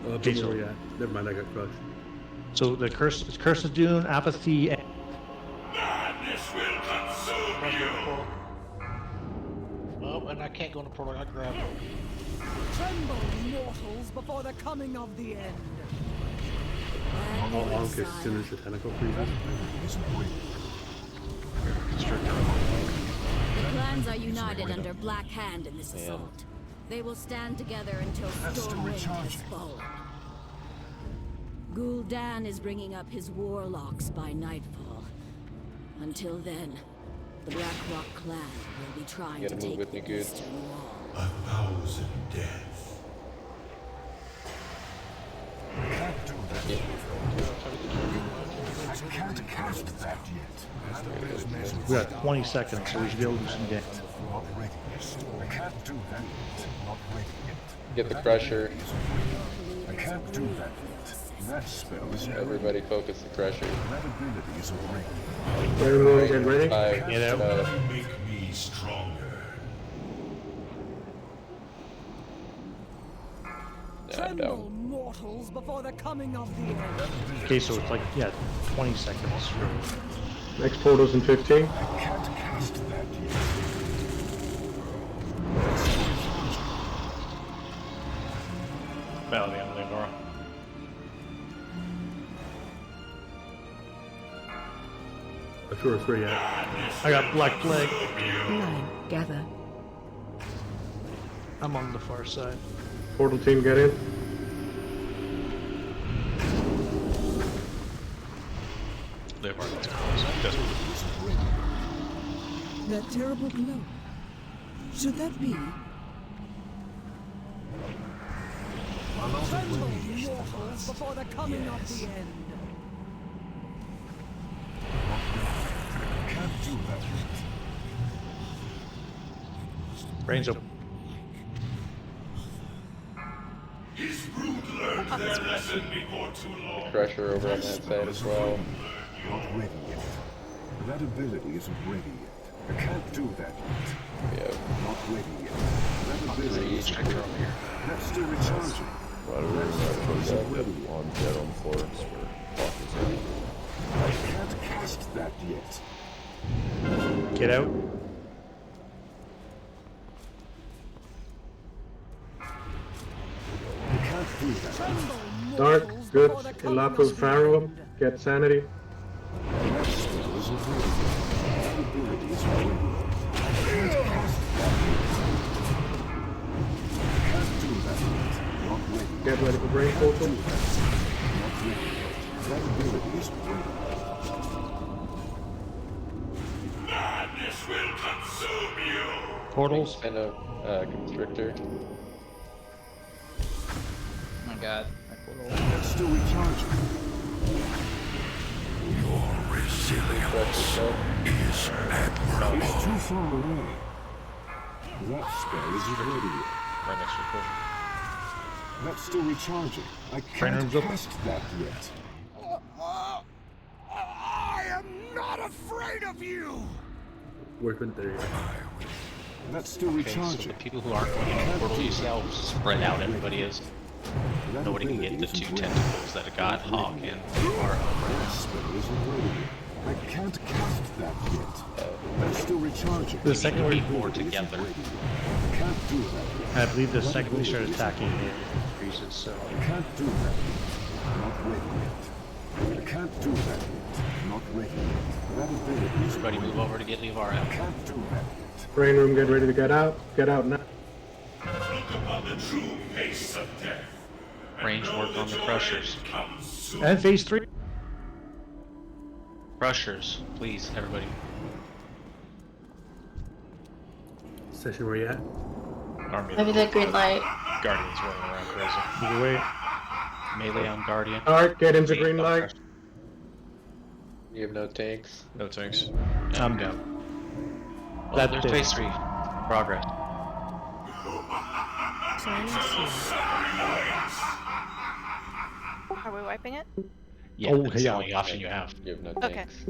Okay, where you at? Never mind, I got crushed. So the Curse of Dune, Apathy, and Madness will consume you. Oh, and I can't go in the portal. I grab it. Tremble, mortals, before the coming of the end. All on kiss finish the tentacle freezes. The clans are united under Black Hand in this assault. They will stand together until Stormwind has fallen. Gul'dan is bringing up his warlocks by nightfall. Until then, the Black Rock clan will be trying You to gotta move take with the me, good. Eastern Wall. 1,000 deaths. I can't do that. I can't cast that yet. we got 20 seconds, so we should be able to do some damage. Not ready yet. I can't do that yet. Not ready yet. Get the crusher. I can't do that yet. That spell is Everybody focus the crusher. That ability isn't ready. Everyone get ready. 5, Get out. Make me stronger. I'm Tremble, down. mortals, before the coming of the end. Okay, so it's like, yeah, 20 seconds. Next portal's in 15. I can't cast that yet. Valley on Leonora. Sure, where you at? I got Black Plague. 9. Gather. I'm on the far side. Portal team, get in. Leonora, let's go. That terrible glow. Should that be? Tremble, mortals, before the coming of the end. I can't do Brains open. His root learned their lesson before too long. Crusher over on that side as well. Not ready yet. That ability isn't ready yet. I can't do that yet. Yeah. Not ready yet. That ability isn't ready. That's still recharging. Why do we on dead on the floor? Fuck is that? I can't cast that yet. Get out. I can't do that. Dark, good. Ilapu, Pharaoh, get sanity. That spell isn't ready yet. That ability isn't ready yet. I can't cast that yet. I can't do that yet. Not ready. Get ready for brain portal. Not ready yet. That ability isn't ready. Madness will consume you. Portals. And a constrictor. Oh my god. My portal. That's still recharging. Your resilience is admirable. It's too far away. That spell isn't ready yet. Right next to the portal. That's still recharging. I Brain can't room's open. cast that yet. I am not afraid of you. Workman, there you go. That's still Okay, so recharging. the people who aren't going into the portal, you see how spread out everybody is? That Nobody can ability get the isn't two ready. tentacles that have got Hawk and Ulduar. That spell isn't ready yet. I can't cast that yet. That's still recharging. The second We we, need more together. I can't do that yet. I believe the second we start attacking, it increases. So I can't do that yet. Not ready yet. I can't do that yet. Not ready yet. That ability is Everybody move over to get Levar I out. can't do that yet. Brain room, get ready to get out. Get out now. Look upon the true face of death. Range work on the crushers. Comes soon. and phase 3. Crushers, please, everybody. Session where you at? Army Maybe the green light. Guardians running around crazy. Either way, Melee on Guardian. Dark, get into green light. You have no tanks. No tanks. I'm down. Well, That there's did. phase 3. Progress. Are we wiping it? Yeah, Oh, that's the yeah. only option you have. You have no Okay. tanks.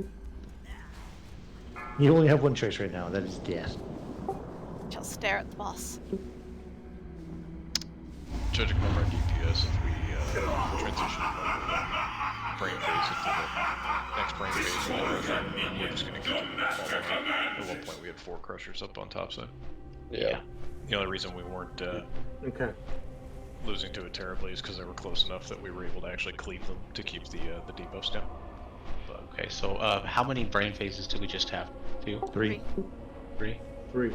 You only have one choice right now. That is death. Shall stare at the boss. Judging from our DPS, if we transition from brain phase into the next brain phase, we're just going to continue following. At one point, we had 4 crushers up on top, so Yeah. the only reason we weren't Okay. losing to it terribly is because they were close enough that we were able to actually cleave them to keep the debuffs down. Okay, so how many brain phases do we just have? 2? 3. 3? 3.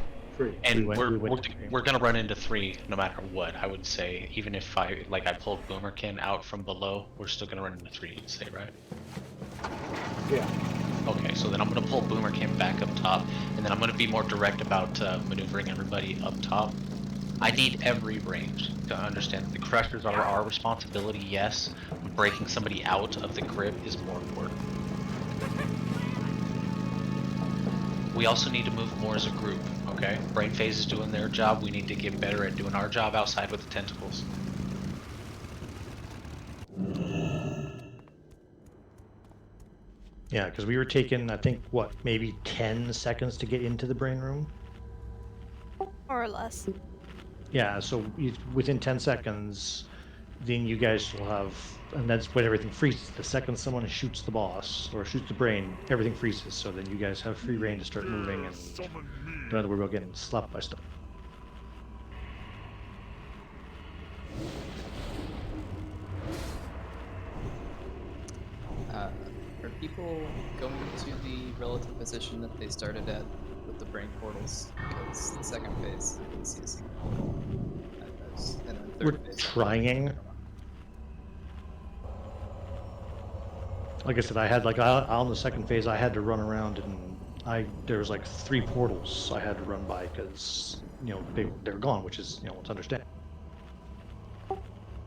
And We went to we're gonna run into 3 no matter what. I would say, even if I pulled Boomerkin out from below, we're still gonna run into 3. You'd say, right? Yeah. Okay, so then I'm gonna pull Boomerkin back up top, and then I'm gonna be more direct about maneuvering everybody up top. I need every range to understand that the crushers are our responsibility. Yes, breaking somebody out of the grip is more important. We also need to move more as a group, okay? Brain Phase is doing their job. We need to get better at doing our job outside with the tentacles. Yeah, because we were taking, I think, what, maybe 10 seconds to get into the brain room? More or less. Yeah, so within 10 seconds, then you guys will have, and that's when everything freezes. The second someone shoots the boss, or shoots the brain, everything freezes, so then you guys have free reign to start moving, and in other words, we're getting slapped by stuff. Are people going to the relative position that they started at with the brain portals? Because the second phase, you can see a single portal. And then We're third phase. trying. Like I said, I had on the second phase, I had to run around, and there was like 3 portals I had to run by because they're gone, which is it's understandable.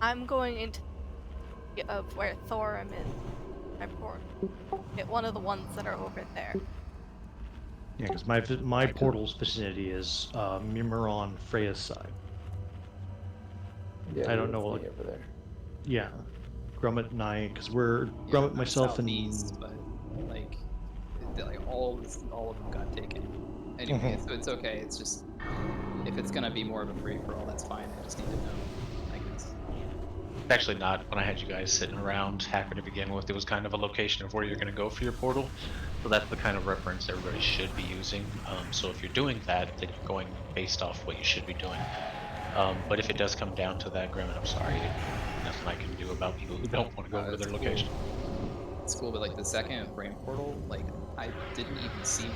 I'm going into of where Thorum is. My portal. Get one of the ones that are over there. Yeah, because my portal's vicinity is Mimiron Freya's side. Yeah, I don't know, like, over there. Yeah, Grummet and I, because we're Yeah, Grummet, I'm myself, southeast, and but like all of them got taken. Anyway, so it's okay. It's just if it's gonna be more of a free for all, that's fine. I just need to know, I guess. Actually not. When I had you guys sitting around Hacker to begin with, it was kind of a location of where you're going to go for your portal. So that's the kind of reference everybody should be using. So if you're doing that, then you're going based off what you should be doing. But if it does come down to that, Grim, I'm sorry, nothing I can do about people who don't want to go over to their location. It's cool, but like the second brain portal, like I didn't even see one.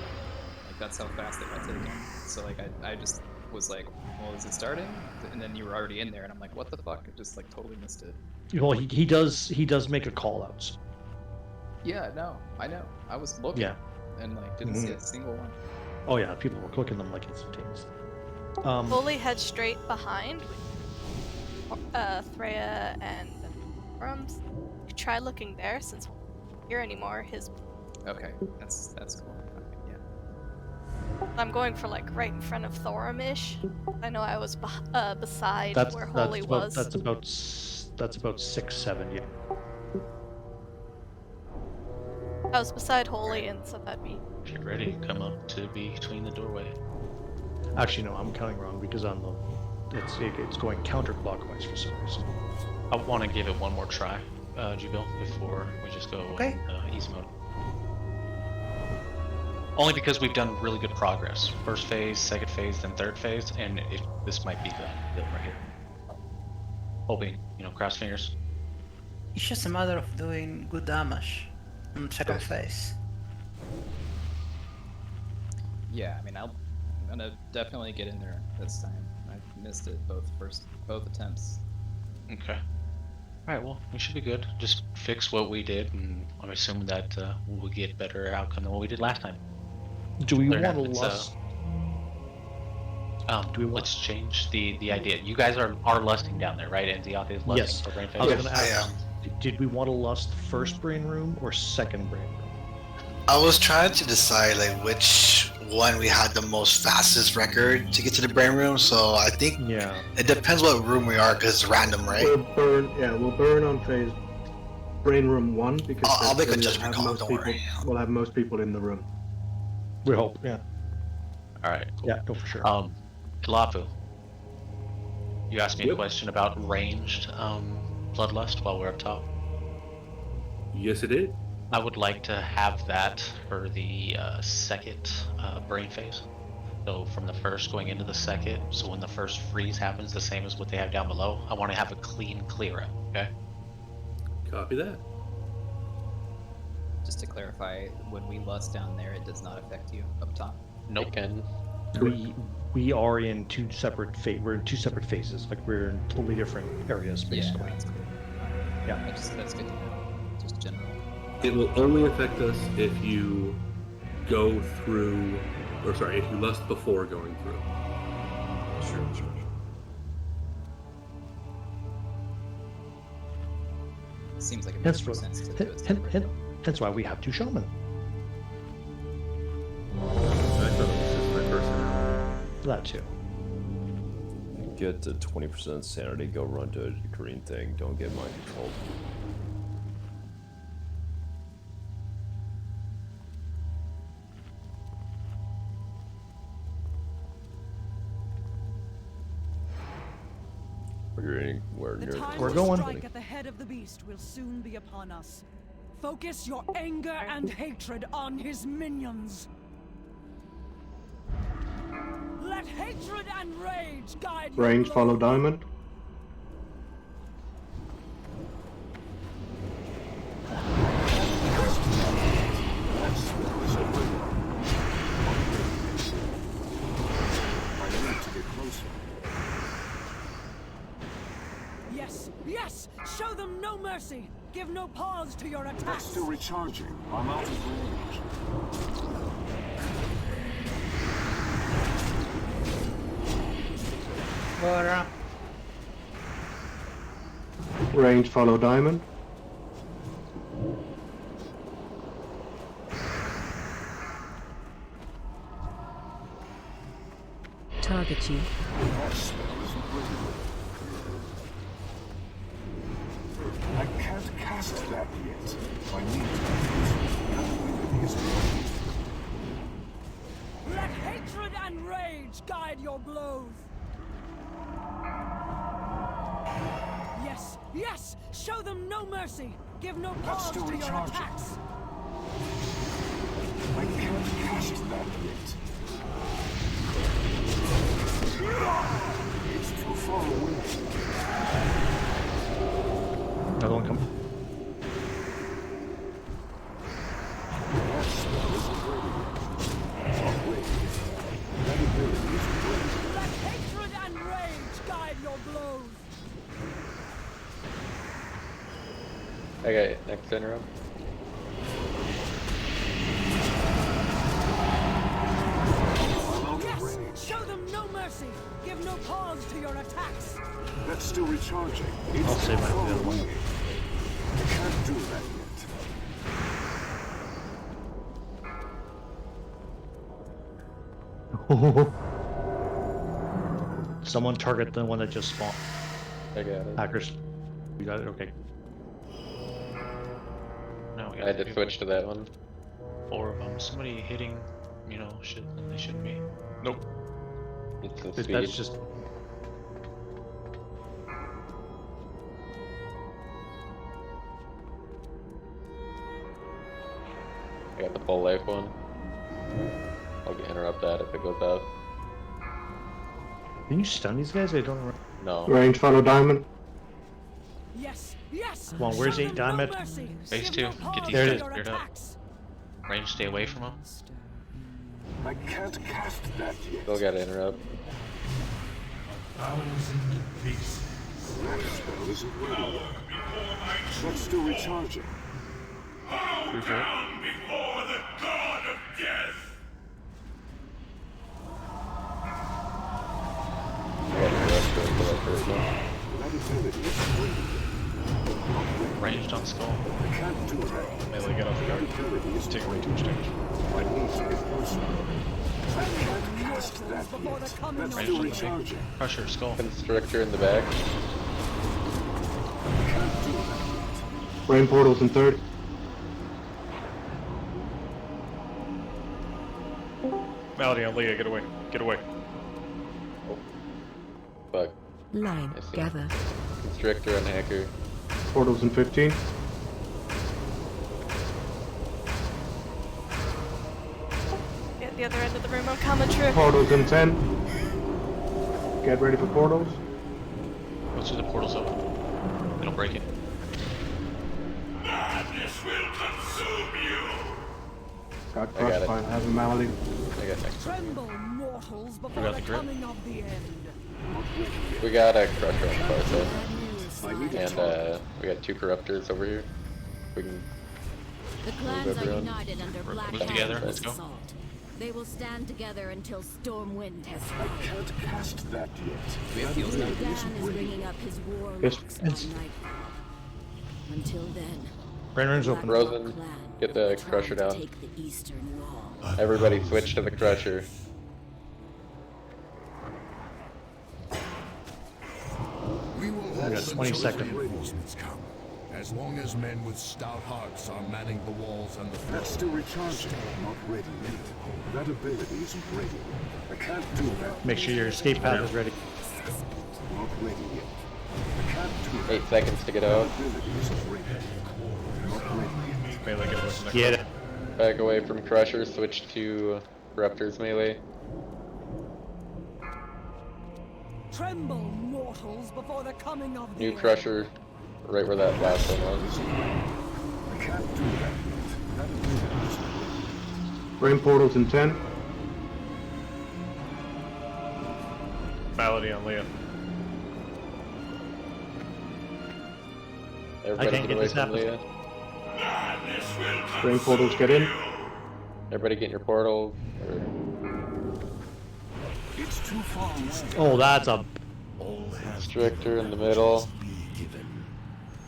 Like that's how fast it got taken. So like I just was like, well, is it starting? And then you were already in there, and I'm like, what the fuck? I just like totally missed it. well, he does make a call outs. Yeah, no, I know. I was looking, and like didn't see a single one. Oh yeah, people were clicking them like instantaneously. Fully head straight behind Threya and Rums. You try looking there since we're not here anymore. Okay, that's cool. Okay, yeah. I'm going for like right in front of Thorum-ish. I know I was beside where That's Holy about, was. That's about 6-7, yeah. I was beside Holy, and so that'd be. Get ready, come up to between the doorway. Actually, no, I'm counting wrong because on the it's going counterclockwise for some reason. I want to give it one more try, Jubil, before we just go easy mode. Only because we've done really good progress. First phase, second phase, then third phase, and this might be the right here. Hoping, cross fingers. It's just a matter of doing good damage on the second phase. Yeah, I mean, I'm gonna definitely get in there this time. I missed it both attempts. Okay. Alright, well, we should be good. Just fix what we did, and I'm assuming that we'll get better outcome than what we did last time. Do we want to lust? Let's change the idea. You guys are lusting down there, right? And Ziath is lusting for brain phase. I was going to ask, did we want to lust first brain room or second brain room? I was trying to decide like which one we had the most fastest record to get to the brain room, so I think it depends what room we are because it's random, right? We'll burn on phase brain room 1 because I'll make a judgment call, don't worry. We'll have most people in the room. We hope, yeah. Alright, cool. Yeah, no, for sure. Kilafu, you asked me a question about ranged bloodlust while we're up top. Yes, it did. I would like to have that for the second brain phase. So from the first going into the second, so when the first freeze happens, the same as what they have down below, I want to have a clean clear up, okay? Copy that. Just to clarify, when we lust down there, it does not affect you up top. Nope. We are in two separate we're in two separate phases. Like we're in totally different areas, basically. Yeah, that's cool. Yeah. That's good to know. Just general. It will only affect us if you go through, if you lust before going through. Sure. Seems like it makes more sense to do it. That's why we have two shaman. I thought it was just my personality. That too. Get to 20% sanity, go run to a green thing, don't get mind controlled. We're going. The strike at the head of the beast will soon be upon us. Focus your anger and hatred on his minions. Let hatred and rage guide you. Range follow diamond. Yes! Show them no mercy! Give no pause to your attacks! That's still recharging. I'm out of range. Range follow diamond. target you. I can't cast that yet. I need to. Let hatred and rage guide your blows. Yes, yes! Show them no mercy! Give no pause to your attacks! I can't cast that yet. It's too far away. Another one coming. That spell isn't ready yet. Not ready yet. That ability isn't ready. Let hatred and rage guide your blows! Okay, next interrupt. Yes! Show them no mercy! Give no pause to your attacks! That's still recharging. It's I'll save my far field away. one. I can't do that yet. Someone target the one that just spawned. I got it. Hackers. You got it? Okay. No, we I had to switch to that one. 4 of them. Somebody hitting, you know, shit that they shouldn't be. Nope. It's the That's speed. just. I got the full life one. I'll interrupt that if it goes out. Can you stun these guys? I don't remember. No. Range follow diamond. Yes, yes! Come on, where's 8 diamond? Phase 2. Get these There it guys is. cleared up. Range, stay away from them. I can't cast that yet. Still gotta interrupt. That spell isn't ready yet. That's still recharging. That ability isn't ready yet. Ranged on skull. I can't do that. Melee, get off the guard. That ability It's isn't taking way ready too much yet. damage. I need to get closer. I can't cast that Before the yet. coming That's of still the big recharging. Crusher, skull. Constrictor in the back. I can't do that yet. Rain portals in 30. Malady on Leah, get away. Get away. Fuck. Line, I see. gather. Constrictor and hacker. Portals in 15. At the other end of the room, I'm coming true. Portals in 10. Get ready for portals. Go through the portals open. It'll break it. Madness will consume you. Got I got crushed it. by heavy malady. I got next. Tremble, mortals, before got the the grip. coming of the end. We got a crusher on the far side. I need to And we got 2 corruptors over here. We can The clans are everyone. united under Black Move together, Hag's let's go. assault. They will stand together until Stormwind has I fallen. can't cast that yet. We have That heals ability Dan isn't is ready bringing yet. up his warlocks Yes. by nightfall. Until then, Rain room's Black open. Rock Rosen, clan get the will return crusher to down. take the eastern wall. everybody switch to the crusher. We will I got hold 20 until seconds. reinforcements come. As long as men with stout hearts are manning the walls and the floor. That's still recharging. Not ready yet. That ability isn't ready. I can't do that. Make sure your escape path is ready. Not ready yet. I can't do that. 8 seconds to get out. That ability isn't ready. Not ready yet. Melee, get away from that. Get it. Back away from crusher, switch to Raptor's melee. Tremble, mortals, before the coming of the New end. crusher, right where that last one was. I can't do that yet. That ability isn't ready. Rain portals in 10. Malady on Leah. Everybody can't get get away this from happening. Leah. Rain portals get in. Everybody get in your portal. It's too far away. Oh, that's a. Constrictor in the middle.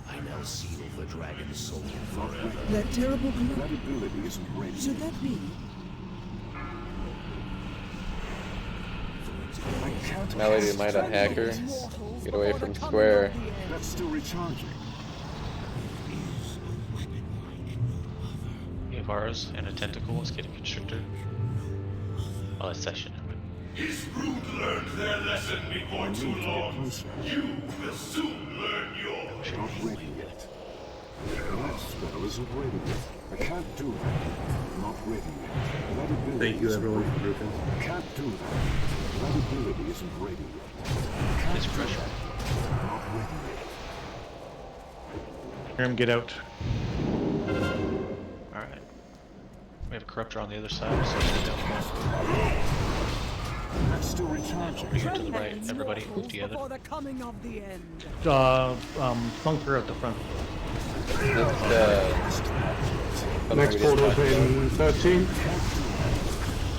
I now seal the dragon's soul forever. That terrible That blow. ability isn't ready. Should that be? Now lady might a hacker. Get away from square. That's still recharging. Avara's and a tentacle. Let's get a constrictor. Oh, that's session. His brood learned their lesson before too long. You will soon learn yours. Not ready yet. That spell isn't ready yet. I can't do that. Not ready yet. That ability Thank you, everyone, for grouping. I can't do that. That ability isn't ready yet. It's pressure. Not ready yet. Grim, get out. Alright. We have a corruptor on the other side, so let's get down. That's still recharging. Bring it to the right. Everybody move together. Before the coming of the end. Funker at the front. Next portal's in 13.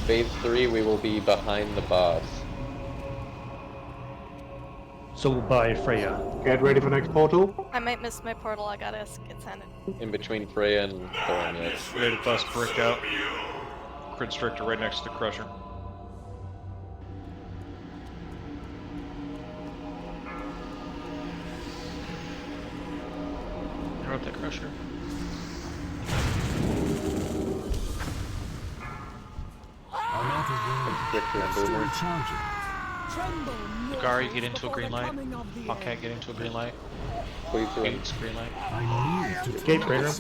Phase 3, we will be behind the boss. So by Freya. Get ready for next portal. I might miss my portal. I gotta get sent in. In between Freya and Thorn, yes. Ready to bust brick out. Constrictor right next to the crusher. Interrupt that crusher. Gary, get into a green light. Hawkcat, get into a green light. Gates, green light. Gate breaker.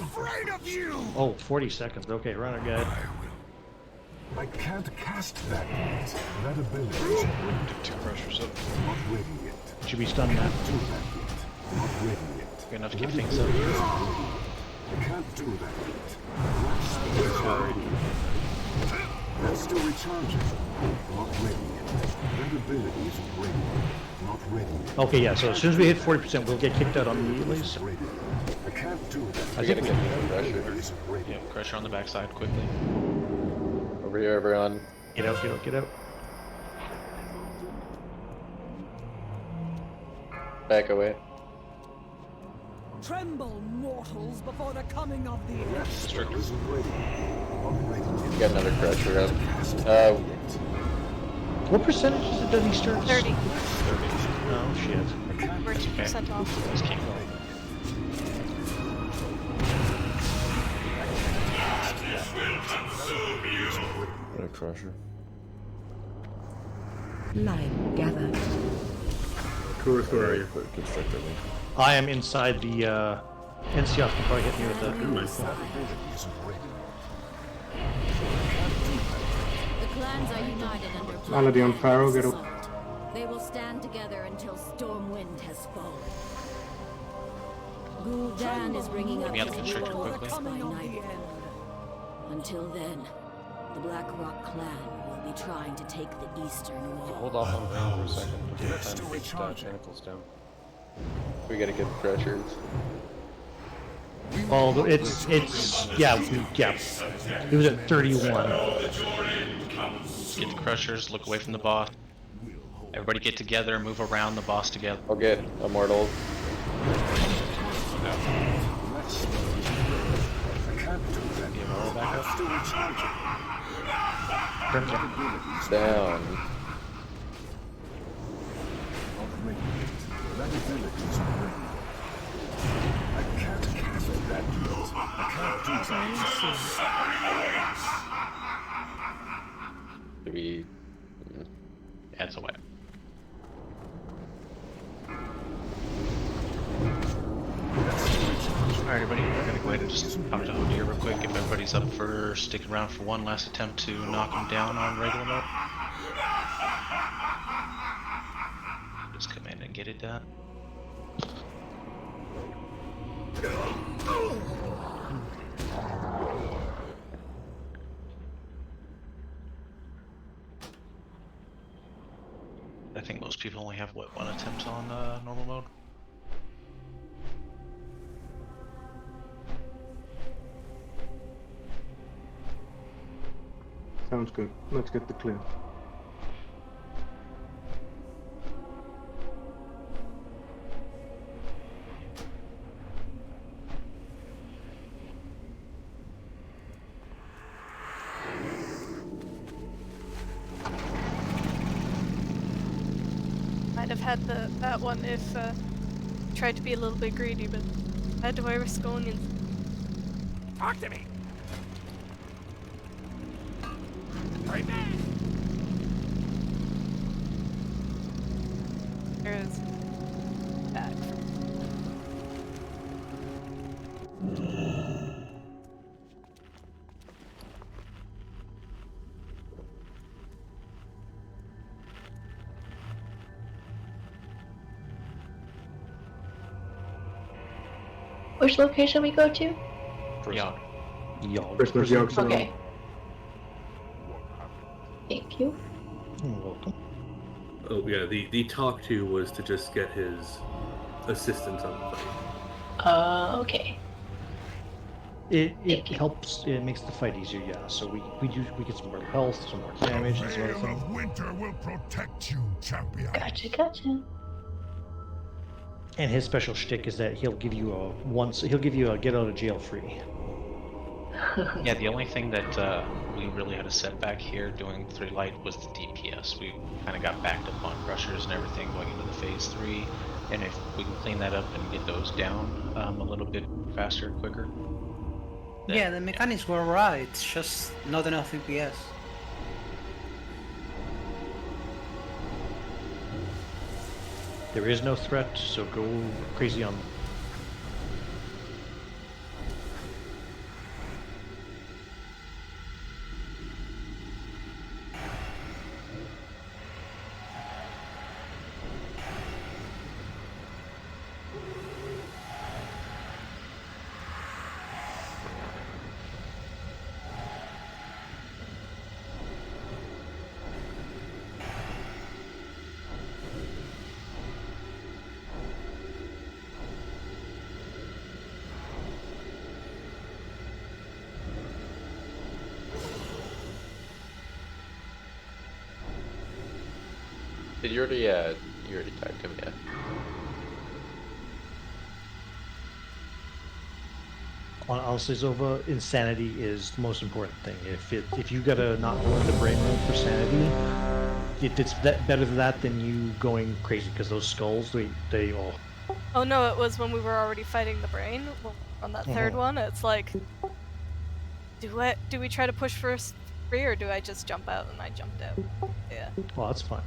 Oh, 40 seconds. Okay, runner guide. I can't cast that yet. That ability isn't ready. Did 2 crushers up. Not ready yet. Should be stunned now. Do that yet. Not ready yet. Good enough to keep things up. I can't do that yet. That's still recharging. Not ready yet. That ability isn't ready. Not ready yet. Okay, yeah, so as soon as we hit 40%, we'll get kicked out immediately. So. I can't do that. I think we Yeah, crusher on the backside quickly. Over here, everyone. Get out, get out, get out. Back away. Tremble, mortals, before the coming of the end. Got another crusher up. What percentage is it that he starts? 30. 30. Oh, shit. We're 2% off. Let's keep going. What a crusher. Line gather. Tourist, where are you? Constrictor me. I am inside the NCF can probably hit me with that. The clans are united under Malady on Pharaoh, get up. assault. They will stand together until Stormwind has fallen. Gul'dan is bringing up Give me out the his constrictor warlocks quickly. by nightfall. Until then, the Black Rock clan will be trying to take the eastern wall. Hold off on Vayne for a second. Give it time to get tentacles down. We gotta get crushers. Oh, it's yeah. It was at 31. Get the crushers, look away from the boss. Everybody get together and move around the boss together. I'll get immortals. Down. Maybe. That's away. Alright, everybody, we're gonna go ahead and just talk to Hodir real quick. If everybody's up for sticking around for one last attempt to knock him down on regular mode. Just come in and get it done. I think most people only have, what, one attempt on normal mode? Sounds good. Let's get the clear. might have had that one if tried to be a little bit greedy, but how do I risk going in? Talk to me! There's back. Which location we go to? Christmas Yogg Saloon. Okay. Thank you. You're welcome. Oh yeah, the talk to was to just get his assistance on the fight. Okay. It helps. It makes the fight easier. Yeah. So we get some more health, some more damage, and some other Veil things. of Winter will protect you, champion. Gotcha. And his special shtick is that he'll give you a get out of jail free. Yeah, the only thing that we really had a setback here doing 3 light was the DPS. We kind of got backed up on crushers and everything going into the phase 3, and if we can clean that up and get those down a little bit faster, quicker. Yeah, the mechanics were right, it's just not enough DPS. There is no threat, so go crazy on them. Did you already, you already tagged him, yeah. Honestly, Zova, insanity is the most important thing. If you gotta not go into brain room for sanity, it's better than that than you going crazy, because those skulls, they all. Oh no, it was when we were already fighting the brain on that third one. It's like, do we try to push first free, or do I just jump out? And I jumped out. Yeah. Well, that's fine.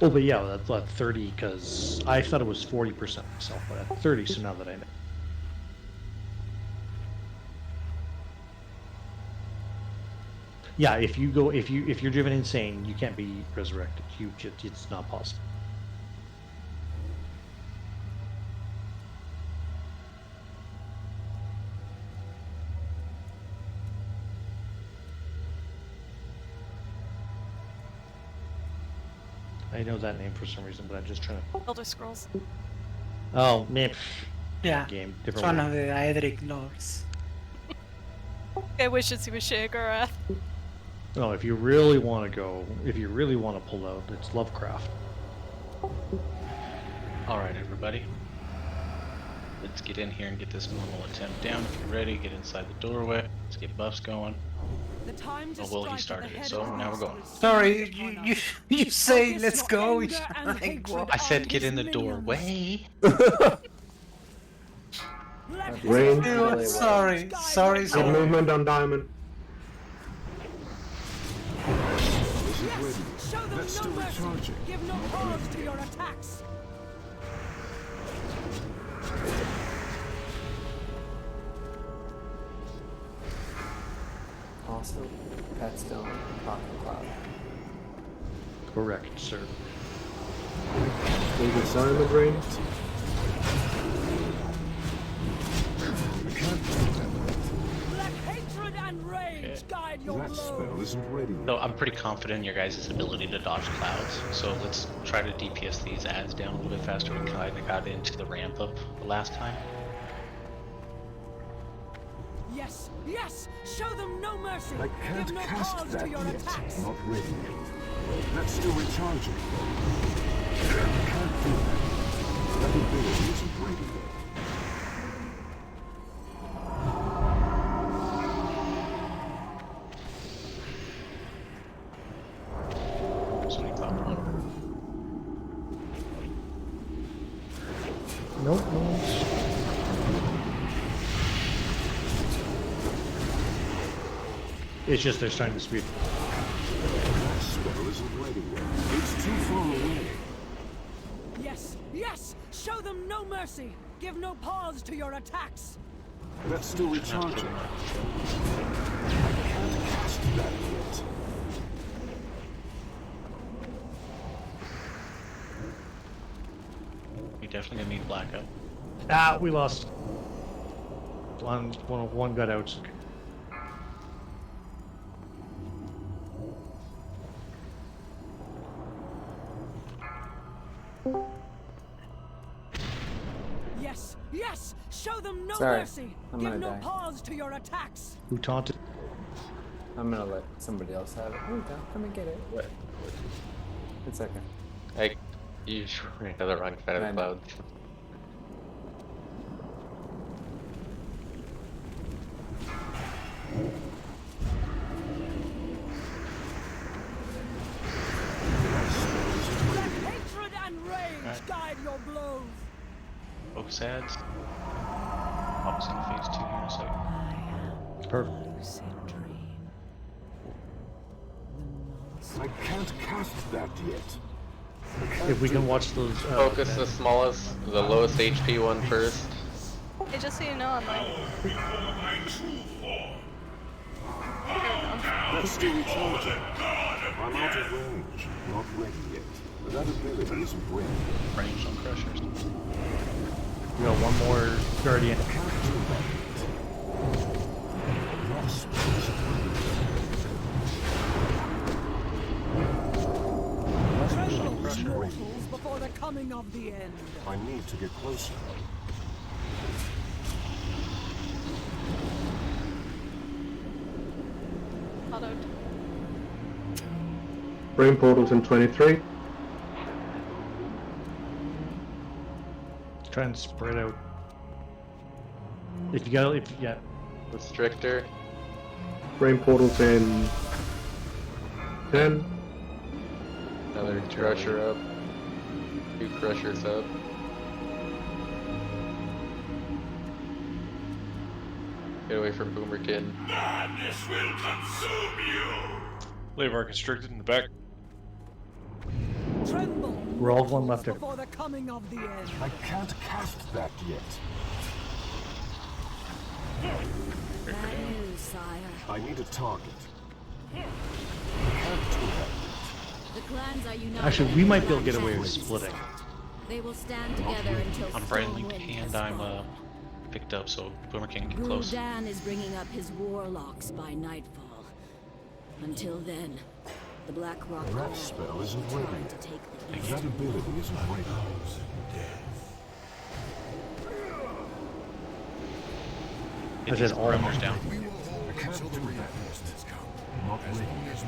Oh, but yeah, that's at 30, because I thought it was 40% myself, but at 30, so now that I know. Yeah, if you're driven insane, you can't be resurrected. It's not possible. I know that name for some reason, but I'm just trying to. Elder Scrolls. Oh man. Yeah. Game. It's Different one one. of the Aedric lords. I wish he was Sheogorath. No, if you really want to go, if you really want to pull out, it's Lovecraft. Alright, everybody. Let's get in here and get this normal attempt down. If you're ready, get inside the doorway. Let's get buffs going. Oh well, he started it, so now we're going. Sorry, you say let's go. Like, I said get in the doorway. Rain. Sorry. Good movement on Diamond. Yes! Show them no mercy! Give no pause to your attacks! Also, Petstone, Pocket Cloud. Correct, sir. Leave it Diamond, Rain. Let hatred and rage guide your That spell isn't ready. So I'm pretty confident in your guys' ability to dodge clouds, so let's try to DPS these ads down a little bit faster. We kind of got into the ramp up the last time. Yes! Yes! Show them no mercy! I can't Give no cast pause that to your yet. attacks! Not ready. That's still recharging. I can't do that. That ability isn't ready. Nope, no one's. It's just they're starting to speed. That spell isn't ready yet. It's too far away. Yes, yes! Show them no mercy! Give no pause to your attacks! That's still recharging. I can't cast that yet. We definitely gonna need blackout. Ah, we lost. One got out. Yes, yes! Show them no Sorry, mercy! I'm Give gonna no die. pause to your attacks! Who taunted? I'm gonna let somebody else have it. Here we go. Come and get it. It's okay. Hey, you ran to the wrong side of the clouds. Let hatred and rage guide your blows! Focus ads. Pops into phase 2 here in a second. Perfect. I can't cast that yet. If we can watch those. Focus the smallest, the lowest HP one first. Hey, just so you know, I'm like. That's still recharging. I'm out of range. Not ready yet. That ability isn't ready. Range on crushers. We got one more guardian. Can't do that yet. That spell isn't ready yet. Mortals before the coming of the end. I need to get closer. Autoed. Brain portals in 23. Try and spread out. If you got, yeah. Restrictor. Brain portals in 10. Another crusher up. 2 crushers up. Get away from Boomer Kid. Madness will consume you. Leave our constricted in the back. Tremble, We're all one left before the coming of the end. I can't cast that yet. Bad news, sire. I need a target. I can't do that yet. The clans are united. Actually, we might be able to get away with splitting. They will stand together until I'm storm Brightling wind and has I'm fallen. picked up, so Boomer can get close. Gul'dan is bringing up his warlocks by nightfall. Until then, the Black Rock That clan spell will isn't try ready to take the yet. east. That ability isn't ready. Get I these said all parameters down. I can't do that. Not ready yet.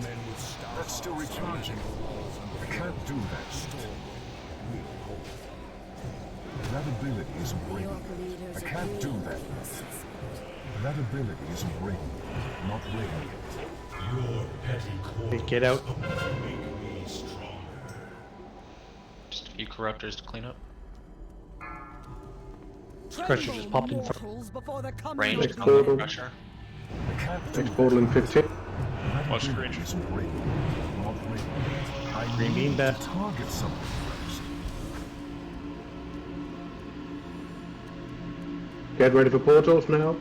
That's still recharging. I can't do that. That ability isn't ready. I can't do that yet. That ability isn't ready. Not ready yet. Your petty Hey, get out. make me stronger. Just a few corruptors to clean up. Crusher just popped in front. Mortals before the coming Range of on the the end. crusher. I can't do Next portal in 15. Watch the range. isn't ready. Not ready yet. I Green bean need bat. to target something first. Get ready for portals now.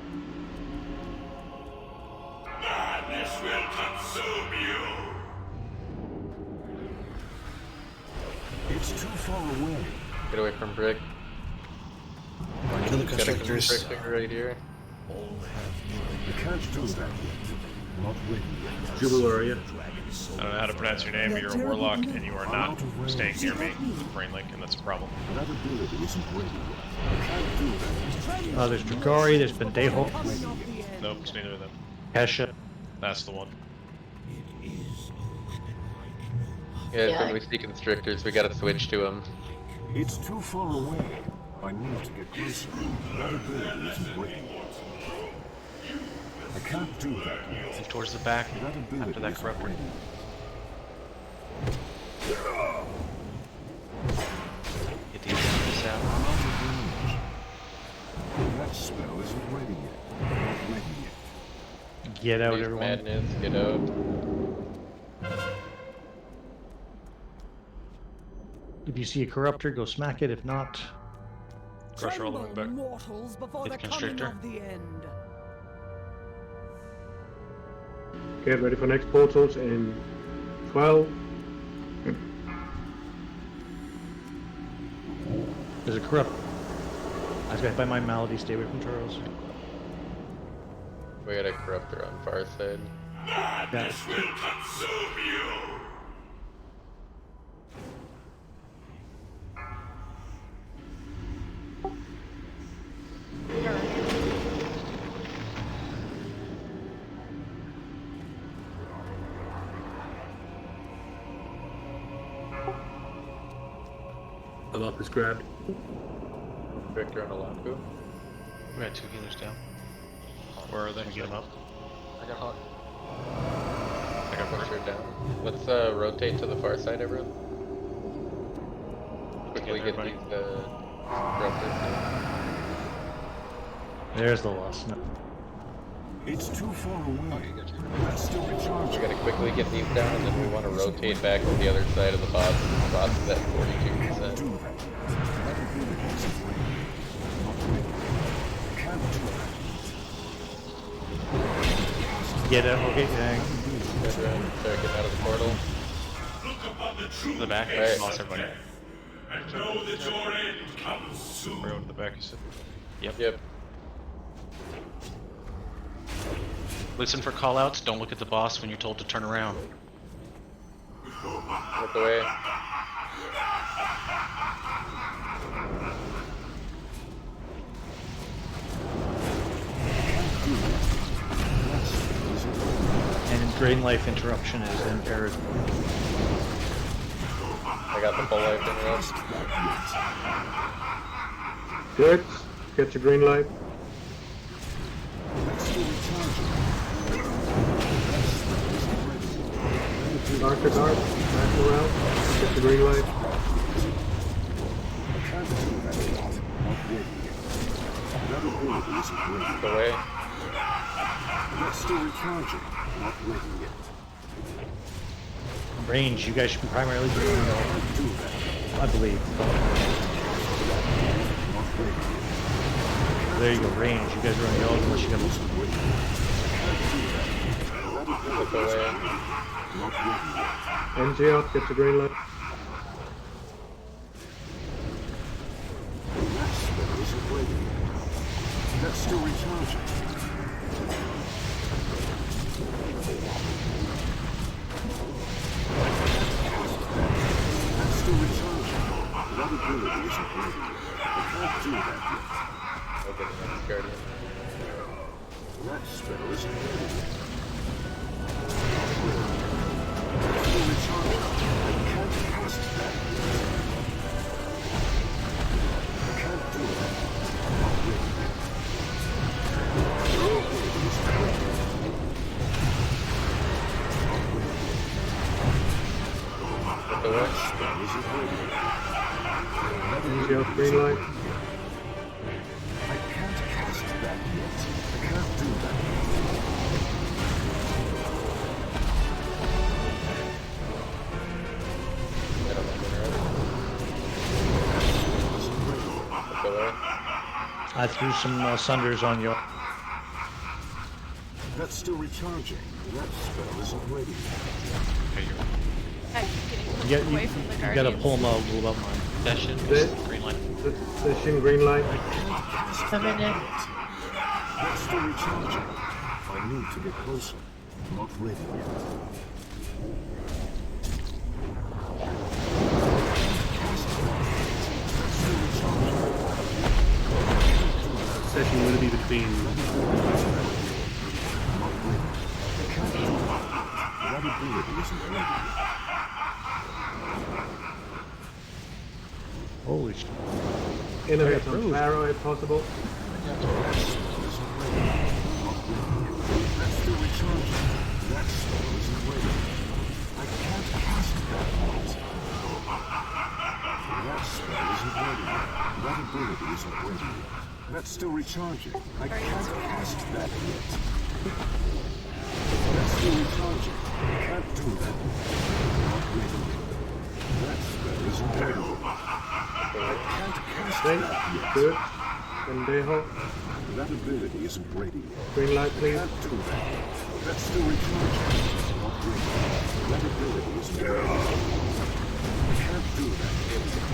Madness will consume you. It's too far away. Get away from Brick. Kill the Got a constrictors. constrictor right here. I can't do that yet. Not ready yet. Jubilaria. I don't know how to pronounce your name, but you're a warlock and you are not staying near me with Brain Link, and that's a problem. That ability isn't ready yet. I can't do that. There's Dragari, there's Bendejo, Nope, it's neither of them. Kesha. That's the one. Yeah, Yeah. when we see constrictors, we gotta switch to them. It's too far away. I need to get closer. That ability isn't ready. I can't do that yet. Move towards the back That ability after that isn't corruptor. ready. Get these enemies out. I'm out of range. spell isn't ready yet. Not ready yet. Get out, Use everyone. madness, get out. If you see a corruptor, go smack it. If not, Crusher all the way back. Mortals before Hit the constrictor. coming of the end. Get ready for next portals in 12. there's a corrupt. I was got hit by my malady. Stay away from Charles. We got a corruptor on far side. Madness will consume you! A lot is grabbed. Victor and Alanku. We got 2 healers down. Where are they? Can we get them up? I got hot. I got Crusher down. Let's rotate to the far side, everyone. Quickly get everybody. these corruptors. There's the loss. No. It's too far away. That's still We recharging. gotta quickly get these down, and then we want to rotate back to the other side of the boss. The boss is at 42%. Do that. That ability isn't ready. Not ready. Can't do that. Get out. Okay, Everyone, start getting out of the portal. Look upon the true The back. Alright. Lost everybody. and know that your end comes soon. We're over to the back, you said? Yep. Listen for callouts. Don't look at the boss when you're told to turn around. Look away. and drain life interruption is impaired. I got the full life interrupt. Good. Get your green light. Dark to dark. Back around. Get the green light. The way. That's still recharging. Not ready yet. Range, you guys should be primarily doing I believe. There you go, range. You guys are on your own unless you got Look away. NG out. Get your green light. That's still recharging. That's still recharging. That ability isn't ready. I can't do that yet. Okay, the next guardian. That spell isn't ready yet. That's still recharging. I can't cast that yet. I can't do that. Not ready yet. Look away. NG out. Green light. I can't cast that yet. I can't do that. Get him up Look away. I threw some sunders on you. That's still recharging. That spell isn't ready. I keep getting pushed away from the You guardians. gotta pull them out a little bit more. Session. This. Green light. Session green light. A minute. That's still recharging. I need to get closer. Not ready yet. Session will be between. That ability isn't ready yet. Holy shit. Innovate on Pharaoh if possible. That's still recharging. That spell isn't ready. I can't cast that yet. That spell isn't ready. That ability isn't ready yet. That's still recharging. I can't cast that yet. That's still recharging. I can't do that. Not really. That spell isn't ready. I can't cast that yet. Good. Pendejo. That ability isn't ready. Green light, please. I can't do that. That's still recharging. Not ready. That ability isn't ready. I can't do that.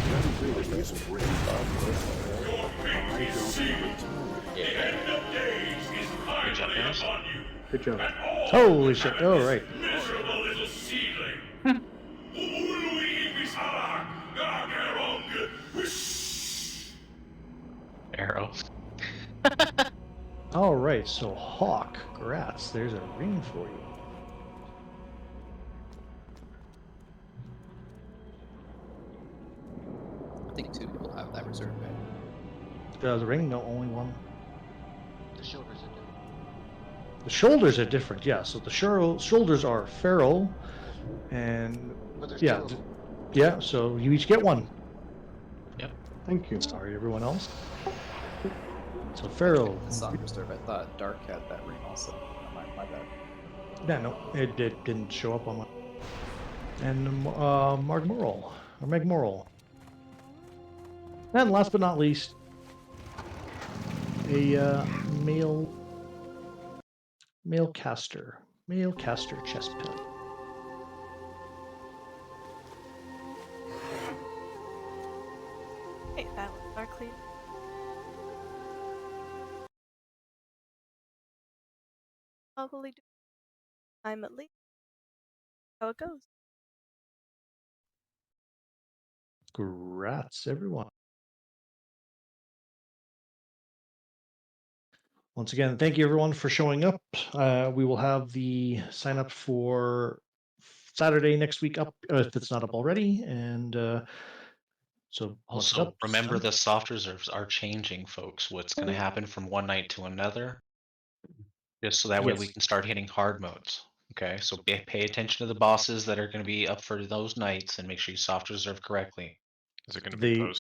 That ability isn't ready. I don't have the time. Good job, guys. Good job. Holy shit! Oh right. Miserable little seedling. Arrows. All right. So Hawk, congrats. There's a ring for you. I think 2 people have that reserve bag. The ring? No, only one. The shoulders are different. The shoulders are different. Yeah. So the shoulders are feral, and But they're yeah, still- yeah. So you each get one. Yep. Thank you. Sorry, everyone else. So feral. The soft reserve. I thought Dark had that ring also. My bad. Yeah, no, it didn't show up on my. And Magmoral, or Magmoral. And last but not least, a male caster chest plate. Hey, that was darkly. Probably do. I'm at least. How it goes. Congrats, everyone. Once again, thank you everyone for showing up. We will have the sign up for Saturday next week up if it's not up already, and so once it's Also, up, remember the soft reserves are changing, folks. What's going to happen from one night to another? Just so that way we Yes. can start hitting hard modes. Okay, so pay attention to the bosses that are going to be up for those nights and make sure you soft reserve correctly. Is it going to The- be post